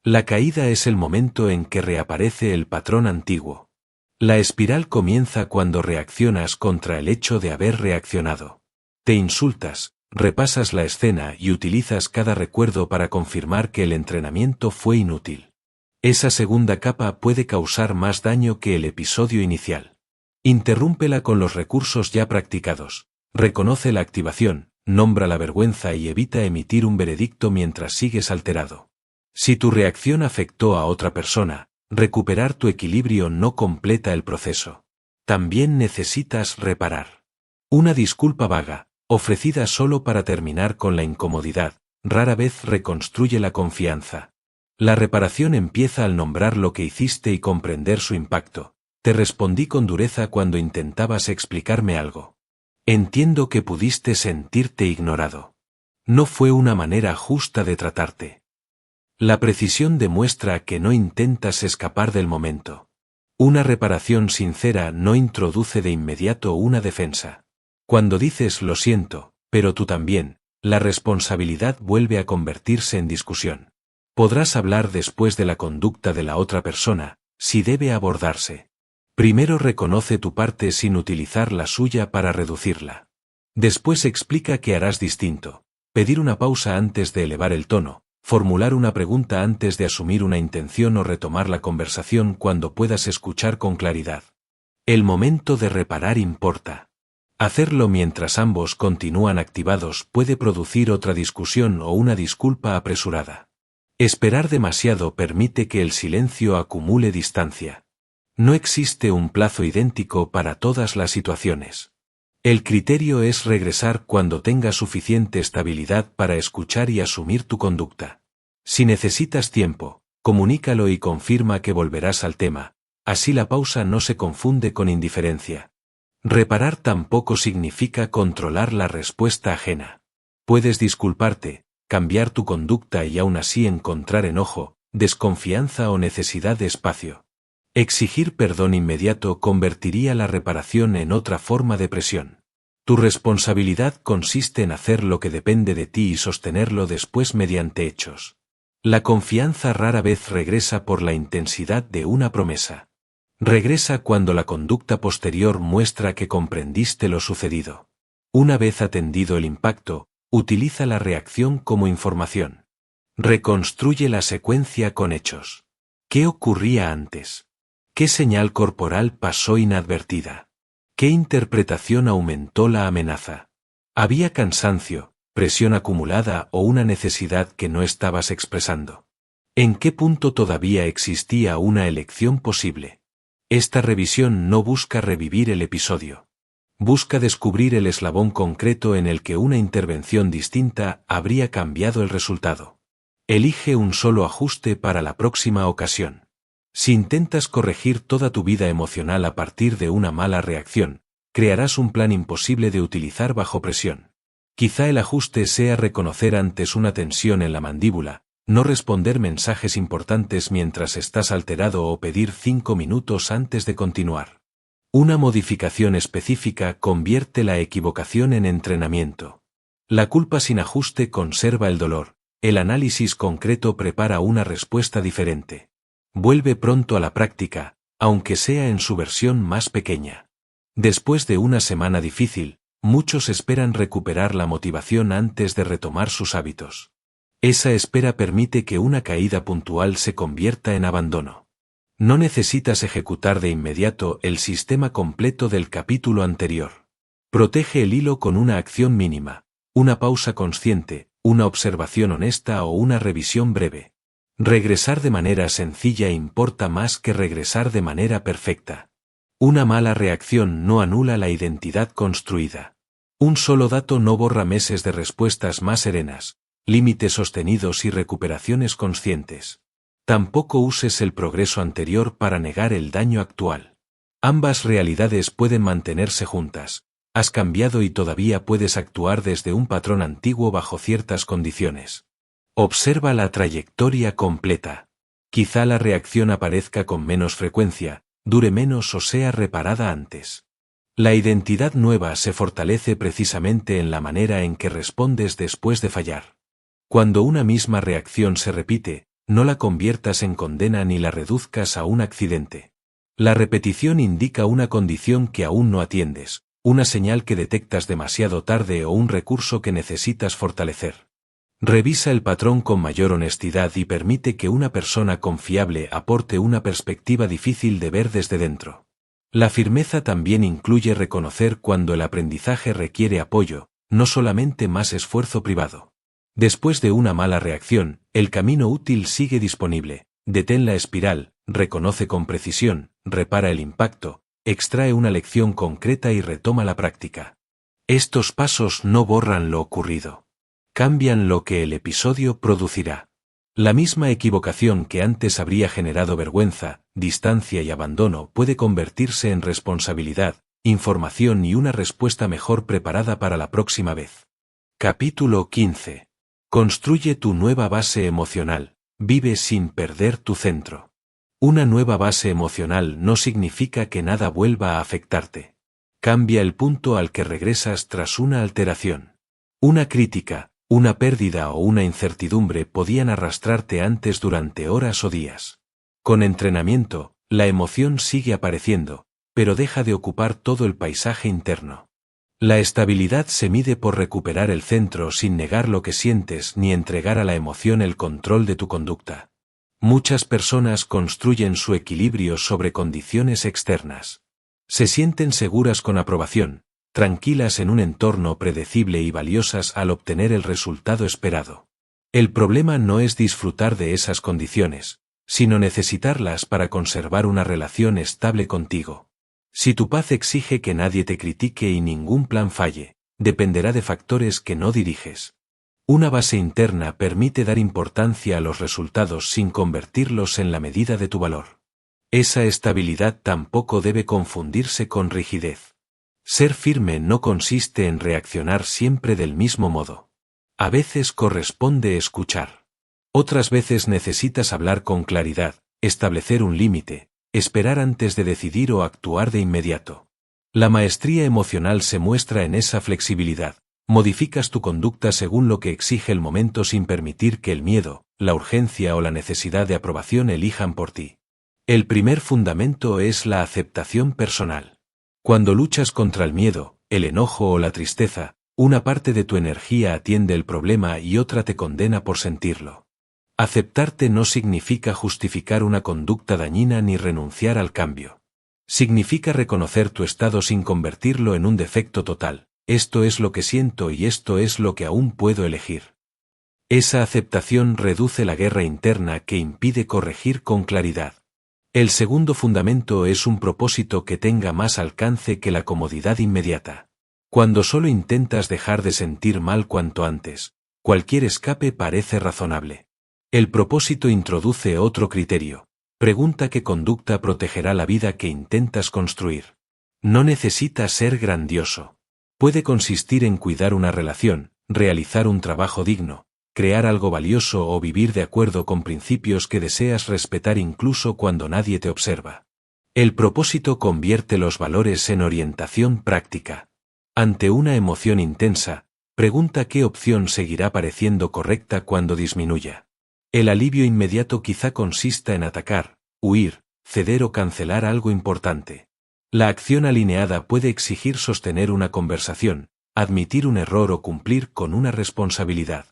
[SPEAKER 1] La caída es el momento en que reaparece el patrón antiguo. La espiral comienza cuando reaccionas contra el hecho de haber reaccionado. Te insultas, repasas la escena y utilizas cada recuerdo para confirmar que el entrenamiento fue inútil. Esa segunda capa puede causar más daño que el episodio inicial. Interrúmpela con los recursos ya practicados. Reconoce la activación, nombra la vergüenza y evita emitir un veredicto mientras sigues alterado. Si tu reacción afectó a otra persona, recuperar tu equilibrio no completa el proceso. También necesitas reparar. Una disculpa vaga, ofrecida solo para terminar con la incomodidad, rara vez reconstruye la confianza. La reparación empieza al nombrar lo que hiciste y comprender su impacto. Te respondí con dureza cuando intentabas explicarme algo. Entiendo que pudiste sentirte ignorado. No fue una manera justa de tratarte. La precisión demuestra que no intentas escapar del momento. Una reparación sincera no introduce de inmediato una defensa. Cuando dices lo siento, pero tú también, la responsabilidad vuelve a convertirse en discusión. Podrás hablar después de la conducta de la otra persona, si debe abordarse. Primero reconoce tu parte sin utilizar la suya para reducirla. Después explica qué harás distinto. Pedir una pausa antes de elevar el tono, formular una pregunta antes de asumir una intención o retomar la conversación cuando puedas escuchar con claridad. El momento de reparar importa. Hacerlo mientras ambos continúan activados puede producir otra discusión o una disculpa apresurada. Esperar demasiado permite que el silencio acumule distancia. No existe un plazo idéntico para todas las situaciones. El criterio es regresar cuando tengas suficiente estabilidad para escuchar y asumir tu conducta. Si necesitas tiempo, comunícalo y confirma que volverás al tema, así la pausa no se confunde con indiferencia. Reparar tampoco significa controlar la respuesta ajena. Puedes disculparte, cambiar tu conducta y aún así encontrar enojo, desconfianza o necesidad de espacio. Exigir perdón inmediato convertiría la reparación en otra forma de presión. Tu responsabilidad consiste en hacer lo que depende de ti y sostenerlo después mediante hechos. La confianza rara vez regresa por la intensidad de una promesa. Regresa cuando la conducta posterior muestra que comprendiste lo sucedido. Una vez atendido el impacto, utiliza la reacción como información. Reconstruye la secuencia con hechos. ¿Qué ocurría antes? ¿Qué señal corporal pasó inadvertida? ¿Qué interpretación aumentó la amenaza? ¿Había cansancio, presión acumulada o una necesidad que no estabas expresando? ¿En qué punto todavía existía una elección posible? Esta revisión no busca revivir el episodio. Busca descubrir el eslabón concreto en el que una intervención distinta habría cambiado el resultado. Elige un solo ajuste para la próxima ocasión. Si intentas corregir toda tu vida emocional a partir de una mala reacción, crearás un plan imposible de utilizar bajo presión. Quizá el ajuste sea reconocer antes una tensión en la mandíbula, no responder mensajes importantes mientras estás alterado o pedir 5 minutos antes de continuar. Una modificación específica convierte la equivocación en entrenamiento. La culpa sin ajuste conserva el dolor, el análisis concreto prepara una respuesta diferente. Vuelve pronto a la práctica, aunque sea en su versión más pequeña. Después de una semana difícil, muchos esperan recuperar la motivación antes de retomar sus hábitos. Esa espera permite que una caída puntual se convierta en abandono. No necesitas ejecutar de inmediato el sistema completo del capítulo anterior. Protege el hilo con una acción mínima, una pausa consciente, una observación honesta o una revisión breve. Regresar de manera sencilla importa más que regresar de manera perfecta. Una mala reacción no anula la identidad construida. Un solo dato no borra meses de respuestas más serenas, límites sostenidos y recuperaciones conscientes. Tampoco uses el progreso anterior para negar el daño actual. Ambas realidades pueden mantenerse juntas. Has cambiado y todavía puedes actuar desde un patrón antiguo bajo ciertas condiciones. Observa la trayectoria completa. Quizá la reacción aparezca con menos frecuencia, dure menos o sea reparada antes. La identidad nueva se fortalece precisamente en la manera en que respondes después de fallar. Cuando una misma reacción se repite, no la conviertas en condena ni la reduzcas a un accidente. La repetición indica una condición que aún no atiendes, una señal que detectas demasiado tarde o un recurso que necesitas fortalecer. Revisa el patrón con mayor honestidad y permite que una persona confiable aporte una perspectiva difícil de ver desde dentro. La firmeza también incluye reconocer cuando el aprendizaje requiere apoyo, no solamente más esfuerzo privado. Después de una mala reacción, el camino útil sigue disponible. Detén la espiral, reconoce con precisión, repara el impacto, extrae una lección concreta y retoma la práctica. Estos pasos no borran lo ocurrido. Cambian lo que el episodio producirá. La misma equivocación que antes habría generado vergüenza, distancia y abandono puede convertirse en responsabilidad, información y una respuesta mejor preparada para la próxima vez. Capítulo 15. Construye tu nueva base emocional. Vive sin perder tu centro. Una nueva base emocional no significa que nada vuelva a afectarte. Cambia el punto al que regresas tras una alteración. Una crítica, una pérdida o una incertidumbre podían arrastrarte antes durante horas o días. Con entrenamiento, la emoción sigue apareciendo, pero deja de ocupar todo el paisaje interno. La estabilidad se mide por recuperar el centro sin negar lo que sientes ni entregar a la emoción el control de tu conducta. Muchas personas construyen su equilibrio sobre condiciones externas. Se sienten seguras con aprobación, tranquilas en un entorno predecible y valiosas al obtener el resultado esperado. El problema no es disfrutar de esas condiciones, sino necesitarlas para conservar una relación estable contigo. Si tu paz exige que nadie te critique y ningún plan falle, dependerá de factores que no diriges. Una base interna permite dar importancia a los resultados sin convertirlos en la medida de tu valor. Esa estabilidad tampoco debe confundirse con rigidez. Ser firme no consiste en reaccionar siempre del mismo modo. A veces corresponde escuchar. Otras veces necesitas hablar con claridad, establecer un límite, esperar antes de decidir o actuar de inmediato. La maestría emocional se muestra en esa flexibilidad. Modificas tu conducta según lo que exige el momento sin permitir que el miedo, la urgencia o la necesidad de aprobación elijan por ti. El primer fundamento es la aceptación personal. Cuando luchas contra el miedo, el enojo o la tristeza, una parte de tu energía atiende el problema y otra te condena por sentirlo. Aceptarte no significa justificar una conducta dañina ni renunciar al cambio. Significa reconocer tu estado sin convertirlo en un defecto total. Esto es lo que siento y esto es lo que aún puedo elegir. Esa aceptación reduce la guerra interna que impide corregir con claridad. El segundo fundamento es un propósito que tenga más alcance que la comodidad inmediata. Cuando solo intentas dejar de sentir mal cuanto antes, cualquier escape parece razonable. El propósito introduce otro criterio. Pregunta qué conducta protegerá la vida que intentas construir. No necesita ser grandioso. Puede consistir en cuidar una relación, realizar un trabajo digno, crear algo valioso o vivir de acuerdo con principios que deseas respetar incluso cuando nadie te observa. El propósito convierte los valores en orientación práctica. Ante una emoción intensa, pregunta qué opción seguirá pareciendo correcta cuando disminuya. El alivio inmediato quizá consista en atacar, huir, ceder o cancelar algo importante. La acción alineada puede exigir sostener una conversación, admitir un error o cumplir con una responsabilidad.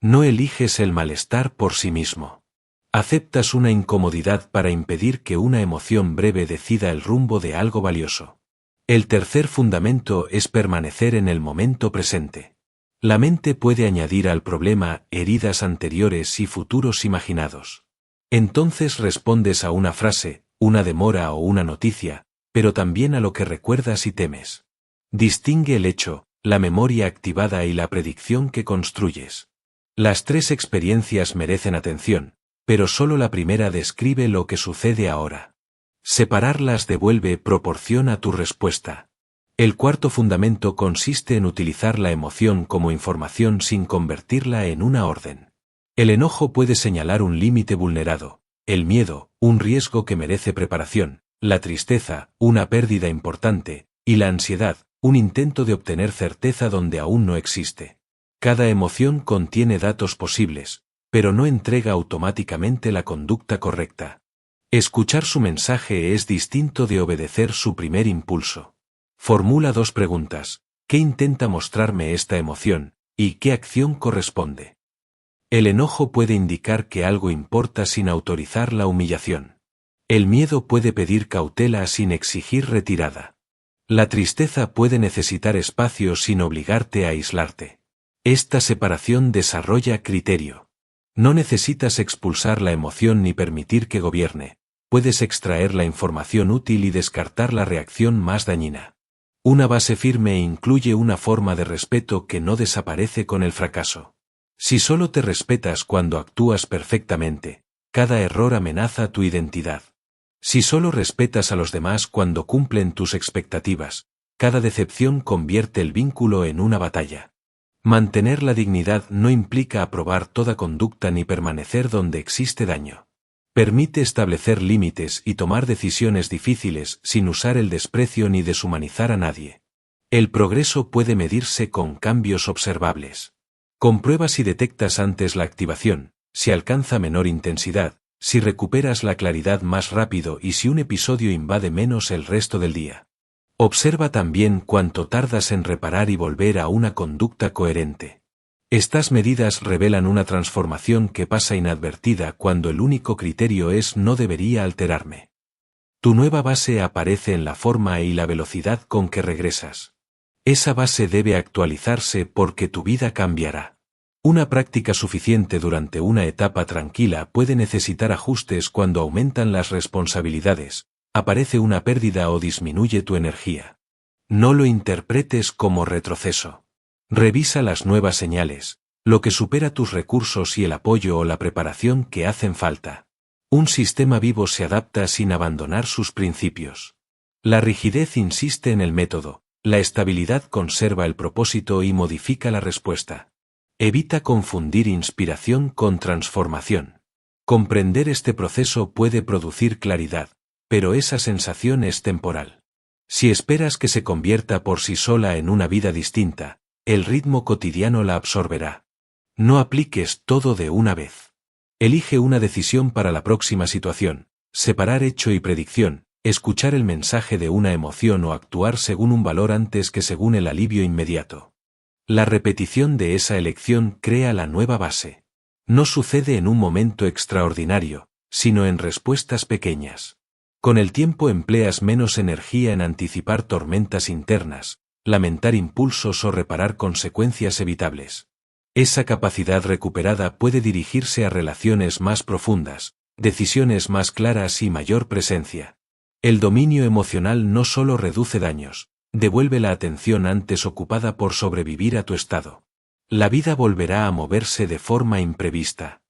[SPEAKER 1] No eliges el malestar por sí mismo. Aceptas una incomodidad para impedir que una emoción breve decida el rumbo de algo valioso. El tercer fundamento es permanecer en el momento presente. La mente puede añadir al problema heridas anteriores y futuros imaginados. Entonces respondes a una frase, una demora o una noticia, pero también a lo que recuerdas y temes. Distingue el hecho, la memoria activada y la predicción que construyes. Las tres experiencias merecen atención, pero solo la primera describe lo que sucede ahora. Separarlas devuelve proporción a tu respuesta. El cuarto fundamento consiste en utilizar la emoción como información sin convertirla en una orden. El enojo puede señalar un límite vulnerado, el miedo, un riesgo que merece preparación, la tristeza, una pérdida importante, y la ansiedad, un intento de obtener certeza donde aún no existe. Cada emoción contiene datos posibles, pero no entrega automáticamente la conducta correcta. Escuchar su mensaje es distinto de obedecer su primer impulso. Formula dos preguntas: ¿qué intenta mostrarme esta emoción? ¿Y qué acción corresponde? El enojo puede indicar que algo importa sin autorizar la humillación. El miedo puede pedir cautela sin exigir retirada. La tristeza puede necesitar espacio sin obligarte a aislarte. Esta separación desarrolla criterio. No necesitas expulsar la emoción ni permitir que gobierne. Puedes extraer la información útil y descartar la reacción más dañina. Una base firme incluye una forma de respeto que no desaparece con el fracaso. Si solo te respetas cuando actúas perfectamente, cada error amenaza tu identidad. Si solo respetas a los demás cuando cumplen tus expectativas, cada decepción convierte el vínculo en una batalla. Mantener la dignidad no implica aprobar toda conducta ni permanecer donde existe daño. Permite establecer límites y tomar decisiones difíciles sin usar el desprecio ni deshumanizar a nadie. El progreso puede medirse con cambios observables. Comprueba si detectas antes la activación, si alcanza menor intensidad, si recuperas la claridad más rápido y si un episodio invade menos el resto del día. Observa también cuánto tardas en reparar y volver a una conducta coherente. Estas medidas revelan una transformación que pasa inadvertida cuando el único criterio es no debería alterarme. Tu nueva base aparece en la forma y la velocidad con que regresas. Esa base debe actualizarse porque tu vida cambiará. Una práctica suficiente durante una etapa tranquila puede necesitar ajustes cuando aumentan las responsabilidades, aparece una pérdida o disminuye tu energía. No lo interpretes como retroceso. Revisa las nuevas señales, lo que supera tus recursos y el apoyo o la preparación que hacen falta. Un sistema vivo se adapta sin abandonar sus principios. La rigidez insiste en el método, la estabilidad conserva el propósito y modifica la respuesta. Evita confundir inspiración con transformación. Comprender este proceso puede producir claridad, pero esa sensación es temporal. Si esperas que se convierta por sí sola en una vida distinta, el ritmo cotidiano la absorberá. No apliques todo de una vez. Elige una decisión para la próxima situación, separar hecho y predicción, escuchar el mensaje de una emoción o actuar según un valor antes que según el alivio inmediato. La repetición de esa elección crea la nueva base. No sucede en un momento extraordinario, sino en respuestas pequeñas. Con el tiempo empleas menos energía en anticipar tormentas internas, lamentar impulsos o reparar consecuencias evitables. Esa capacidad recuperada puede dirigirse a relaciones más profundas, decisiones más claras y mayor presencia. El dominio emocional no solo reduce daños, devuelve la atención antes ocupada por sobrevivir a tu estado. La vida volverá a moverse de forma imprevista.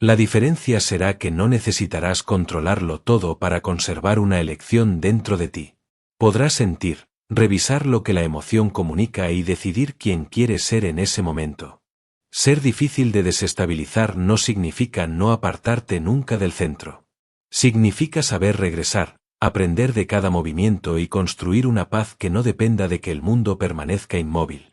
[SPEAKER 1] La diferencia será que no necesitarás controlarlo todo para conservar una elección dentro de ti. Podrás sentir, revisar lo que la emoción comunica y decidir quién quieres ser en ese momento. Ser difícil de desestabilizar no significa no apartarte nunca del centro. Significa saber regresar, aprender de cada movimiento y construir una paz que no dependa de que el mundo permanezca inmóvil.